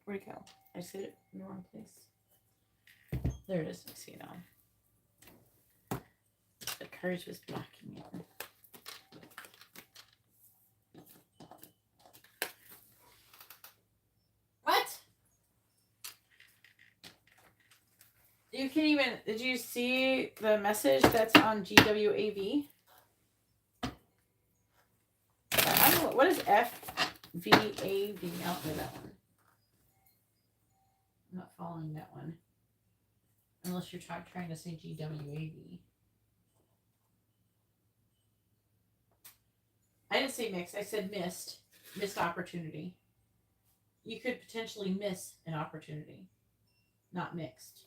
Where'd it go? I set it in the wrong place. There it is. I see it now. The cards was blocking it. What? You can even, did you see the message that's on GWAV? I don't know, what is FVAV? I don't know that one. I'm not following that one. Unless you're trying to say GWAV. I didn't say mixed. I said missed. Missed opportunity. You could potentially miss an opportunity. Not mixed.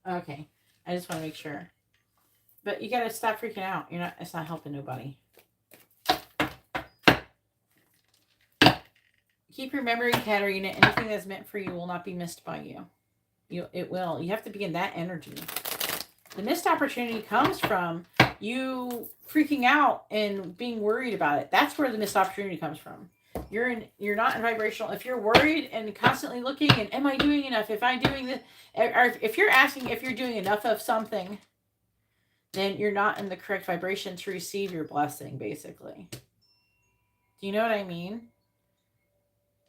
Okay. I just want to make sure. But you gotta stop freaking out. It's not helping nobody. Keep remembering, Katarina, anything that's meant for you will not be missed by you. It will. You have to be in that energy. The missed opportunity comes from you freaking out and being worried about it. That's where the missed opportunity comes from. You're not in vibrational. If you're worried and constantly looking and am I doing enough? If I'm doing this, or if you're asking if you're doing enough of something, then you're not in the correct vibration to receive your blessing, basically. Do you know what I mean?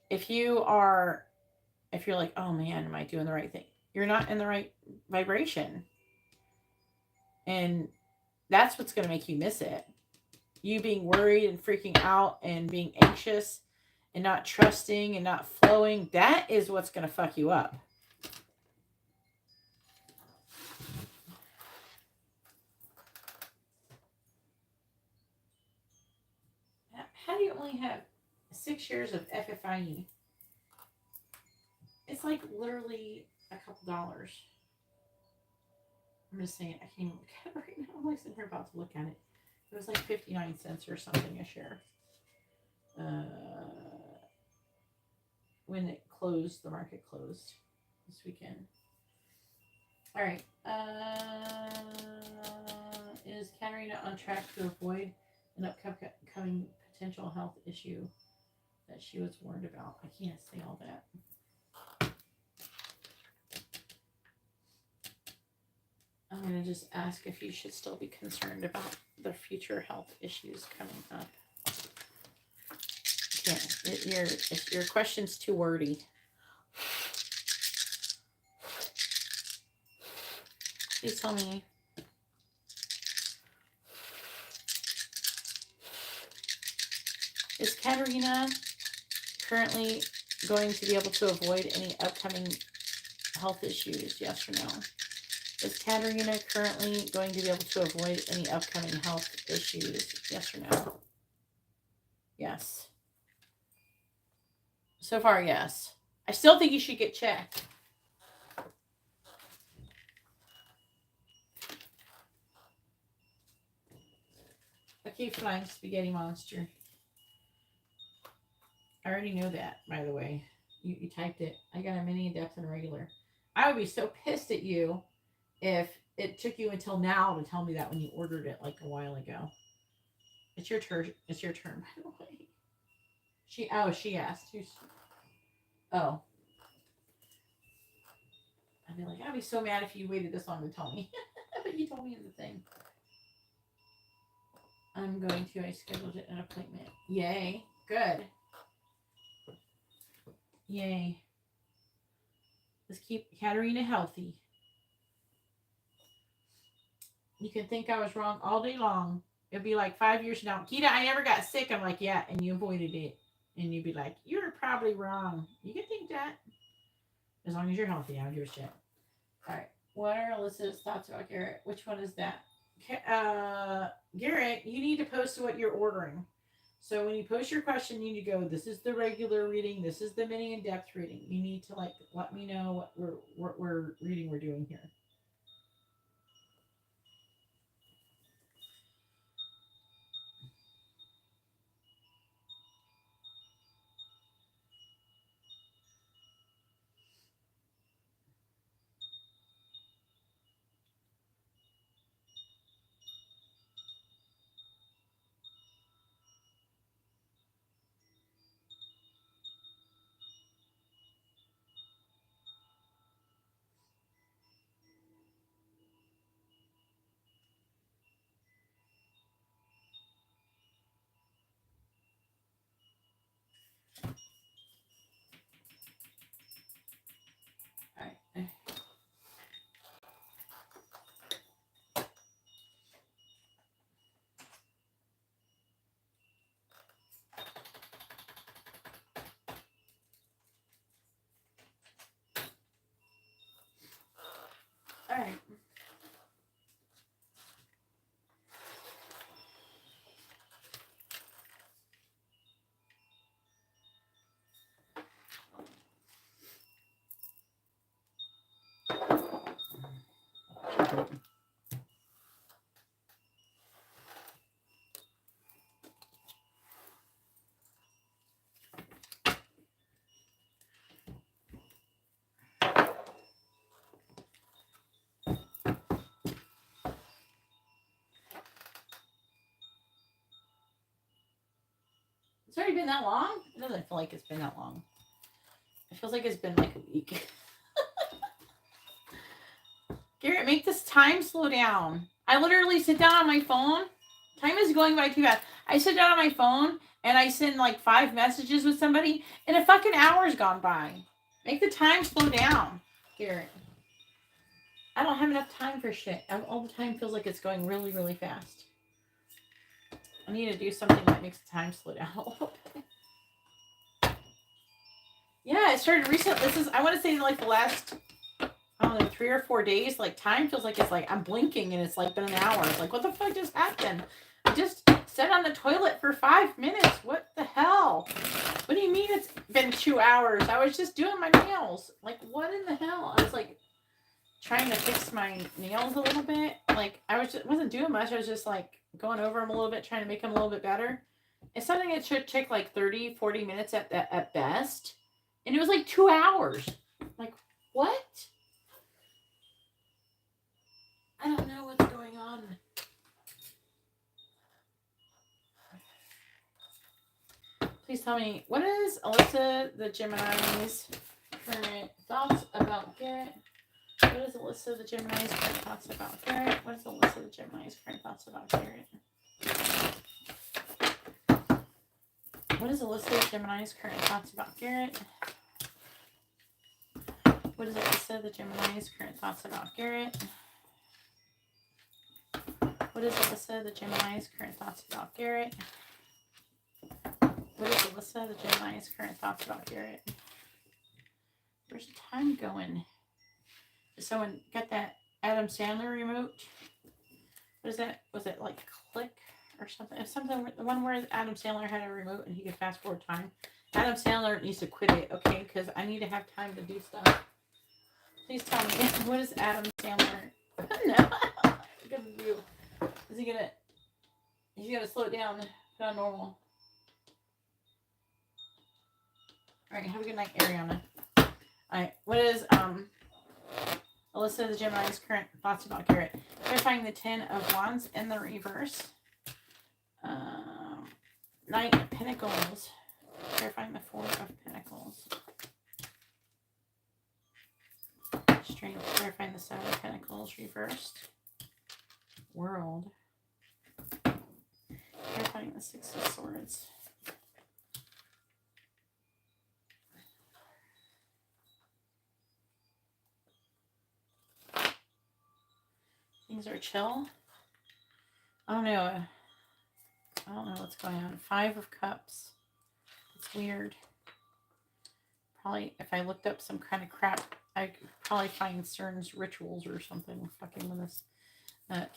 If you're like, oh man, am I doing the right thing? You're not in the right vibration. And that's what's going to make you miss it. You being worried and freaking out and being anxious and not trusting and not flowing, that is what's going to fuck you up. How do you only have 6 years of FFIE? It's like literally a couple dollars. I'm just saying, I can't even look at it right now. I'm like sitting here about to look at it. It was like 59 cents or something a share. When it closed, the market closed this weekend. All right. Is Katarina on track to avoid an upcoming potential health issue that she was warned about? I can't say all that. I'm going to just ask if you should still be concerned about the future health issues coming up. Yeah, your question's too wordy. Please tell me. Is Katarina currently going to be able to avoid any upcoming health issues? Yes or no? Is Katarina currently going to be able to avoid any upcoming health issues? Yes or no? Yes. So far, yes. I still think you should get checked. Okay, flying spaghetti monster. I already know that, by the way. You typed it. I got a mini, in depth, and a regular. I would be so pissed at you if it took you until now to tell me that when you ordered it like a while ago. It's your turn. It's your turn, by the way. She asked. Oh. I'd be like, I'd be so mad if you waited this long to tell me. But you told me in the thing. I scheduled an appointment. Yay. Good. Yay. Let's keep Katarina healthy. You can think I was wrong all day long. It'll be like 5 years from now. Kita, I never got sick. I'm like, yeah, and you avoided it. And you'd be like, you were probably wrong. You can think that. As long as you're healthy, I don't give a shit. All right. What are Alyssa's thoughts about Garrett? Which one is that? Garrett, you need to post what you're ordering. So when you post your question, you need to go, this is the regular reading. This is the mini in-depth reading. You need to let me know what we're reading we're doing here. All right. All right. It's already been that long? It doesn't feel like it's been that long. It feels like it's been like a week. Garrett, make this time slow down. I literally sit down on my phone. Time is going by too fast. I sit down on my phone and I send like 5 messages with somebody and a fucking hour's gone by. Make the time slow down, Garrett. I don't have enough time for shit. All the time feels like it's going really, really fast. I need to do something that makes the time slow down a little bit. Yeah, it started recently. I want to say like the last, I don't know, 3 or 4 days. Like time feels like it's like I'm blinking and it's like been an hour. It's like, what the fuck just happened? I just sat on the toilet for 5 minutes. What the hell? What do you mean it's been 2 hours? I was just doing my nails. Like, what in the hell? I was like trying to fix my nails a little bit. Like I wasn't doing much. I was just like going over them a little bit, trying to make them a little bit better. It's something that should take like 30, 40 minutes at best. And it was like 2 hours. Like, what? I don't know what's going on. Please tell me, what is Alyssa the Gemini's current thoughts about Garrett? What is Alyssa the Gemini's current thoughts about Garrett? What is Alyssa the Gemini's current thoughts about Garrett? What is Alyssa the Gemini's current thoughts about Garrett? What is Alyssa the Gemini's current thoughts about Garrett? What is Alyssa the Gemini's current thoughts about Garrett? What is Alyssa the Gemini's current thoughts about Garrett? Where's the time going? Did someone get that Adam Sandler remote? What is that? Was it like Click or something? It's something, the one where Adam Sandler had a remote and he could fast forward time. Adam Sandler needs to quit it, okay? Because I need to have time to do stuff. Please tell me, what is Adam Sandler? No. Good review. Is he gonna slow it down, put on normal? Alright, have a good night, Ariana. Alright, what is Alyssa the Gemini's current thoughts about Garrett? Clarifying the 10 of Wands in the reverse. Knight of Pentacles. Clarifying the 4 of Pentacles. Strength. Clarifying the 7 of Pentacles reversed. World. Clarifying the 6 of Swords. Things are chill. I don't know what's going on. 5 of Cups. It's weird. Probably, if I looked up some kind of crap, I could probably find CERN's rituals or something. Fucking with this.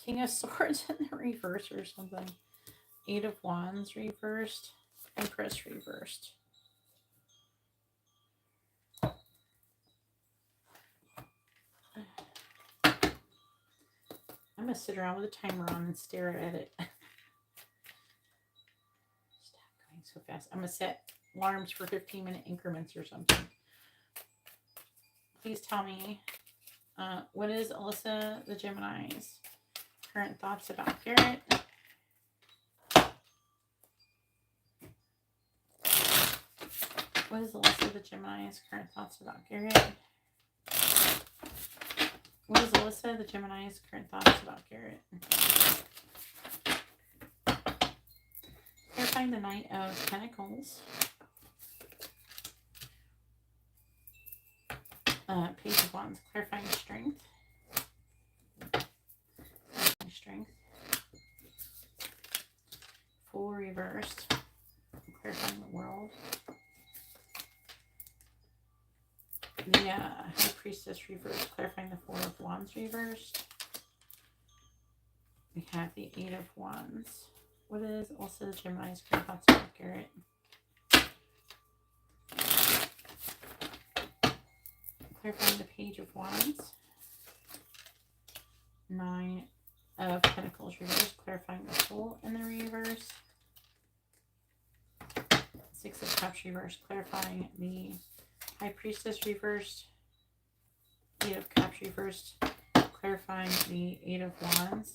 King of Swords in the reverse or something. 8 of Wands reversed. Empress reversed. I'm going to sit around with a timer on and stare at it. Stop going so fast. I'm going to set alarms for 15-minute increments or something. Please tell me, what is Alyssa the Gemini's current thoughts about Garrett? What is Alyssa the Gemini's current thoughts about Garrett? What is Alyssa the Gemini's current thoughts about Garrett? Clarifying the Knight of Pentacles. Page of Wands. Clarifying strength. Clarifying strength. 4 reversed. Clarifying the world. The High Priestess reversed, clarifying the 4 of Wands reversed. We have the 8 of Wands. What is also the Gemini's current thoughts about Garrett? Clarifying the Page of Wands. Nine of Pentacles reverse, clarifying the Fool in the reverse. Six of Cups reverse, clarifying the High Priestess reversed. Eight of Cups reversed, clarifying the Eight of Wands.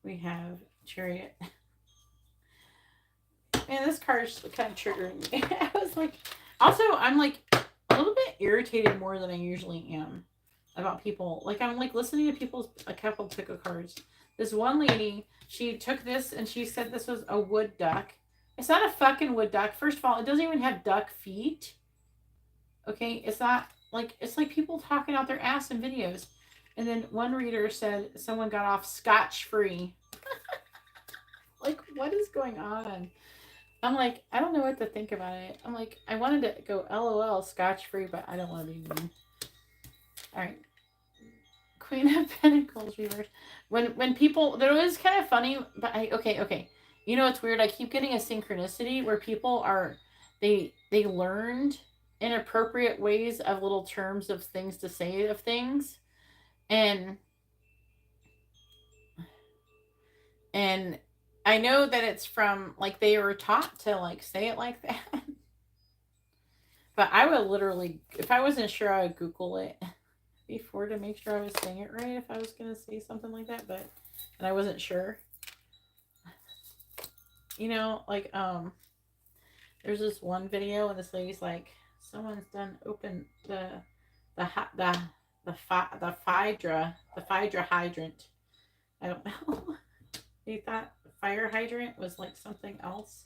We have Chariot. Man, this card is kind of triggering me. I was like, also, I'm like a little bit irritated more than I usually am about people. Like, I'm like listening to people's a couple pickle cards. This one lady, she took this and she said this was a wood duck. It's not a fucking wood duck. First of all, it doesn't even have duck feet. Okay, it's not like, it's like people talking out their ass in videos. And then one reader said someone got off scotch-free. Like, what is going on? I'm like, I don't know what to think about it. I'm like, I wanted to go LOL scotch-free, but I don't want to be mean. All right. Queen of Pentacles reverse. When people, that was kind of funny, but okay. You know, it's weird. I keep getting a synchronicity where people are, they learned inappropriate ways of little terms of things to say of things. And I know that it's from, like, they were taught to, like, say it like that. But I would literally, if I wasn't sure, I would Google it before to make sure I was saying it right if I was going to say something like that. And I wasn't sure. You know, like, there's this one video and this lady's like, someone's done open the Phaedra hydrant. I don't know. They thought fire hydrant was like something else.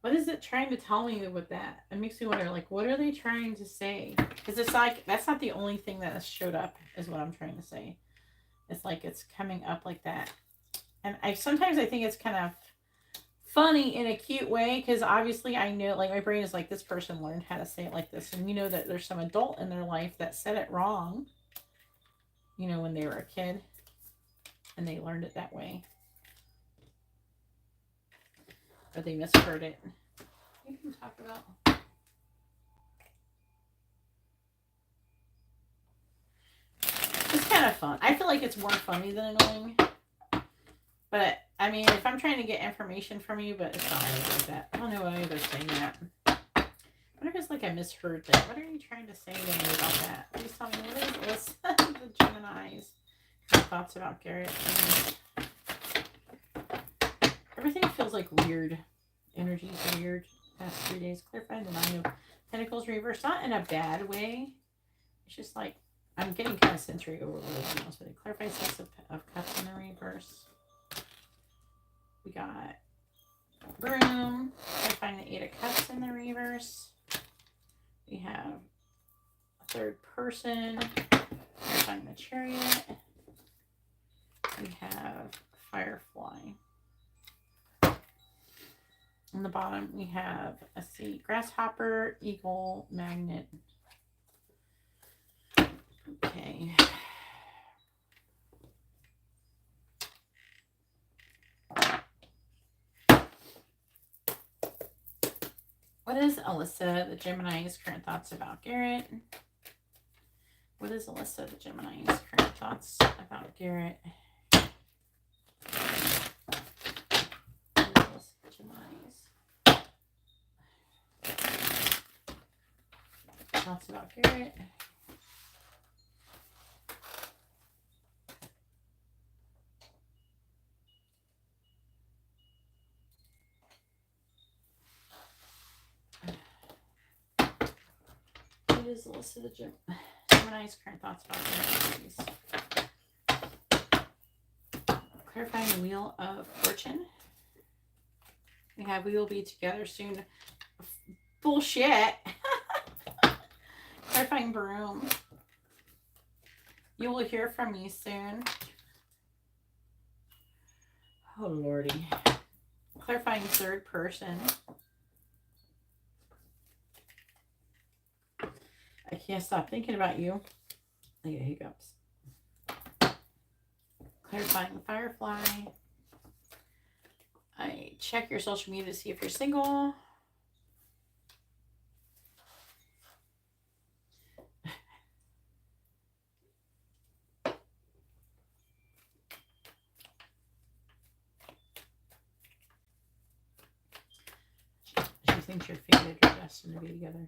What is it trying to tell me with that? It makes me wonder, like, what are they trying to say? Because it's like, that's not the only thing that has showed up, is what I'm trying to say. It's like, it's coming up like that. And sometimes I think it's kind of funny in a cute way, because obviously I know, like, my brain is like, this person learned how to say it like this. And you know that there's some adult in their life that said it wrong, you know, when they were a kid. And they learned it that way. Or they misheard it. You can talk about. It's kind of fun. I feel like it's more funny than annoying. But, I mean, if I'm trying to get information from you, but it's not really like that. I don't know why they're saying that. I wonder if it's like I misheard that. What are you trying to say to me about that? Please tell me, what is this? The Geminis. Thoughts about Garrett. Everything feels like weird. Energy's weird. Past 3 days. Clarifying the Nine of Pentacles reverse. Not in a bad way. It's just like, I'm getting kind of sensory overload. Clarifying Six of Cups in the reverse. We got Broom. Clarifying the Eight of Cups in the reverse. We have a third person. Clarifying the Chariot. We have Firefly. On the bottom, we have a sea grasshopper, eagle, magnet. Okay. What is Alyssa, the Gemini's current thoughts about Garrett? What is Alyssa, the Gemini's current thoughts about Garrett? Thoughts about Garrett. What is Alyssa, the Gemini's current thoughts about Garrett? Clarifying the Wheel of Fortune. We have, we will be together soon. Bullshit. Clarifying Broom. You will hear from me soon. Oh, Lordy. Clarifying third person. I can't stop thinking about you. I get hiccups. Clarifying Firefly. I check your social media to see if you're single. thinks you're fated or destined to be together.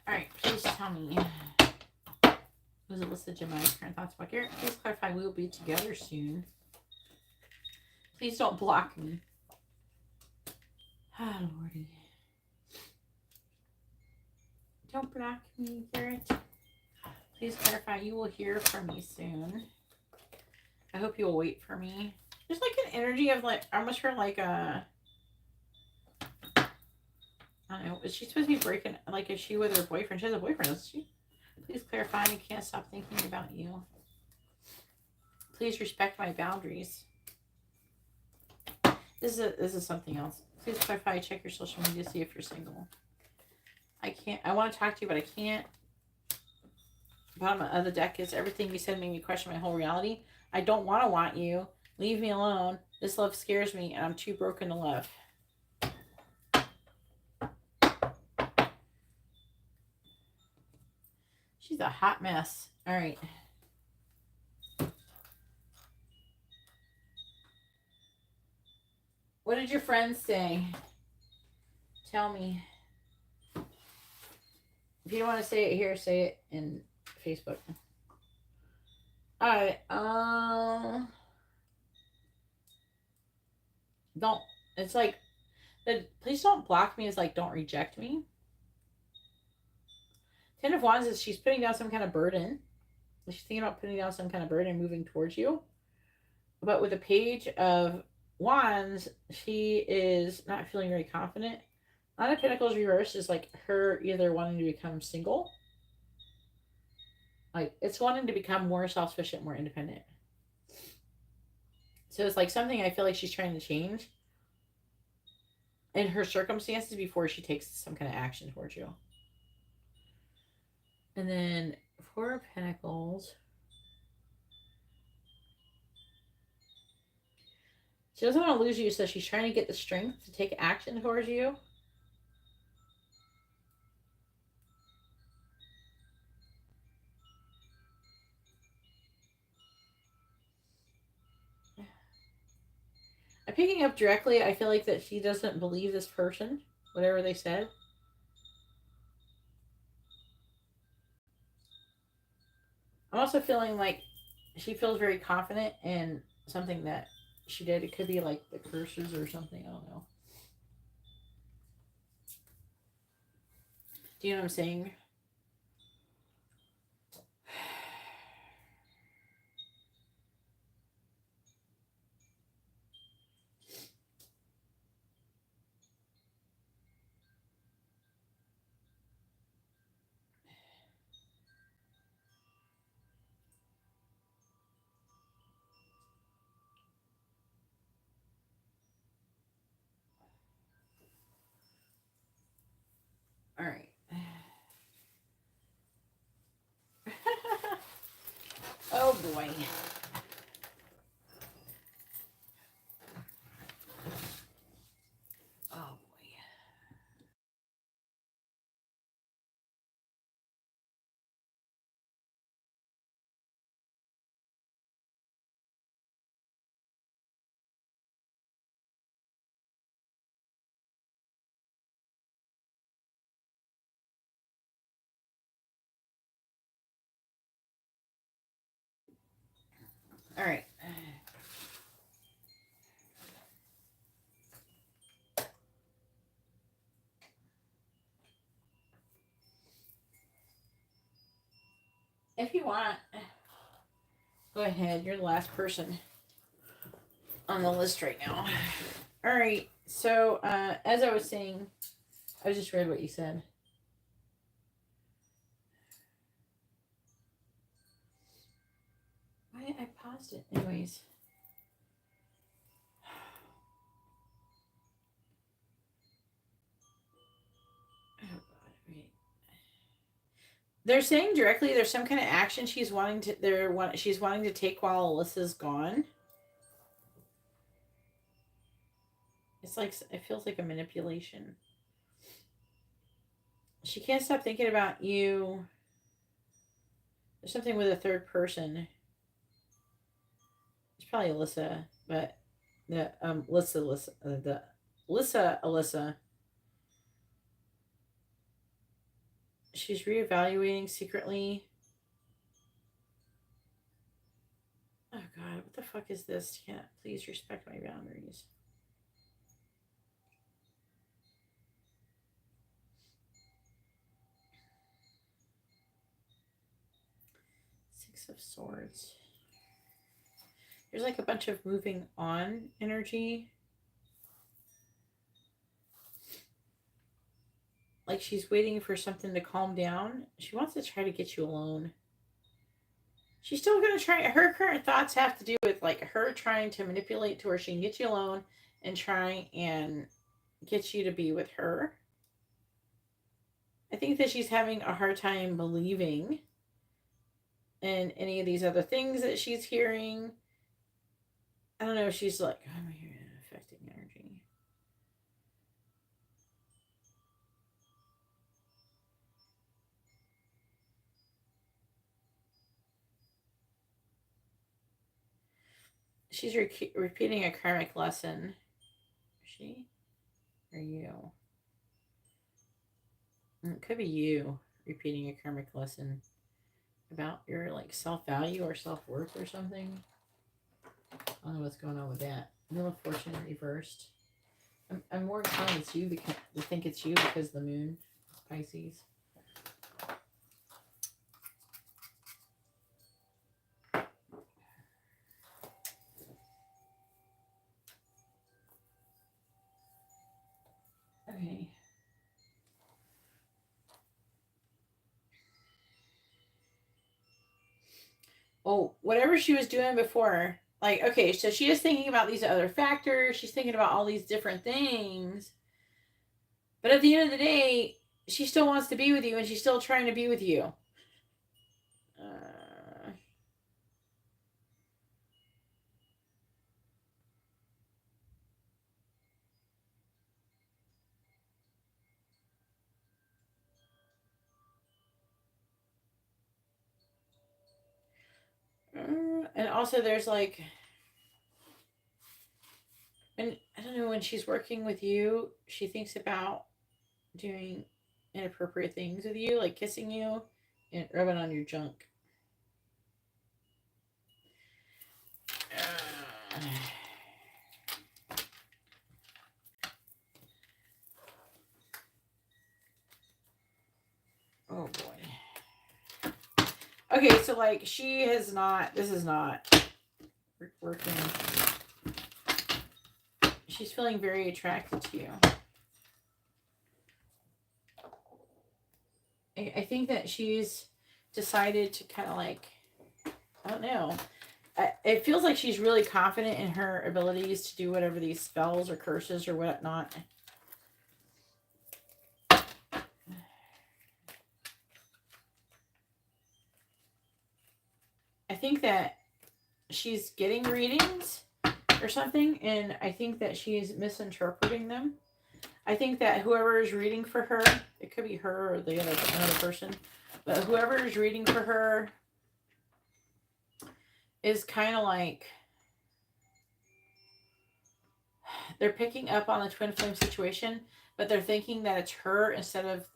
Alright, please tell me. Was Alyssa Gemini's current thoughts about Garrett? Please clarify we will be together soon. Please don't block me. Ah, Lordy. Don't block me, Garrett. Please clarify you will hear from me soon. I hope you will wait for me. There's like an energy of like, I almost feel like a, I don't know, is she supposed to be breaking, like is she with her boyfriend? She has a boyfriend, doesn't she? Please clarify I can't stop thinking about you. Please respect my boundaries. This is something else. Please clarify, check your social media to see if you're single. I can't, I want to talk to you, but I can't. Bottom of the deck is everything you said made me question my whole reality. I don't want you. Leave me alone. This love scares me and I'm too broken to love. She's a hot mess. All right. What did your friends say? Tell me. If you don't want to say it here, say it in Facebook. All right. Don't. It's like, please don't block me. Is like, don't reject me. Ten of Wands is she's putting down some kind of burden. She's thinking about putting down some kind of burden and moving towards you. But with the Page of Wands, she is not feeling very confident. Nine of Pentacles reversed is like her either wanting to become single. Like, it's wanting to become more self-sufficient, more independent. So it's like something I feel like she's trying to change in her circumstances before she takes some kind of action towards you. And then Four of Pentacles. She doesn't want to lose you, so she's trying to get the strength to take action towards you. I'm picking up directly. I feel like that she doesn't believe this person, whatever they said. I'm also feeling like she feels very confident in something that she did. It could be like the curses or something. I don't know. Do you know what I'm saying? All right. Oh boy. Oh boy. All right. If you want, go ahead. You're the last person on the list right now. All right. So, as I was saying, I just read what you said. Why I paused it, anyways. Oh God, wait. They're saying directly there's some kind of action she's wanting to. She's wanting to take while Alyssa's gone. It's like it feels like a manipulation. She can't stop thinking about you. There's something with a third person. It's probably Alyssa, but the Alyssa. She's reevaluating secretly. Oh God, what the fuck is this? Can't please respect my boundaries. Six of Swords. There's like a bunch of moving on energy. Like she's waiting for something to calm down. She wants to try to get you alone. She's still going to try. Her current thoughts have to do with like her trying to manipulate to where she can get you alone and try and get you to be with her. I think that she's having a hard time believing in any of these other things that she's hearing. I don't know. She's like, oh, I'm hearing affecting energy. She's repeating a karmic lesson. She or you? It could be you repeating a karmic lesson about your like self-value or self-worth or something. I don't know what's going on with that. Wheel of Fortune reversed. I'm more inclined it's you because I think it's you because the moon, Pisces. Okay. Oh, whatever she was doing before. Like, okay, so she is thinking about these other factors. She's thinking about all these different things. But at the end of the day, she still wants to be with you and she's still trying to be with you. And also there's like, and I don't know, when she's working with you, she thinks about doing inappropriate things with you, like kissing you and rubbing on your junk. Oh boy. Okay, so like she has not, this is not working. She's feeling very attracted to you. I think that she's decided to kind of like, I don't know. It feels like she's really confident in her abilities to do whatever these spells or curses or whatnot. I think that she's getting readings or something, and I think that she's misinterpreting them. I think that whoever is reading for her, it could be her or the another person, but whoever is reading for her is kind of like, they're picking up on the twin flame situation, but they're thinking that it's her instead of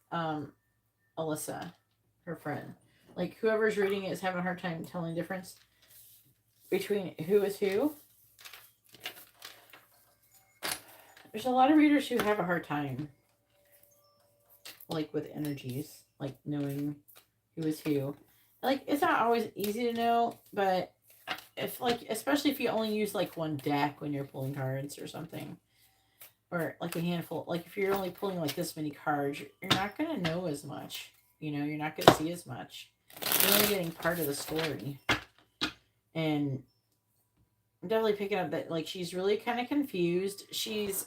Alyssa, her friend. Like whoever's reading it is having a hard time telling the difference between who is who. There's a lot of readers who have a hard time, like with energies, like knowing who is who. Like it's not always easy to know, but if like, especially if you only use like one deck when you're pulling cards or something, or like a handful, like if you're only pulling like this many cards, you're not gonna know as much. You know, you're not gonna see as much. You're only getting part of the story, and I'm definitely picking up that like she's really kind of confused. She's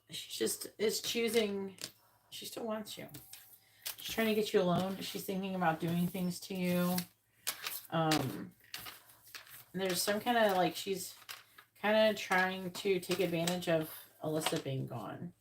just is choosing. She still wants you. She's trying to get you alone. She's thinking about doing things to you. There's some kind of like, she's kind of trying to take advantage of Alyssa being gone.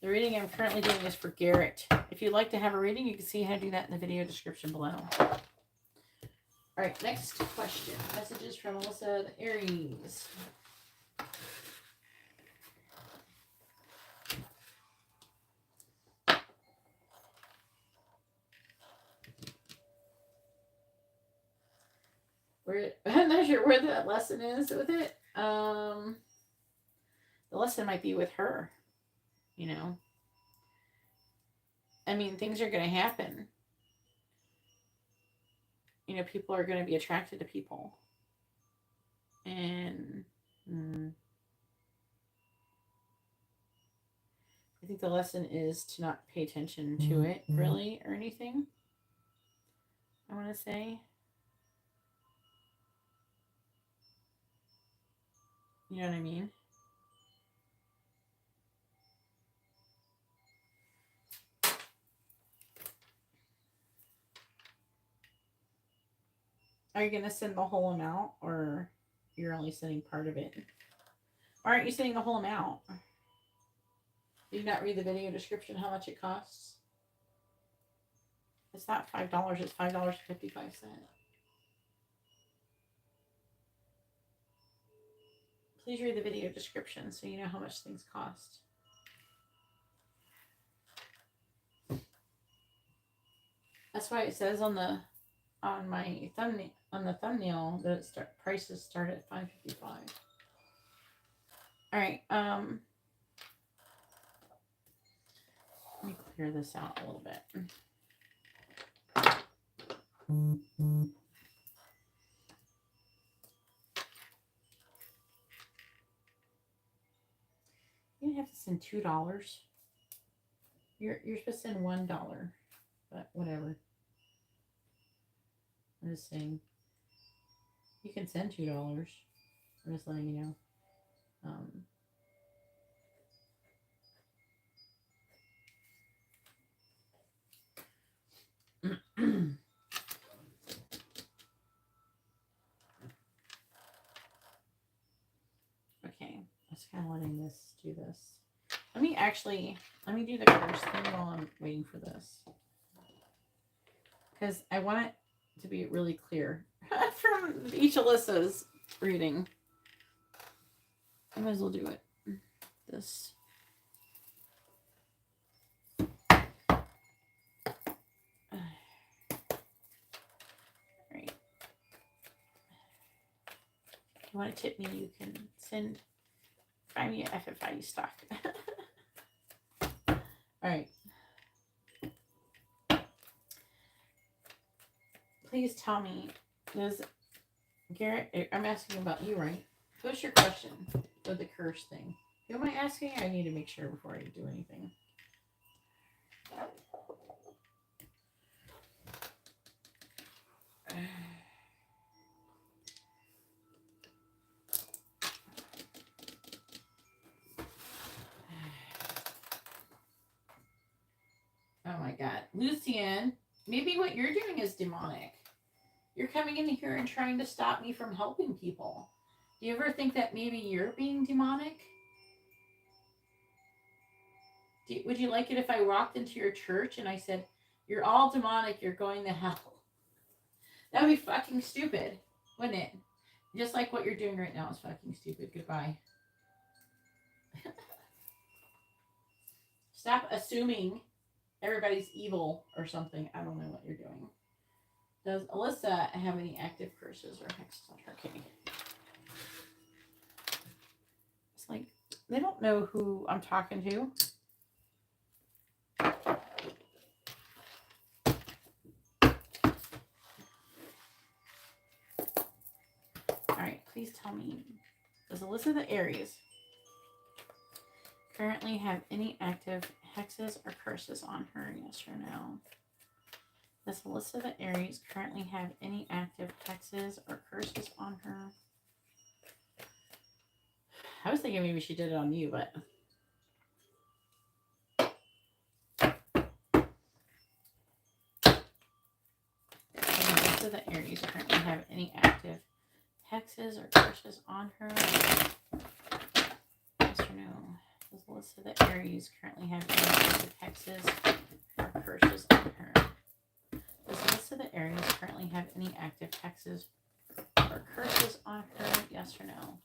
The reading I'm currently doing is for Garrett. If you'd like to have a reading, you can see how to do that in the video description below. All right, next question. Messages from Alyssa, the Aries. I'm not sure where the lesson is with it. The lesson might be with her, you know. I mean, things are going to happen. You know, people are going to be attracted to people. And I think the lesson is to not pay attention to it, really, or anything. I want to say. You know what I mean? Are you going to send the whole amount, or you're only sending part of it? Why aren't you sending the whole amount? Did you not read the video description how much it costs? It's not $5, it's $5.55. Please read the video description so you know how much things cost. That's why it says on my thumbnail that prices start at $5.55. All right, let me clear this out a little bit. You have to send $2. You're supposed to send $1, but whatever. I'm just saying, you can send $2. I'm just letting you know. Okay, I was kind of letting this do this. Let me do the first thing while I'm waiting for this. Because I want it to be really clear from each Alyssa's reading. I might as well do it. This. Alright. If you want to tip me, you can buy me a FFI stock. Alright. Please tell me, does Garrett, I'm asking about you, right? What's your question with the curse thing? Who am I asking? I need to make sure before I do anything. Oh my God. Lucian, maybe what you're doing is demonic. You're coming in here and trying to stop me from helping people. Do you ever think that maybe you're being demonic? Would you like it if I walked into your church and I said, you're all demonic, you're going to hell? That would be fucking stupid, wouldn't it? Just like what you're doing right now is fucking stupid. Goodbye. Stop assuming everybody's evil or something. I don't know what you're doing. Does Alyssa have any active curses or hexes on her? Okay. It's like, they don't know who I'm talking to. Alright, please tell me, does Alyssa the Aries currently have any active hexes or curses on her? Yes or no? Does Alyssa the Aries currently have any active hexes or curses on her? I was thinking maybe she did it on you, but... Does Alyssa the Aries currently have any active hexes or curses on her? Yes or no? Does Alyssa, the Aries currently have any active hexes or curses on her? Does Alyssa, the Aries currently have any active hexes or curses on her? Yes or no?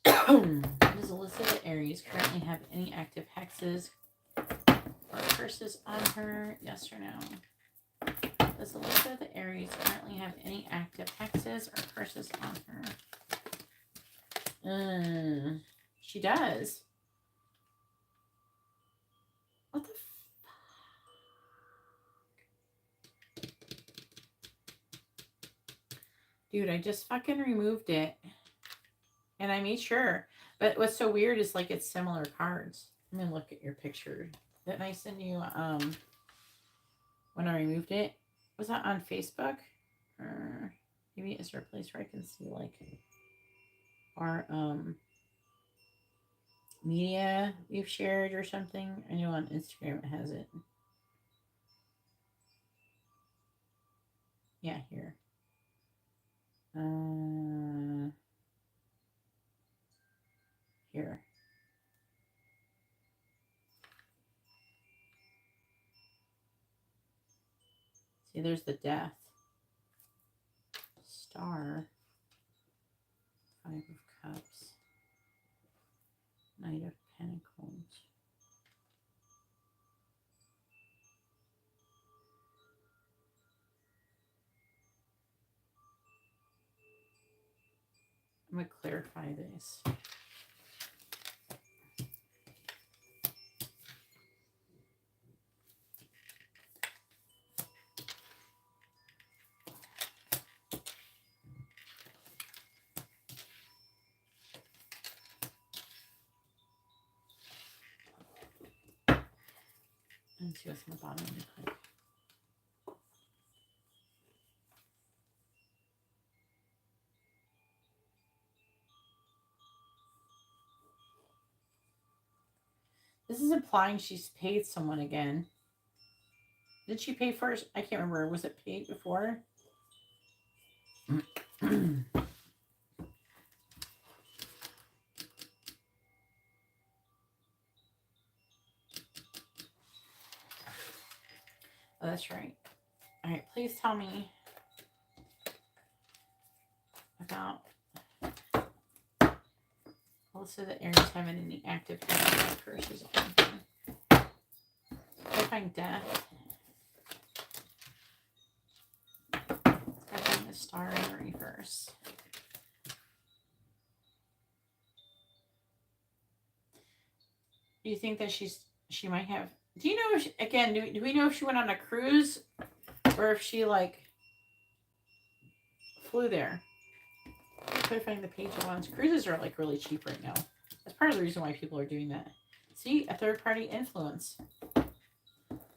Does Alyssa, the Aries currently have any active hexes or curses on her? Yes or no? Does Alyssa, the Aries currently have any active hexes or curses on her? She does. What the Dude, I just fucking removed it. And I made sure. But what's so weird is like it's similar cards. Let me look at your picture. Didn't I send you when I removed it? Was that on Facebook? Or maybe is there a place where I can see like our media we've shared or something? I know on Instagram it has it. Yeah, here. Here. See, there's the Death. Star. 5 of Cups. Knight of Pentacles. I'm going to clarify this. Let's see what's on the bottom of the clip. This is implying she's paid someone again. Did she pay first? I can't remember. Was it paid before? Oh, that's right. All right, please tell me about Alyssa, the Aries having any active curses on them. I find Death. I find the Star in the reverse. Do you think that she might have? Do you know if she, again? Do we know if she went on a cruise or if she like flew there? Clarifying the Page of Wands. Cruises are like really cheap right now. That's part of the reason why people are doing that. See, a third party influence.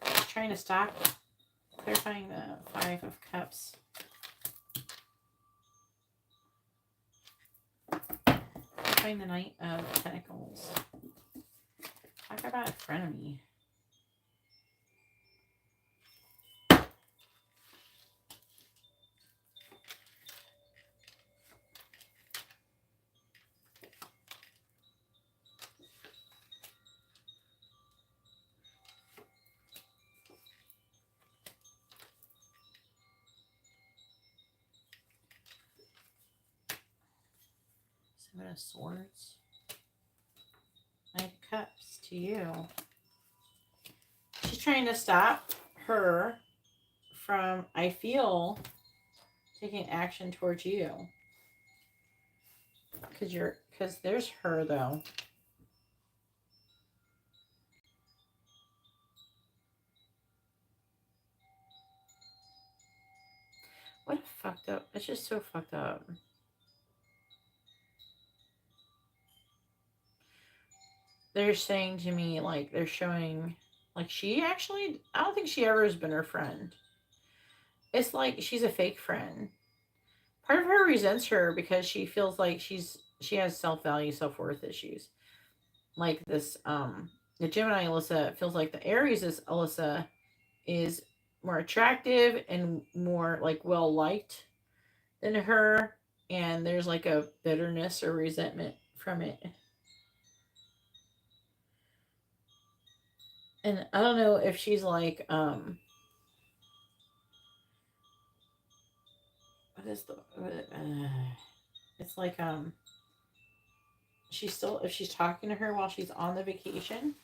Just trying to stop. Clarifying the 5 of Cups. Clarifying the Knight of Pentacles. Talk about a frenemy. Seven of Swords. Knight of Cups to you. She's trying to stop her from, I feel, taking action towards you. Because there's her though. What a fucked up. It's just so fucked up. They're saying to me, like, they're showing, like, she actually, I don't think she ever has been her friend. It's like she's a fake friend. Part of her resents her because she feels like she has self-value, self-worth issues. Like this, the Gemini Alyssa feels like the Aries is Alyssa is more attractive and more like well-liked than her. And there's like a bitterness or resentment from it. And I don't know if she's like, what is the, it's like, she's still, if she's talking to her while she's on the vacation.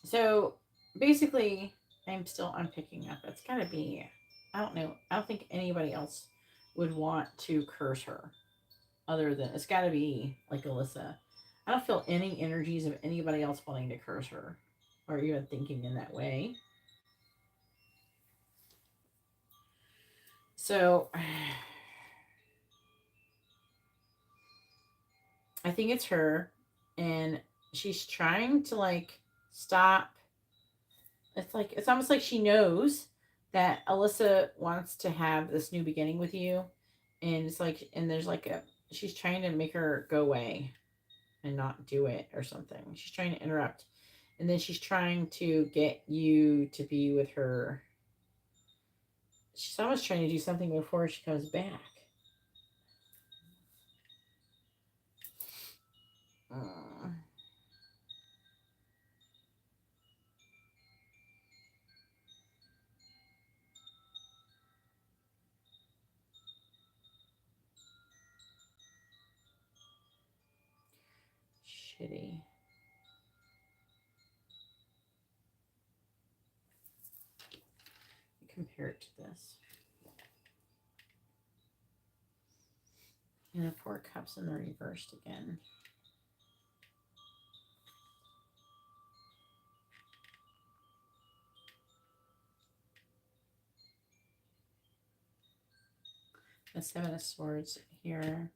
So basically, I'm picking up. It's gotta be, I don't know. I don't think anybody else would want to curse her other than, it's gotta be like Alyssa. I don't feel any energies of anybody else wanting to curse her or even thinking in that way. So I think it's her, and she's trying to like stop. It's like, it's almost like she knows that Alyssa wants to have this new beginning with you, and it's like, and there's like a, she's trying to make her go away and not do it or something. She's trying to interrupt, and then she's trying to get you to be with her. She's almost trying to do something before she comes back. Shitty. Compare it to this. And the 4 cups in the reversed again. The 7 of Swords here.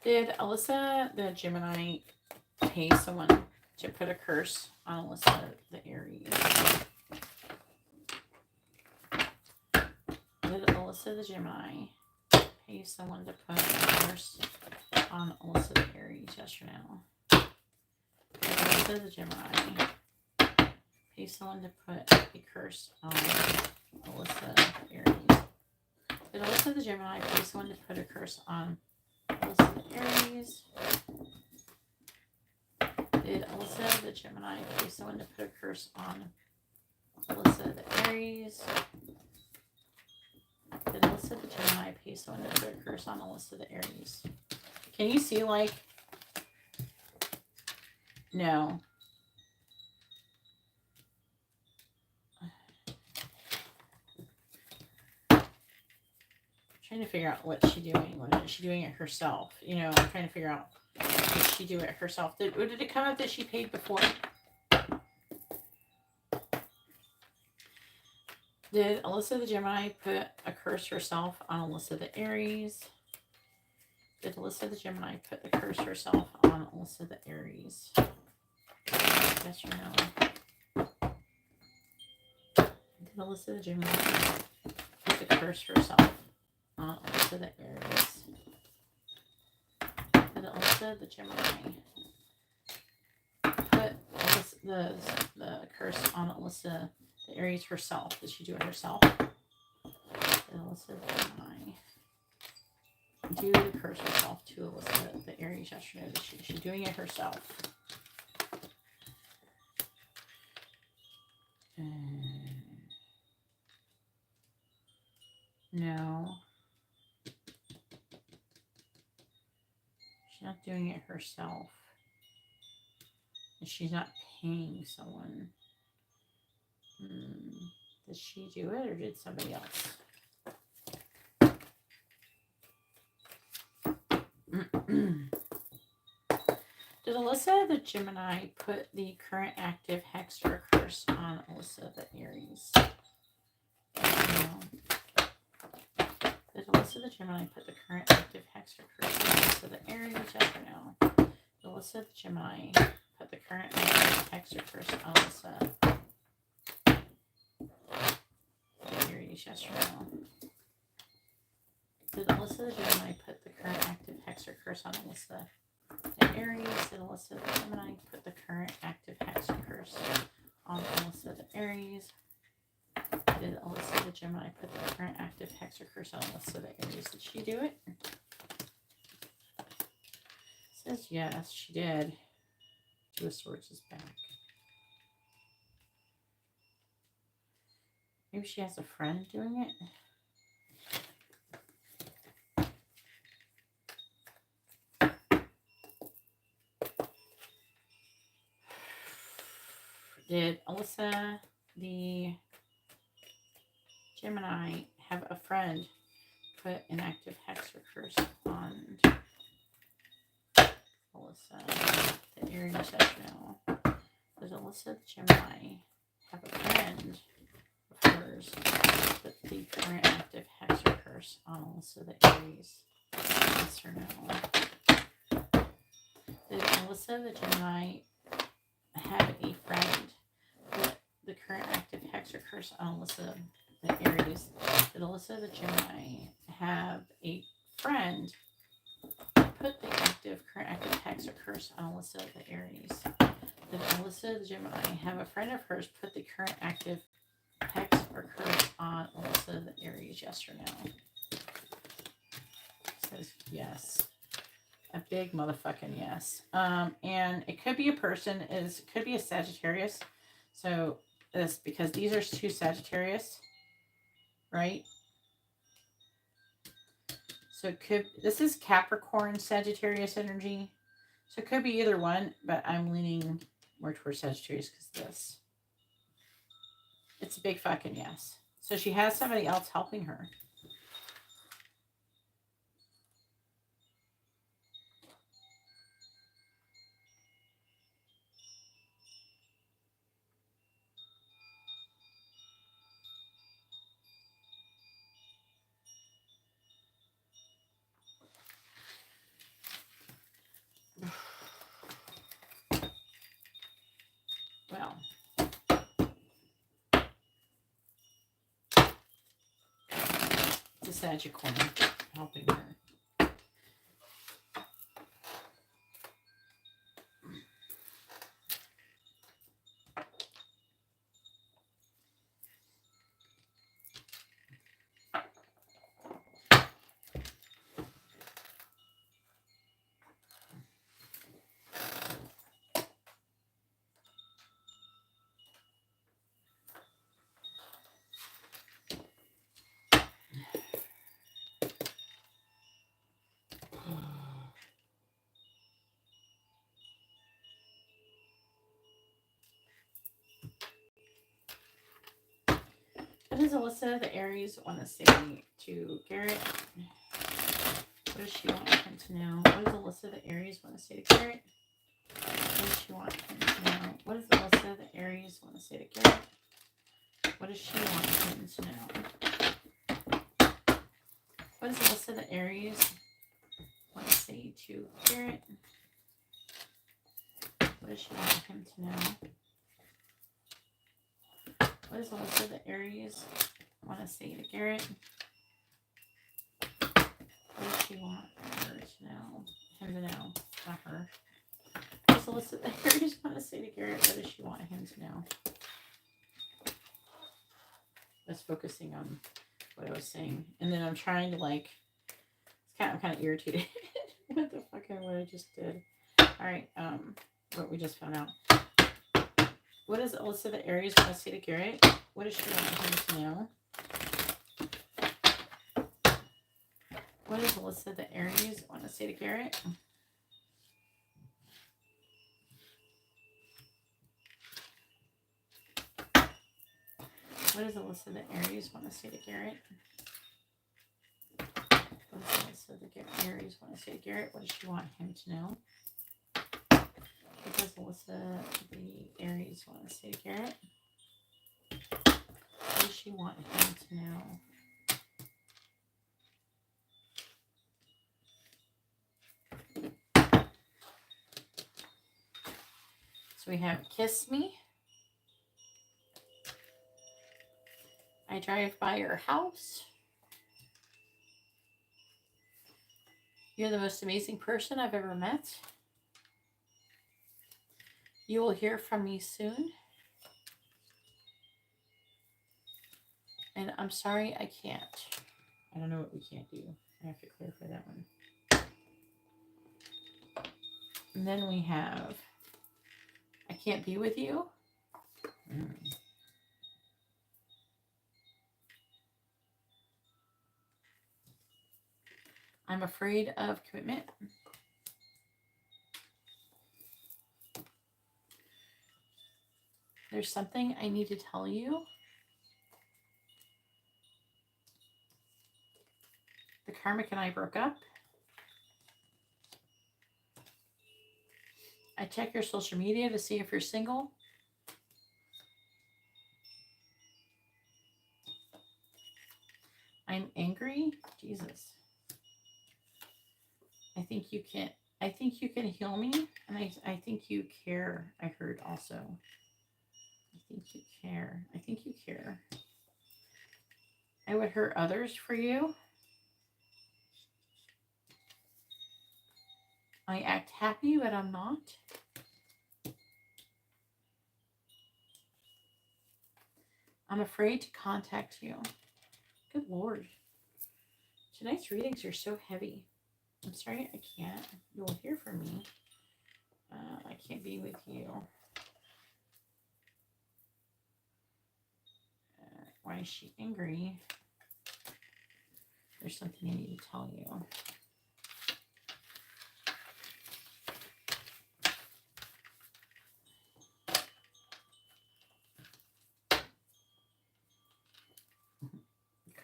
Did Alyssa, the Gemini, pay someone to put a curse on Alyssa, the Aries? Did Alyssa, the Gemini, pay someone to put a curse on Alyssa, the Aries? Yes or no? Did Alyssa, the Gemini, pay someone to put a curse on Alyssa, the Aries? Did Alyssa, the Gemini, pay someone to put a curse on Alyssa, the Aries? Did Alyssa, the Gemini, pay someone to put a curse on Alyssa, the Aries? Did Alyssa, the Gemini, pay someone to put a curse on Alyssa, the Aries? Can you see, like, no. I'm trying to figure out what she's doing. What is she doing it herself? You know, I'm trying to figure out, did she do it herself? Did it come up that she paid before? Did Alyssa, the Gemini, put a curse herself on Alyssa, the Aries? Did Alyssa, the Gemini, put the curse herself on Alyssa, the Aries? Yes or no? Did Alyssa, the Gemini, put the curse herself on Alyssa, the Aries? Did Alyssa, the Gemini, put the curse on Alyssa, the Aries herself? Did she do it herself? Did Alyssa, the Gemini, do the curse herself to Alyssa, the Aries? Yes or no? Is she doing it herself? No. She's not doing it herself. And she's not paying someone Did she do it or did somebody else? Did Alyssa the Gemini put the current active hex or curse on Alyssa the Aries? No. Did Alyssa the Gemini put the current active hex or curse on Alyssa the Aries? Yes or no? Did Alyssa the Gemini put the current active hex or curse on Alyssa the Aries? Yes or no? Did Alyssa the Gemini put the current active hex or curse on Alyssa the Aries? Did Alyssa the Gemini put the current active hex or curse on Alyssa the Aries? Did Alyssa the Gemini put the current active hex or curse on Alyssa the Aries? Did she do it? It says yes, she did. Two of Swords is back. Maybe she has a friend doing it. Did Alyssa the Gemini have a friend put an active hex or curse on Alyssa the Aries? Yes or no? Does Alyssa the Gemini have a friend of hers put the current active hex or curse on Alyssa the Aries? Yes or no? Did Alyssa the Gemini have a friend put the current active hex or curse on Alyssa the Aries? Did Alyssa the Gemini have a friend put the current active hex or curse on Alyssa the Aries? Did Alyssa the Gemini have a friend of hers put the current active hex or curse on Alyssa the Aries? Yes or no? It says yes. A big motherfucking yes. And it could be a person, could be a Sagittarius. So this, because these are two Sagittarius, right? So this is Capricorn Sagittarius energy. So it could be either one, but I'm leaning more towards Sagittarius because it's a big fucking yes. So she has somebody else helping her. Well, it's a Sagittarius helping her. What does Alyssa the Aries want to say to Garrett? What does she want him to know? What does Alyssa the Aries want to say to Garrett? What does she want him to know? What does Alyssa the Aries want to say to Garrett? What does she want him to know? What does Alyssa the Aries want to say to Garrett? What does she want him to know? What does Alyssa the Aries want to say to Garrett? What does she want her to know? Him to know, not her. What does Alyssa the Aries want to say to Garrett? What does she want him to know? Just focusing on what I was saying, and then I'm trying to I'm kind of irritated. What the fuck? What I just did. All right. What we just found out. What does Alyssa the Aries want to say to Garrett? What does she want him to know? What does Alyssa the Aries want to say to Garrett? What does Alyssa the Aries want to say to Garrett? What does Alyssa the Aries want to say to Garrett? What does she want him to know? What does Alyssa the Aries want to say to Garrett? What does she want him to know? So we have Kiss Me. I drive by your house. You're the most amazing person I've ever met. You will hear from me soon. And I'm sorry I can't. I don't know what we can't do. I have to clarify that one. And then we have I can't be with you. I'm afraid of commitment. There's something I need to tell you. The karmic and I broke up. I check your social media to see if you're single. I'm angry. Jesus. I think you can heal me. And I think you care. I heard also. I think you care. I think you care. I would hurt others for you. I act happy, but I'm not. I'm afraid to contact you. Good Lord. Tonight's readings are so heavy. I'm sorry I can't. You'll hear from me. I can't be with you. Why is she angry? There's something I need to tell you.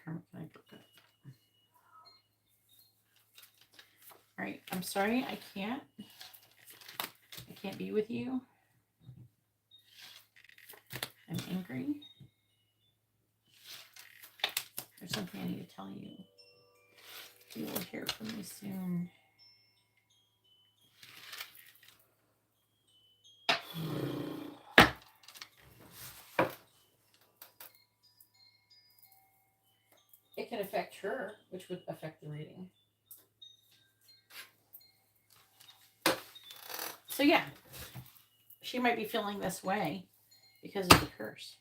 Karmic and I broke up. All right, I'm sorry I can't be with you. I'm angry. There's something I need to tell you. You will hear from me soon. It can affect her, which would affect the reading. So yeah, she might be feeling this way because of the curse.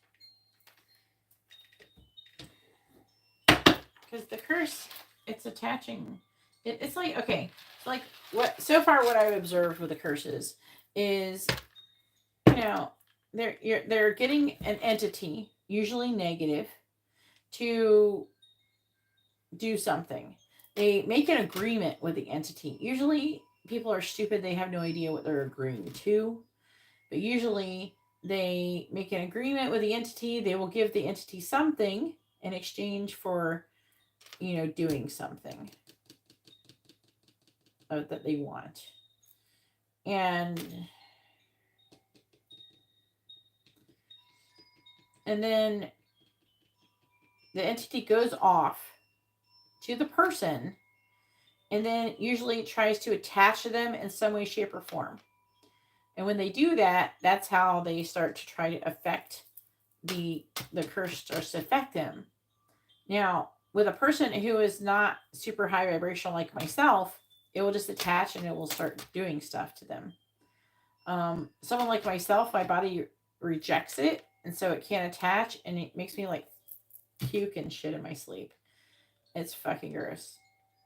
Because the curse, it's attaching. It's like, okay, like what so far what I've observed with the curses is, you know, they're getting an entity, usually negative, to do something. They make an agreement with the entity. Usually people are stupid. They have no idea what they're agreeing to. But usually they make an agreement with the entity. They will give the entity something in exchange for, you know, doing something that they want. And then the entity goes off to the person and then usually tries to attach to them in some way, shape, or form. And when they do that, that's how they start to try to affect the curse starts to affect them. Now, with a person who is not super high vibrational like myself, it will just attach and it will start doing stuff to them. Someone like myself, my body rejects it, and so it can't attach, and it makes me like puke and shit in my sleep. It's fucking gross.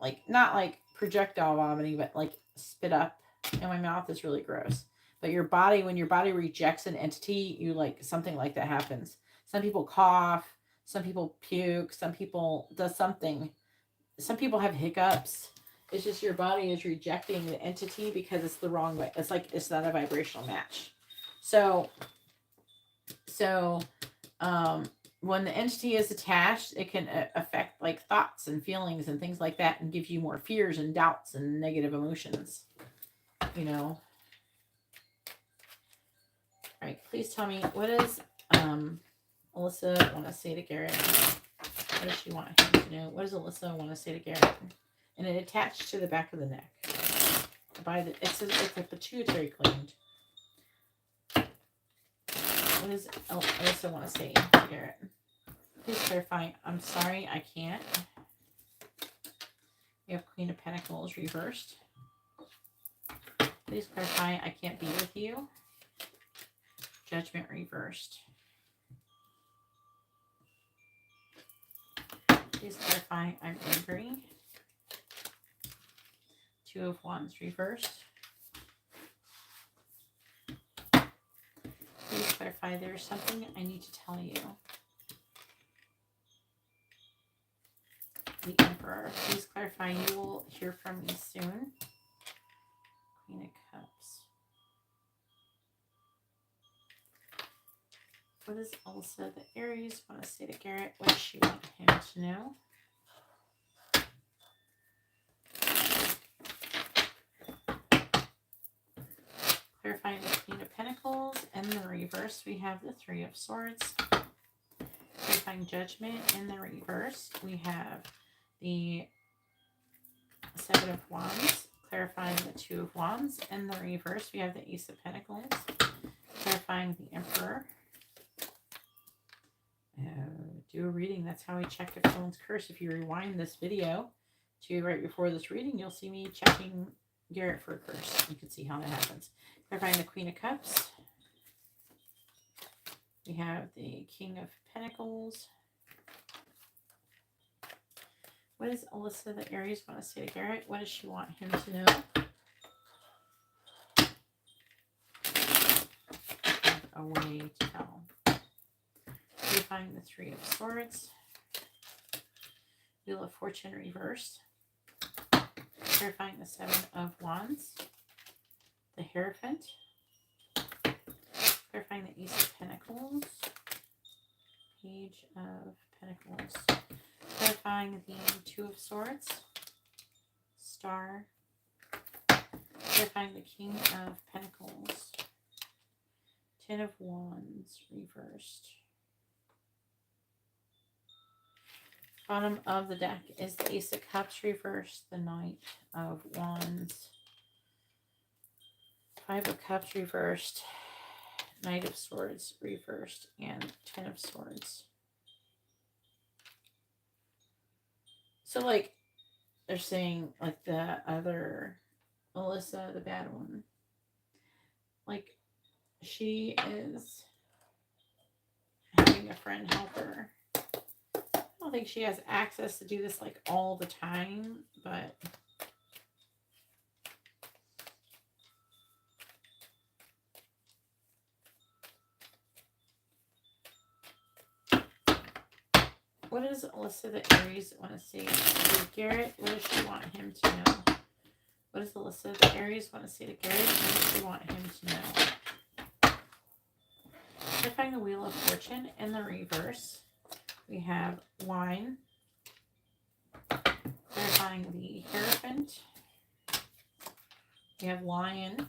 Like, not like projectile vomiting, but like spit up, and my mouth is really gross. But your body, when your body rejects an entity, you like something like that happens. Some people cough, some people puke, some people does something. Some people have hiccups. It's just your body is rejecting the entity because it's the wrong way. It's like it's not a vibrational match. So when the entity is attached, it can affect like thoughts and feelings and things like that and give you more fears and doubts and negative emotions, you know. All right, please tell me, what does Alyssa want to say to Garrett? What does she want him to know? What does Alyssa want to say to Garrett? And it attached to the back of the neck. It's a pituitary gland. What does Alyssa want to say to Garrett? Please clarify. I'm sorry, I can't. We have Queen of Pentacles reversed. Please clarify. I can't be with you. Judgment reversed. Please clarify. I'm angry. Two of Wands reversed. Please clarify. There's something I need to tell you. The Emperor. Please clarify. You will hear from me soon. Queen of Cups. What does Alyssa the Aries want to say to Garrett? What does she want him to know? Clarifying the Queen of Pentacles. And in the reverse, we have the Three of Swords. Clarifying Judgment. In the reverse, we have the Seven of Wands. Clarifying the Two of Wands. In the reverse, we have the Ace of Pentacles. Clarifying the Emperor. Do a reading. That's how we check if someone's cursed. If you rewind this video to right before this reading, you'll see me checking Garrett for a curse. You can see how that happens. Clarifying the Queen of Cups. We have the King of Pentacles. What does Alyssa the Aries want to say to Garrett? What does she want him to know? A way to tell. Clarifying the Three of Swords. Wheel of Fortune reversed. Clarifying the Seven of Wands. The Hierophant. Clarifying the Ace of Pentacles. Page of Pentacles. Clarifying the Two of Swords. Star. Clarifying the King of Pentacles. Ten of Wands reversed. Bottom of the deck is the Ace of Cups reversed, the Knight of Wands, Five of Cups reversed, Knight of Swords reversed, and Ten of Swords. So, like, they're saying, like, the other Alyssa, the bad one, like, she is having a friend help her. I don't think she has access to do this like all the time, but what does Alyssa the Aries want to say to Garrett? What does she want him to know? What does Alyssa the Aries want to say to Garrett? What does she want him to know? Clarifying the Wheel of Fortune in the reverse. We have Wine. Clarifying the Hierophant. We have Lion.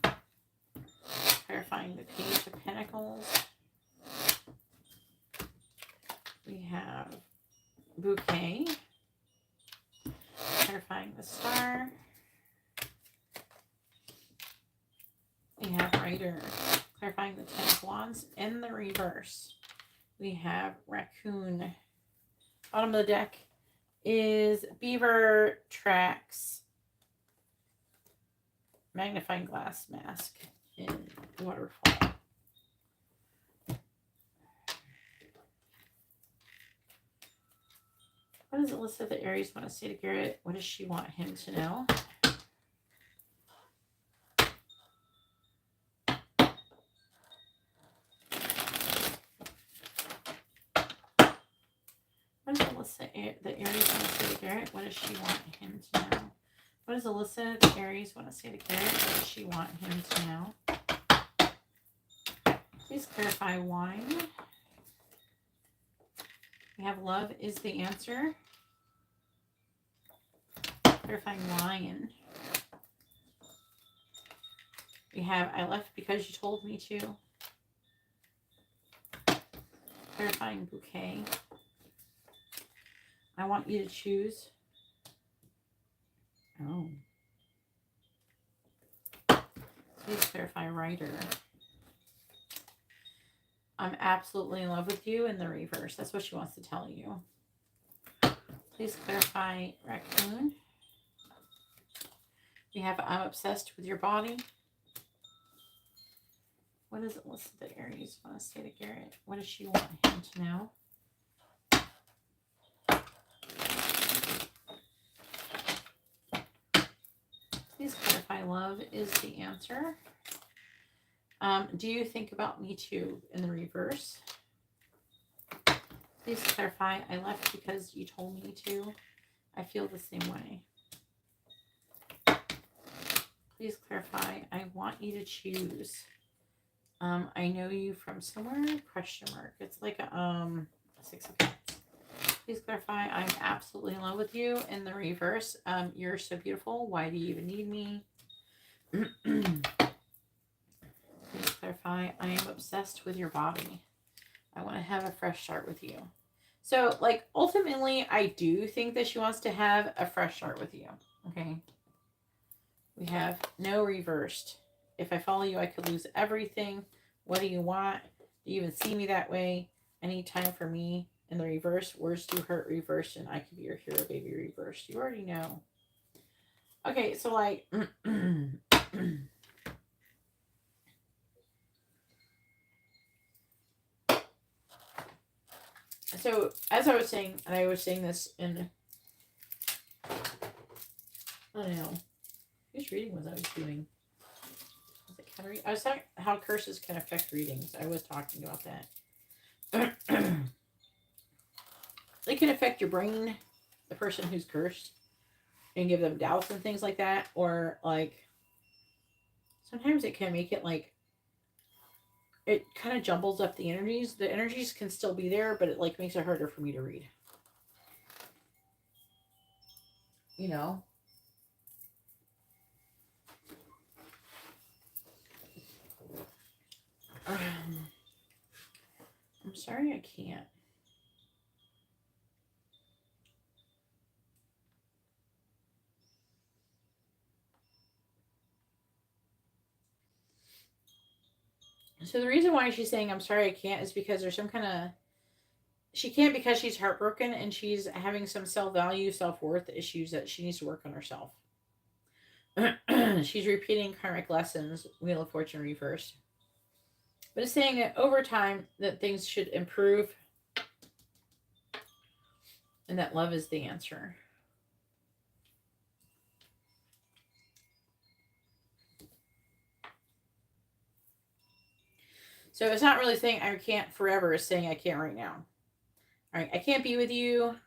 Clarifying the Page of Pentacles. We have Bouquet. Clarifying the Star. We have Rider. Clarifying the Ten of Wands in the reverse. We have Raccoon. Bottom of the deck is Beaver Tracks Magnifying Glass Mask in Waterfall. What does Alyssa the Aries want to say to Garrett? What does she want him to know? What does Alyssa the Aries want to say to Garrett? What does she want him to know? What does Alyssa the Aries want to say to Garrett? What does she want him to know? Please clarify Wine. We have love is the answer. Clarifying lion. We have I left because you told me to. Clarifying bouquet. I want you to choose. Oh. Please clarify writer. I'm absolutely in love with you in the reverse. That's what she wants to tell you. Please clarify raccoon. We have I'm obsessed with your body. What does Alyssa the Aries want to say to Garrett? What does she want him to know? Please clarify love is the answer. Do you think about me too in the reverse? Please clarify I left because you told me to. I feel the same way. Please clarify I want you to choose. I know you from somewhere, question mark. It's like a 6 of Cups. Please clarify I'm absolutely in love with you in the reverse. You're so beautiful. Why do you even need me? Please clarify I am obsessed with your body. I want to have a fresh start with you. So, like, ultimately, I do think that she wants to have a fresh start with you. Okay. We have no reversed. If I follow you, I could lose everything. What do you want? Do you even see me that way? Any time for me in the reverse? Words do hurt reversed, and I could be your hero, baby, reversed. You already know. Okay, so like, so as I was saying, and I was saying this in, I don't know, whose reading was I doing? I was talking how curses can affect readings. I was talking about that. They can affect your brain, the person who's cursed, and give them doubts and things like that. Or like sometimes it can make it like it kind of jumbles up the energies. The energies can still be there, but it like makes it harder for me to read. You know? I'm sorry I can't. So the reason why she's saying I'm sorry I can't is because there's some kind of... She can't because she's heartbroken and she's having some self-value, self-worth issues that she needs to work on herself. She's repeating karmic lessons, Wheel of Fortune reversed. But it's saying that over time that things should improve and that love is the answer. So it's not really saying I can't forever. It's saying I can't right now. All right, I can't be with you. I'm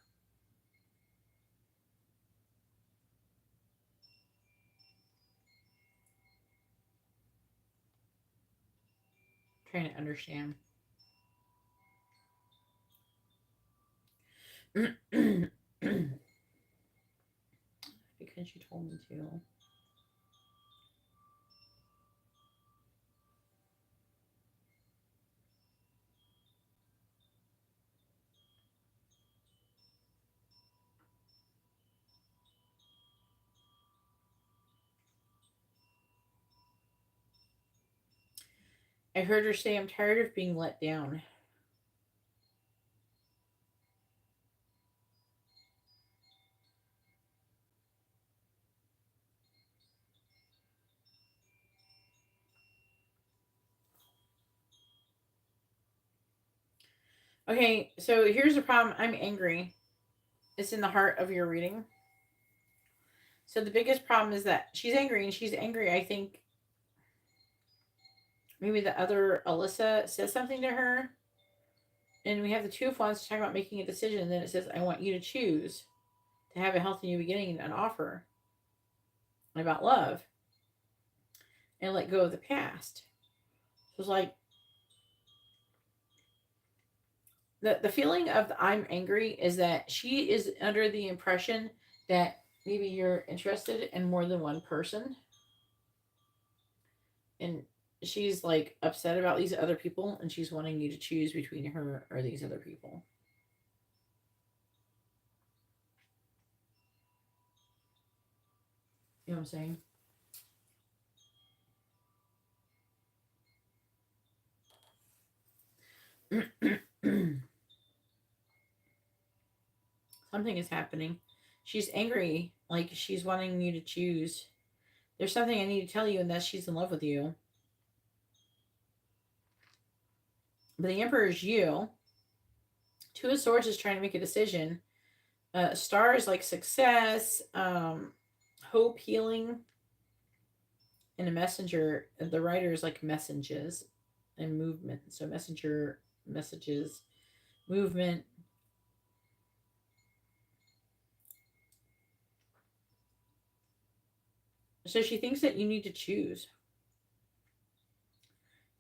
trying to understand. Because you told me to. I heard her say, I'm tired of being let down. Okay, so here's the problem. I'm angry. It's in the heart of your reading. So the biggest problem is that she's angry, and she's angry, I think, maybe the other Alyssa says something to her. And we have the Two of Wands talking about making a decision. And then it says, I want you to choose to have a healthy new beginning and an offer. And about love. And let go of the past. So it's like, the feeling of the I'm angry is that she is under the impression that maybe you're interested in more than one person. And she's like upset about these other people and she's wanting you to choose between her or these other people. You know what I'm saying? Something is happening. She's angry, like she's wanting you to choose. There's something I need to tell you, and that she's in love with you. But the Emperor is you. Two of Swords is trying to make a decision. Star is like success, hope, healing. And a messenger, the writer is like messages and movement. So messenger, messages, movement. So she thinks that you need to choose.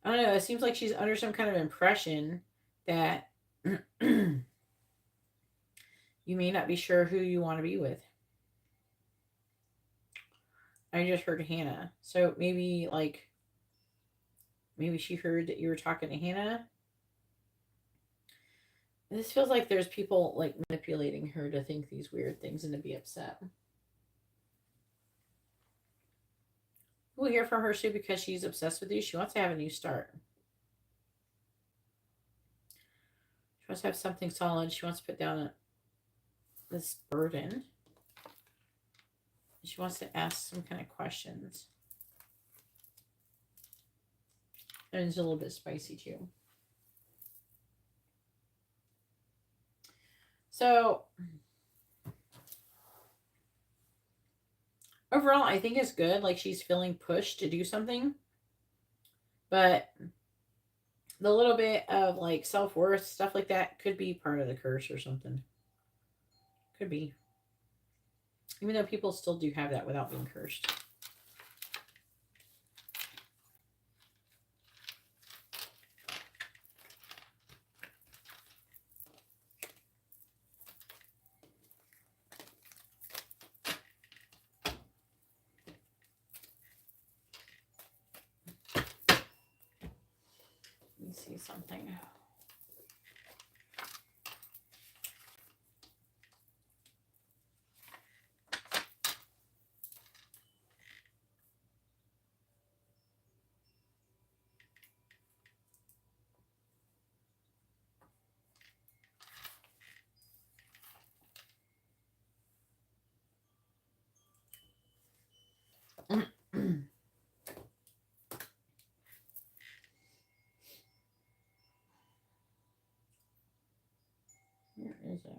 I don't know. It seems like she's under some kind of impression that you may not be sure who you want to be with. I just heard Hannah. So maybe she heard that you were talking to Hannah. This feels like there's people like manipulating her to think these weird things and to be upset. We'll hear from her soon because she's obsessed with you. She wants to have a new start. She wants to have something solid. She wants to put down this burden. She wants to ask some kind of questions. And it's a little bit spicy too. So overall, I think it's good. Like she's feeling pushed to do something. But the little bit of like self-worth, stuff like that could be part of the curse or something. Could be. Even though people still do have that without being cursed. Let me see something. Where is it?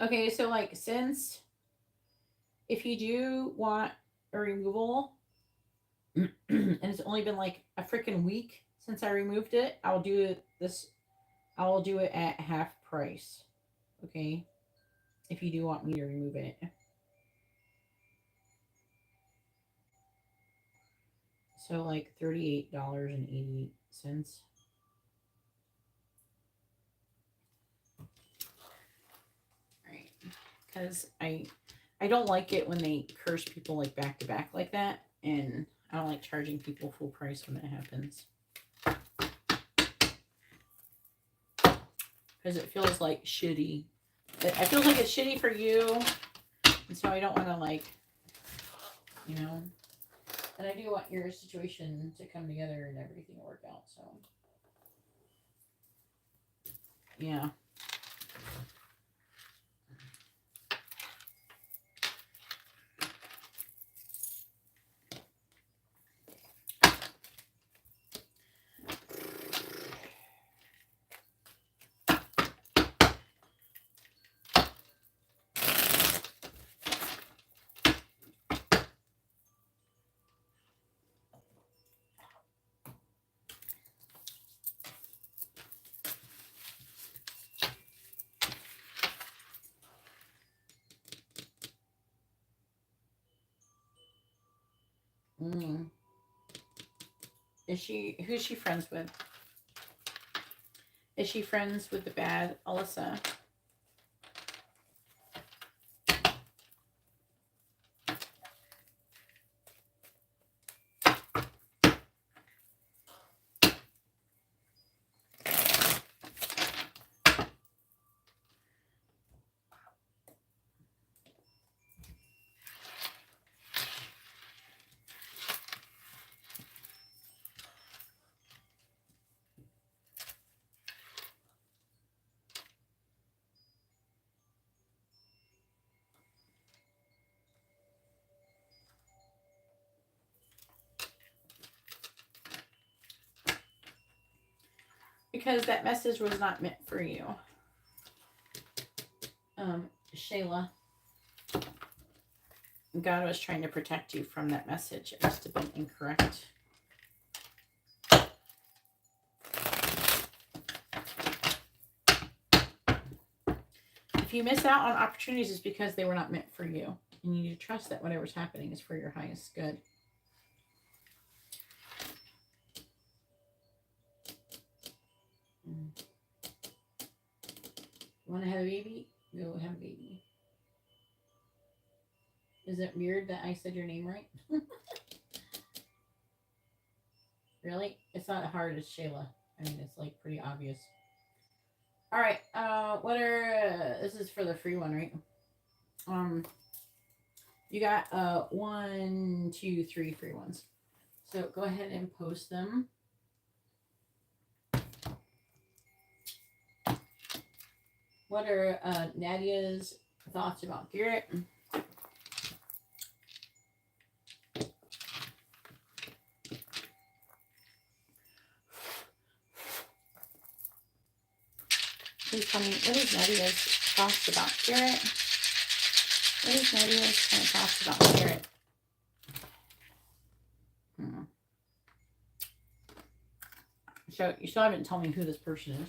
Okay, so like since if you do want a removal and it's only been like a freaking week since I removed it, I will do it at half price. Okay? If you do want me to remove it. So like $38.88. Right. Because I don't like it when they curse people like back to back like that. And I don't like charging people full price when that happens. Because it feels like shitty. It feels like it's shitty for you. And so I don't want to like, you know. And I do want your situation to come together and everything to work out. So, yeah. Mm. Who's she friends with? Is she friends with the bad Alyssa? Because that message was not meant for you. Shayla. God was trying to protect you from that message. It must have been incorrect. If you miss out on opportunities, it's because they were not meant for you. And you need to trust that whatever's happening is for your highest good. You want to have a baby? Go have a baby. Is it weird that I said your name right? Really? It's not hard as Shayla. I mean, it's like pretty obvious. All right. What are this is for the free one, right? You got 1, 2, 3 free ones. So go ahead and post them. What are Nadia's thoughts about Garrett? Please tell me, what is Nadia's thoughts about Garrett? What is Nadia's kind of thoughts about Garrett? So you still haven't told me who this person is.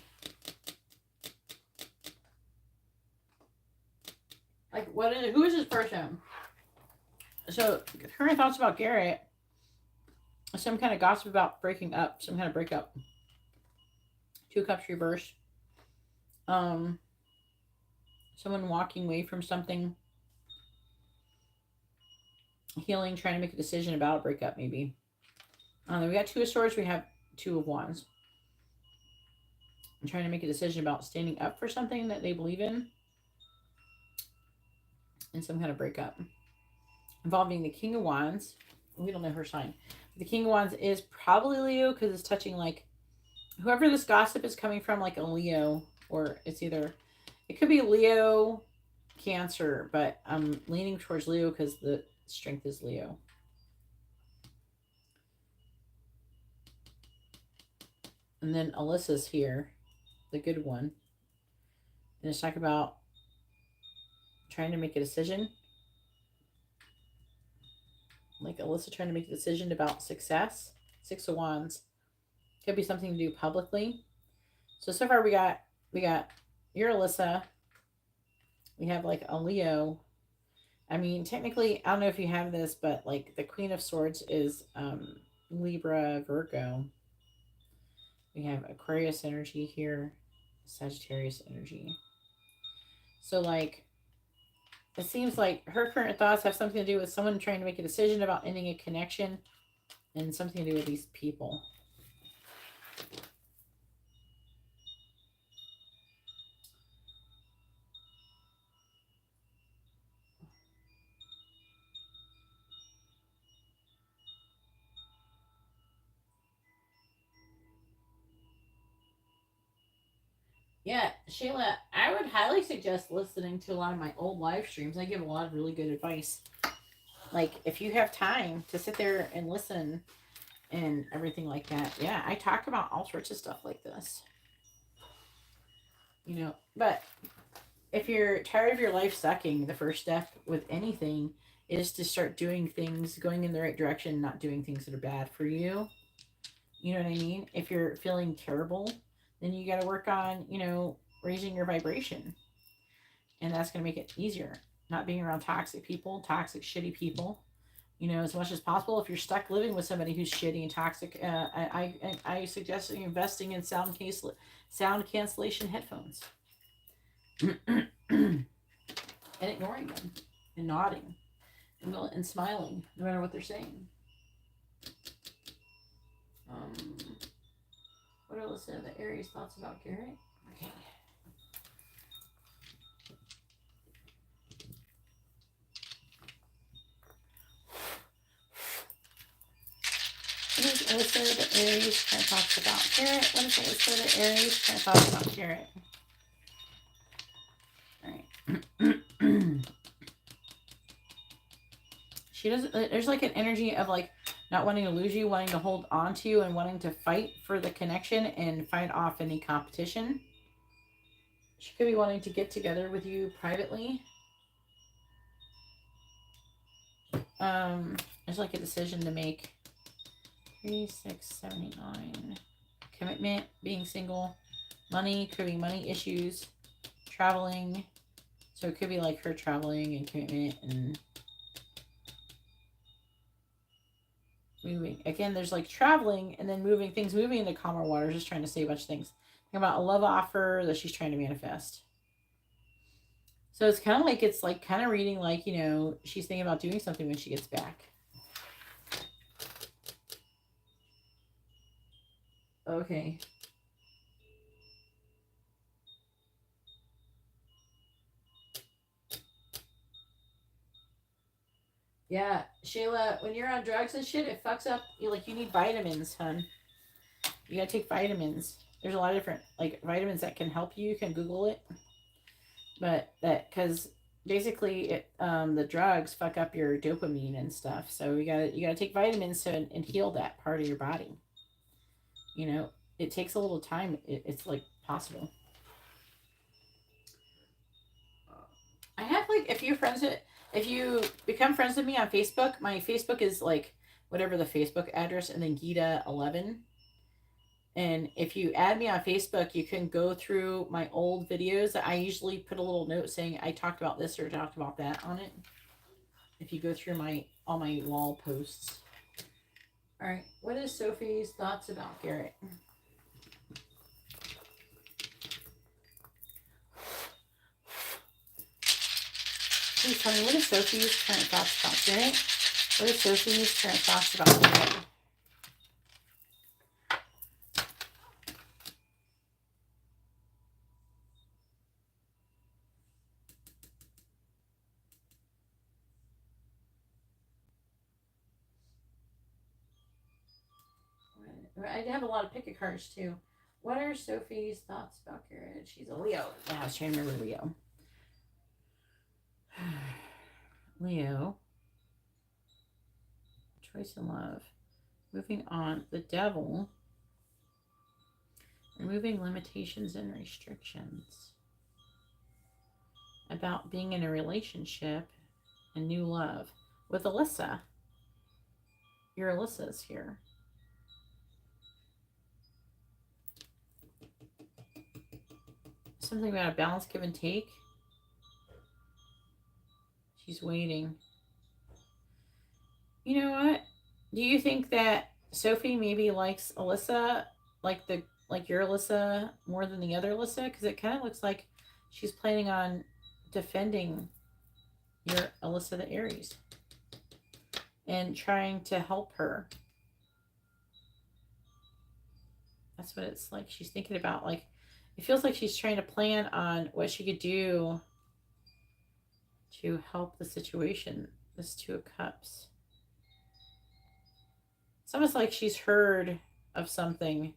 Like, who is this person? So, current thoughts about Garrett. Some kind of gossip about breaking up. Some kind of breakup. 2 cups reversed. Someone walking away from something. Healing, trying to make a decision about a breakup, maybe. We got 2 of swords. We have 2 of wands. I'm trying to make a decision about standing up for something that they believe in. And some kind of breakup. Involving the King of Wands. We don't know her sign. The King of Wands is probably Leo because it's touching like whoever this gossip is coming from, like a Leo, or it's either, it could be Leo, Cancer, but I'm leaning towards Leo because the strength is Leo. And then Alyssa's here, the good one. And it's talking about trying to make a decision. Like Alyssa trying to make a decision about success. 6 of Wands. Could be something to do publicly. So far we got your Alyssa. We have like a Leo. I mean, technically, I don't know if you have this, but like the Queen of Swords is Libra, Virgo. We have Aquarius energy here, Sagittarius energy. So like, it seems like her current thoughts have something to do with someone trying to make a decision about ending a connection and something to do with these people. Yeah, Shayla, I would highly suggest listening to a lot of my old live streams. I give a lot of really good advice. Like, if you have time to sit there and listen and everything like that. Yeah, I talk about all sorts of stuff like this. You know, but if you're tired of your life sucking, the first step with anything is to start doing things, going in the right direction, not doing things that are bad for you. You know what I mean? If you're feeling terrible, then you got to work on, you know, raising your vibration. And that's going to make it easier. Not being around toxic people, toxic, shitty people. you know, as much as possible. If you're stuck living with somebody who's shitty and toxic, I suggest investing in sound cancellation headphones. And ignoring them and nodding and smiling no matter what they're saying. What else are the Aries thoughts about Garrett? Okay. What is Alyssa the Aries kind of thoughts about Garrett? What is Alyssa the Aries kind of thoughts about Garrett? Alright. She doesn't, there's like an energy of like not wanting to lose you, wanting to hold on to you, and wanting to fight for the connection and fight off any competition. She could be wanting to get together with you privately. There's like a decision to make. 3, 6, 79. Commitment, being single, money, could be money issues, traveling. So it could be like her traveling and commitment and moving. Again, there's like traveling and then moving into calmer waters, just trying to say a bunch of things. Think about a love offer that she's trying to manifest. So it's kind of like, it's like kind of reading like, you know, she's thinking about doing something when she gets back. Okay. Yeah, Shayla, when you're on drugs and shit, it fucks up. You need vitamins, hun. You gotta take vitamins. There's a lot of different like vitamins that can help you. You can Google it. But because basically it the drugs fuck up your dopamine and stuff. So you gotta take vitamins and heal that part of your body. You know, it takes a little time. It's like possible. I have like a few friends that, if you become friends with me on Facebook, my Facebook is like whatever the Facebook address and then Geeta11. And if you add me on Facebook, you can go through my old videos. I usually put a little note saying I talked about this or talked about that on it. If you go through all my wall posts. All right. What is Sophie's thoughts about Garrett? Please tell me, what is Sophie's current thoughts about Garrett? What is Sophie's current thoughts about Garrett? I have a lot of pick cards too. What are Sophie's thoughts about Garrett? She's a Leo. Yeah, I was trying to remember Leo. Leo. Choice in love. Moving on. The devil. Removing limitations and restrictions. About being in a relationship and new love. With Alyssa. Your Alyssa's here. Something about a balance, give and take. She's waiting. You know what? Do you think that Sophie maybe likes Alyssa, like your Alyssa, more than the other Alyssa? Because it kind of looks like she's planning on defending your Alyssa the Aries and trying to help her. That's what it's like. She's thinking about, like, it feels like she's trying to plan on what she could do to help the situation. This Two of Cups. It's almost like she's heard of something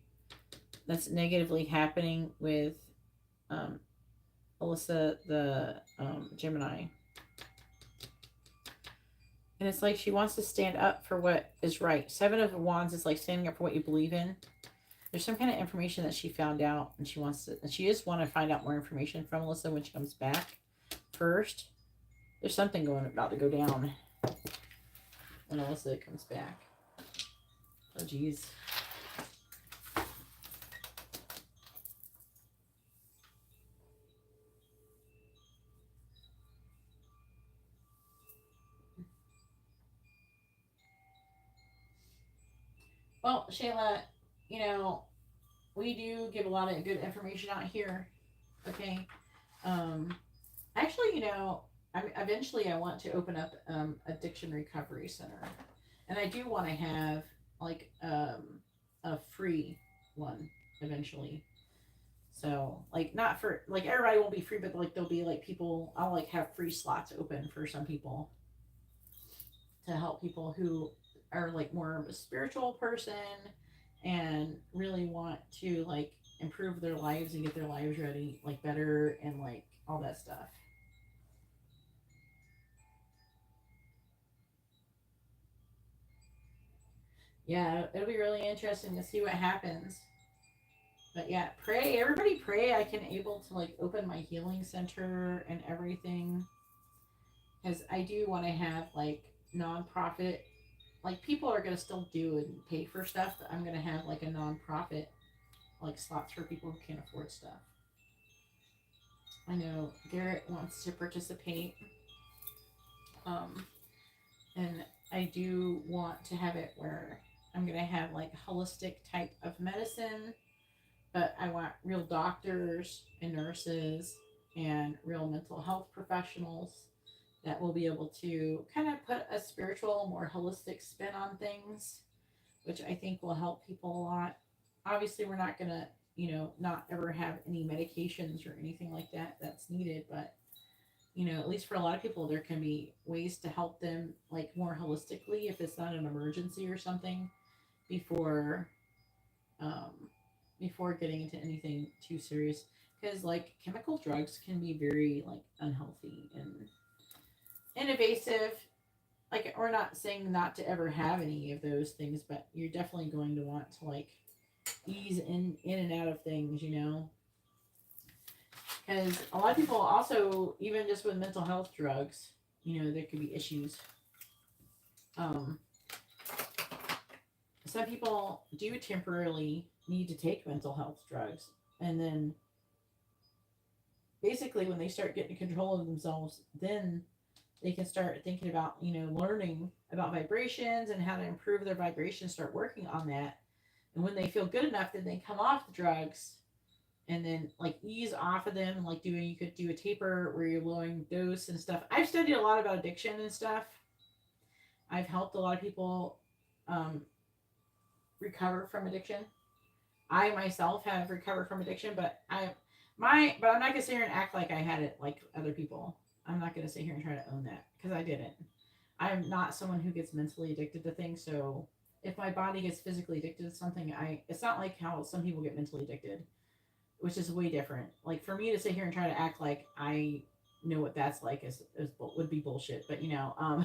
that's negatively happening with Alyssa the Gemini. And it's like she wants to stand up for what is right. 7 of Wands is like standing up for what you believe in. There's some kind of information that she found out, and she wants to, and she just want to find out more information from Alyssa when she comes back. First, there's something about to go down when Alyssa comes back. Oh, geez. Well, Shayla, you know, we do give a lot of good information out here. Okay. Um, Actually, you know, eventually I want to open up addiction recovery center, and I do want to have like a free one eventually. So like not for like everybody won't be free, but like there'll be like people. I'll like have free slots open for some people to help people who are like more of a spiritual person and really want to like improve their lives and get their lives ready like better and like all that stuff. Yeah, it'll be really interesting to see what happens. But yeah, pray, everybody pray I can able to like open my healing center and everything. Because I do want to have like nonprofit, like people are gonna still do and pay for stuff, but I'm gonna have like a nonprofit, like slots for people who can't afford stuff. I know Garrett wants to participate, um, and I do want to have it where I'm gonna have like holistic type of medicine, but I want real doctors and nurses and real mental health professionals that will be able to kind of put a spiritual, more holistic spin on things, which I think will help people a lot. Obviously, we're not going to, you know, not ever have any medications or anything like that that's needed, but, you know, at least for a lot of people, there can be ways to help them, like, more holistically if it's not an emergency or something before um, before getting into anything too serious, because like chemical drugs can be very like unhealthy and invasive. Like we're not saying not to ever have any of those things, but you're definitely going to want to like ease in and out of things, you know, because a lot of people also, even just with mental health drugs, you know, there could be issues. um some people do temporarily need to take mental health drugs, and then basically when they start getting control of themselves, then they can start thinking about, you know, learning about vibrations and how to improve their vibrations, start working on that. And when they feel good enough, then they come off the drugs and then like ease off of them, like doing, you could do a taper where you're lowering dose and stuff. I've studied a lot about addiction and stuff. I've helped a lot of people um, recover from addiction. I myself have recovered from addiction, but I'm not gonna sit here and act like I had it like other people. I'm not gonna sit here and try to own that because I didn't. I'm not someone who gets mentally addicted to things. So if my body gets physically addicted to something, it's not like how some people get mentally addicted, which is way different. Like for me to sit here and try to act like I know what that's like is would be bullshit. But you know,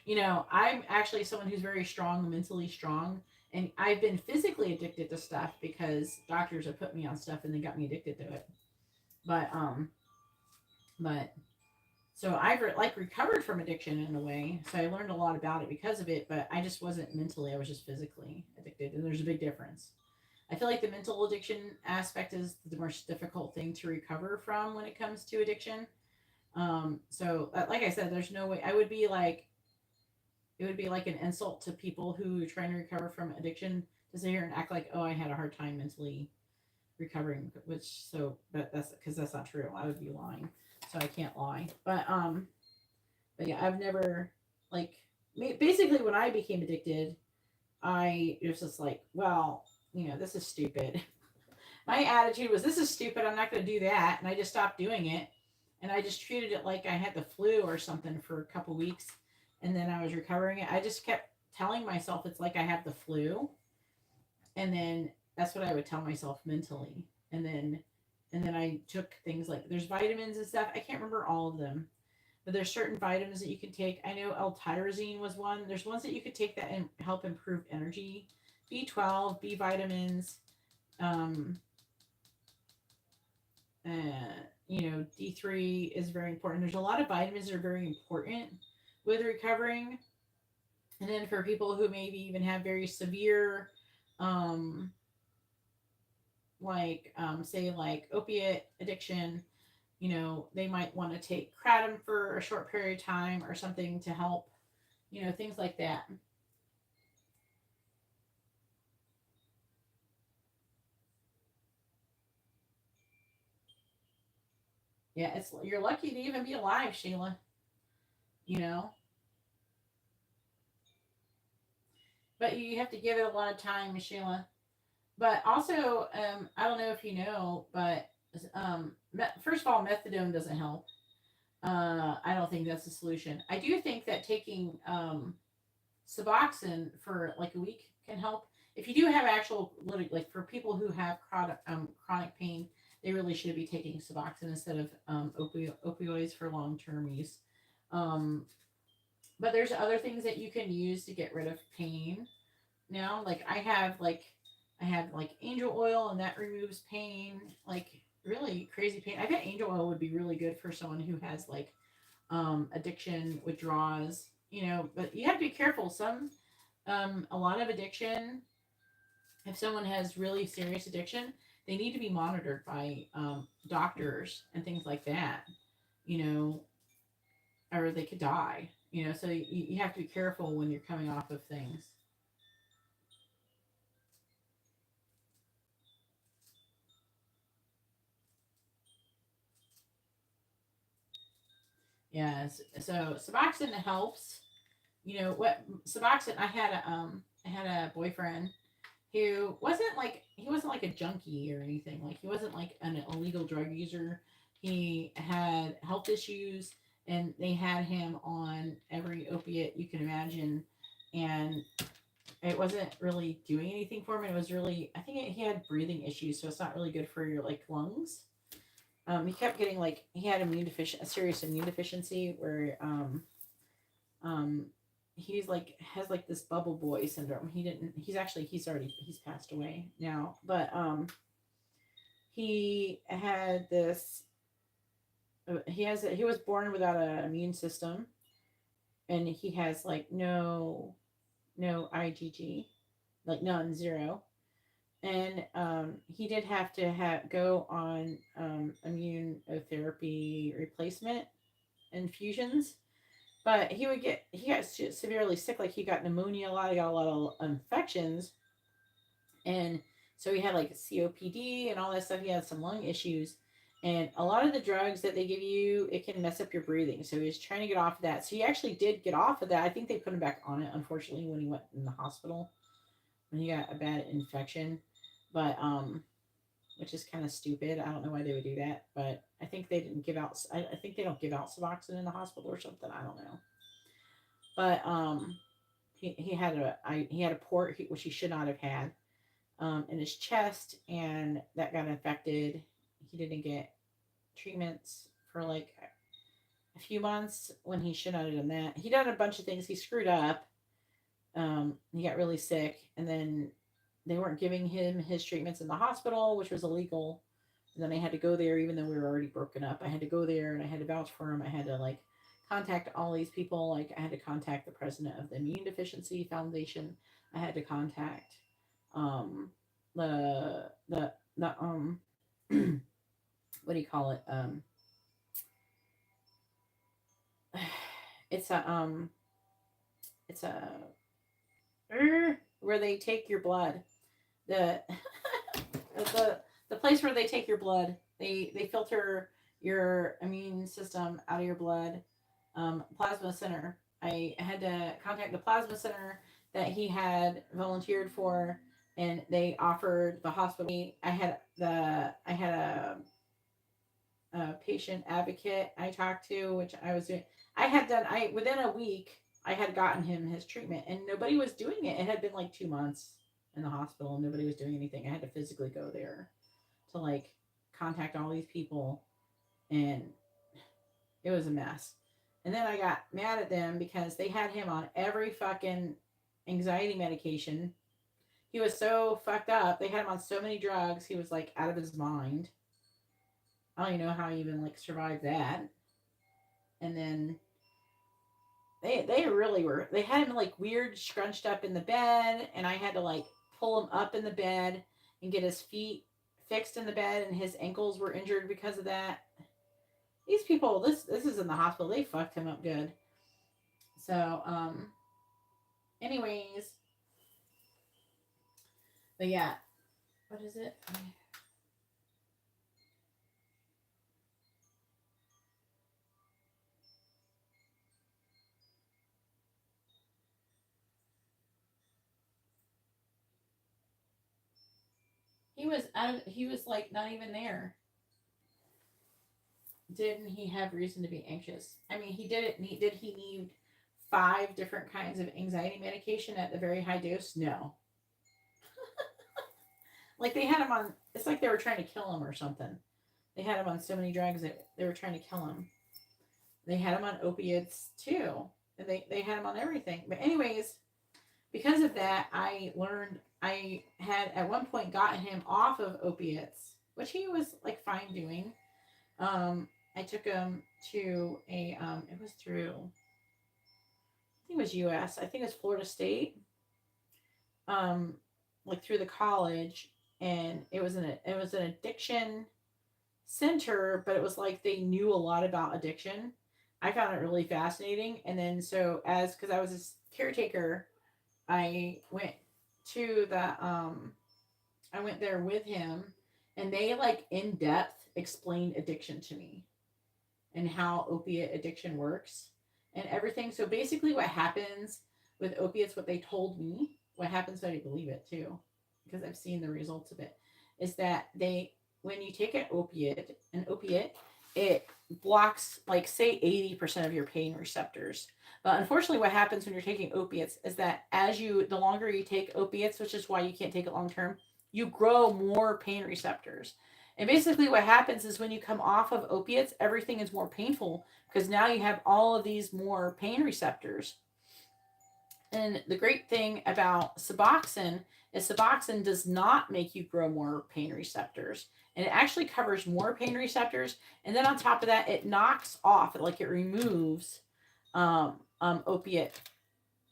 you know, I'm actually someone who's very strong, mentally strong, and I've been physically addicted to stuff because doctors have put me on stuff and they got me addicted to it. But but so I've like recovered from addiction in a way. So I learned a lot about it because of it, but I just wasn't mentally, I was just physically addicted, and there's a big difference. I feel like the mental addiction aspect is the most difficult thing to recover from when it comes to addiction. So like I said, there's no way I would be like, it would be like an insult to people who are trying to recover from addiction to sit here and act like, oh, I had a hard time mentally recovering, which but that's because that's not true. I would be lying, so I can't lie. But yeah, I've never like basically when I became addicted, I it was just like, well, you know, this is stupid. My attitude was, this is stupid. I'm not going to do that, and I just stopped doing it, and I just treated it like I had the flu or something for a couple weeks, and then I was recovering it. I just kept telling myself it's like I have the flu, and then that's what I would tell myself mentally, and then I took things like there's vitamins and stuff. I can't remember all of them, but there's certain vitamins that you can take. I know L-tyrosine was one. There's ones that you could take that and help improve energy. B12, B vitamins, um, you know, D3 is very important. There's a lot of vitamins that are very important with recovering. And then for people who maybe even have very severe, um, say like opiate addiction, you know, they might want to take kratom for a short period of time or something to help, you know, things like that. Yeah, you're lucky to even be alive, Sheila. You know, but you have to give it a lot of time, Sheila. But also, I don't know if you know, but first of all, methadone doesn't help. I don't think that's the solution. I do think that taking Suboxone for like a week can help. If you do have actual, like for people who have chronic pain, they really should be taking Suboxone instead of opioids for long term use. Um, but there's other things that you can use to get rid of pain. Now, like I have like angel oil, and that removes pain, like really crazy pain. I bet angel oil would be really good for someone who has like addiction withdrawals, you know, but you have to be careful. A lot of addiction, if someone has really serious addiction, they need to be monitored by doctors and things like that, you know, or they could die, you know, so you have to be careful when you're coming off of things. Yes. So Suboxone helps. You know what? Suboxone. I had a boyfriend who wasn't like a junkie or anything. Like he wasn't like an illegal drug user. He had health issues, and they had him on every opiate you can imagine, and it wasn't really doing anything for him. It was really, I think he had breathing issues, so it's not really good for your like lungs. He kept getting like he had a serious immune deficiency where um, he's like has like this bubble boy syndrome. He's passed away now, but he had this. He was born without an immune system, and he has like no IgG, like none, zero. And he did have to go on immunotherapy replacement infusions, but he got severely sick. Like he got pneumonia a lot. He got a lot of infections, and so he had like COPD and all that stuff. He had some lung issues, and a lot of the drugs that they give you, it can mess up your breathing. So he was trying to get off of that. So he actually did get off of that. I think they put him back on it, unfortunately, when he went in the hospital when he got a bad infection, but which is kind of stupid. I don't know why they would do that, but I think they didn't give out. I think they don't give out Suboxone in the hospital or something. I don't know, but he had a port which he should not have had in his chest, and that got infected. He didn't get treatments for like a few months when he should not have done that. He done a bunch of things. He screwed up. He got really sick, and then they weren't giving him his treatments in the hospital, which was illegal. And then I had to go there, even though we were already broken up. I had to go there, and I had to vouch for him. I had to like contact all these people. Like I had to contact the president of the Immune Deficiency Foundation. I had to contact the what do you call it? It's a where they take your blood. The the place where they take your blood. They filter your immune system out of your blood. Plasma center. I had to contact the plasma center that he had volunteered for, and they offered the hospital. I had a patient advocate I talked to, which I was doing. Within a week I had gotten him his treatment, and nobody was doing it. It had been like 2 months in the hospital, and nobody was doing anything. I had to physically go there to like contact all these people, and it was a mess. And then I got mad at them because they had him on every fucking anxiety medication. He was so fucked up. They had him on so many drugs. He was like out of his mind. I don't even know how he even like survived that. And then they really were. They had him like weird, scrunched up in the bed, and I had to like pull him up in the bed and get his feet fixed in the bed, and his ankles were injured because of that. These people, this is in the hospital. They fucked him up good. So, anyways, but yeah, what is it? He was he was like not even there. Didn't he have reason to be anxious? I mean, did he need 5 different kinds of anxiety medication at the very high dose? No. Like they had him on, it's like they were trying to kill him or something. They had him on so many drugs that they were trying to kill him. They had him on opiates too. And they had him on everything. But anyways, because of that, I learned I had at one point gotten him off of opiates, which he was like fine doing. I took him to a it was through, I think it was US. I think it was Florida State. Like through the college, and it was an addiction center, but it was like they knew a lot about addiction. I found it really fascinating. And then so because I was a caretaker, I went to I went there with him, and they like in depth explained addiction to me and how opiate addiction works and everything. So basically what happens with opiates, what they told me, what happens, I believe it too, because I've seen the results of it, is that when you take an opiate, it blocks like say 80% of your pain receptors. But unfortunately what happens when you're taking opiates is that the longer you take opiates, which is why you can't take it long term, you grow more pain receptors. And basically what happens is when you come off of opiates, everything is more painful because now you have all of these more pain receptors. And the great thing about Suboxone is Suboxone does not make you grow more pain receptors. And it actually covers more pain receptors. And then on top of that, it knocks off, it removes opiate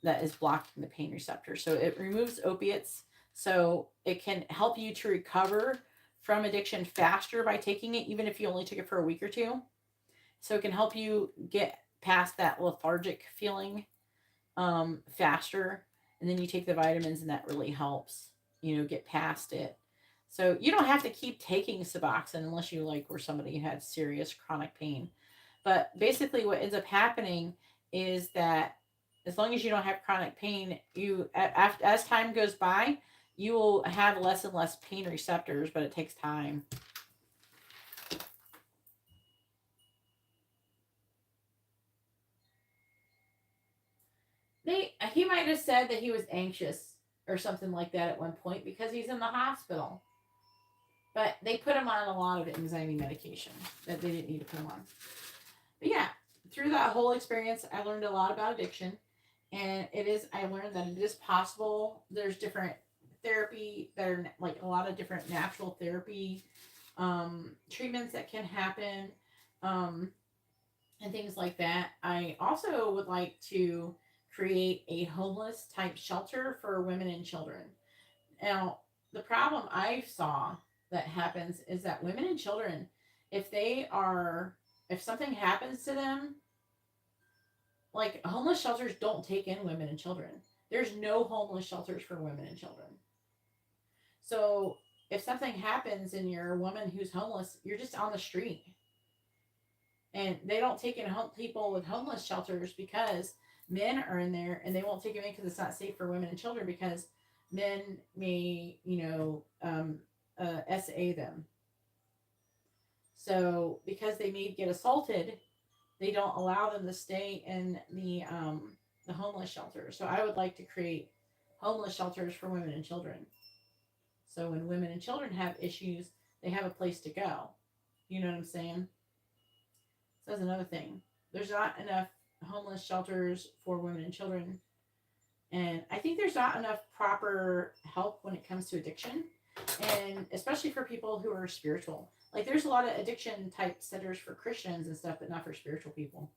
that is blocking the pain receptors. So it removes opiates. So it can help you to recover from addiction faster by taking it, even if you only took it for a week or two. So it can help you get past that lethargic feeling faster. And then you take the vitamins and that really helps, get past it. So you don't have to keep taking Suboxone unless you were somebody who had serious chronic pain. But basically what ends up happening is that as long as you don't have chronic pain, as time goes by, you will have less and less pain receptors, but it takes time. He might have said that he was anxious or something like that at one point because he's in the hospital. But they put him on a lot of anxiety medication that they didn't need to put him on. But yeah, through that whole experience, I learned a lot about addiction. And I learned that it is possible. There's different therapy that are a lot of different natural therapy treatments that can happen and things like that. I also would like to create a homeless type shelter for women and children. Now, the problem I saw that happens is that women and children, if something happens to them, homeless shelters don't take in women and children. There's no homeless shelters for women and children. So if something happens and you're a woman who's homeless, you're just on the street. And they don't take in people with homeless shelters because men are in there, and they won't take them in because it's not safe for women and children because men may, SA them. So because they may get assaulted, they don't allow them to stay in the homeless shelter. So I would like to create homeless shelters for women and children. So when women and children have issues, they have a place to go. You know what I'm saying? So that's another thing. There's not enough homeless shelters for women and children. And I think there's not enough proper help when it comes to addiction. And especially for people who are spiritual. There's a lot of addiction type centers for Christians and stuff, but not for spiritual people.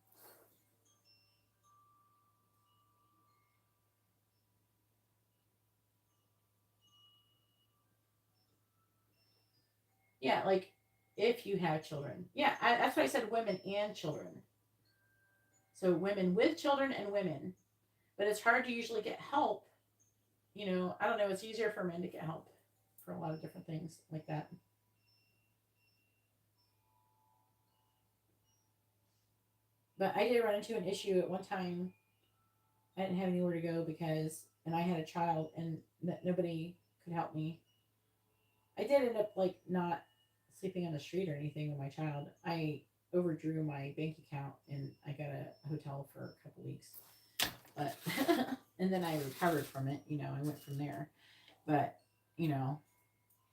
Yeah, if you have children. Yeah, that's why I said women and children. So women with children and women. But it's hard to usually get help. I don't know, it's easier for men to get help for a lot of different things like that. But I did run into an issue at one time. I didn't have anywhere to go and I had a child and nobody could help me. I did end up like not sleeping on the street or anything with my child. I overdrew my bank account and I got a hotel for a couple weeks. But and then I recovered from it, you know, I went from there. But, you know,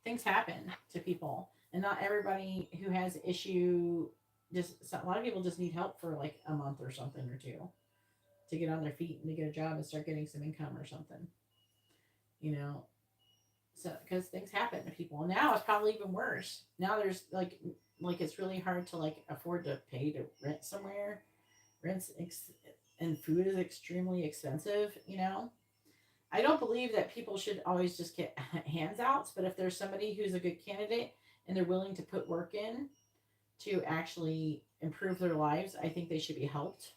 things happen to people. And not everybody who has issue a lot of people just need help for like a month or something or two to get on their feet and to get a job and start getting some income or something. You know, so because things happen to people. Now it's probably even worse. Now there's like it's really hard to like afford to pay to rent somewhere. And food is extremely expensive, you know. I don't believe that people should always just get handouts, but if there's somebody who's a good candidate and they're willing to put work in to actually improve their lives, I think they should be helped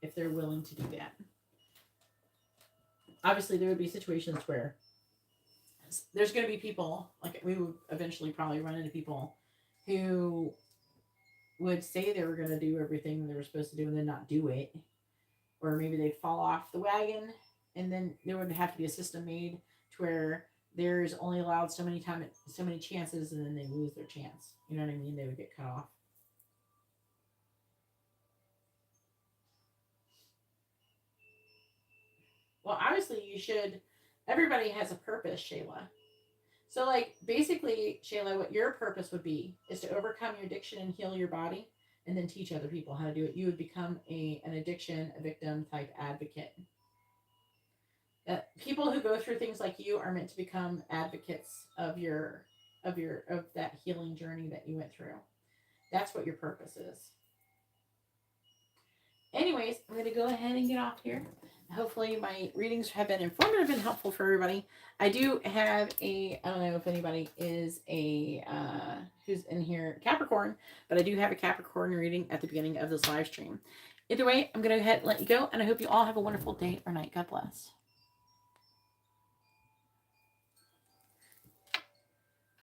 if they're willing to do that. Obviously, there would be situations where there's going to be people, like we would eventually probably run into people who would say they were going to do everything they were supposed to do and then not do it. Or maybe they'd fall off the wagon, and then there would have to be a system made to where there's only allowed so many chances, and then they lose their chance. You know what I mean? They would get cut off. Well, obviously you should. Everybody has a purpose, Shayla. So, like, basically, Shayla, what your purpose would be is to overcome your addiction and heal your body, and then teach other people how to do it. You would become an addiction, a victim type advocate. People who go through things like you are meant to become advocates of that healing journey that you went through. That's what your purpose is. Anyways, I'm going to go ahead and get off here. Hopefully my readings have been informative and helpful for everybody. I do have I don't know if anybody is who's in here, Capricorn, but I do have a Capricorn reading at the beginning of this live stream. Either way, I'm going to go ahead and let you go, and I hope you all have a wonderful day or night. God bless.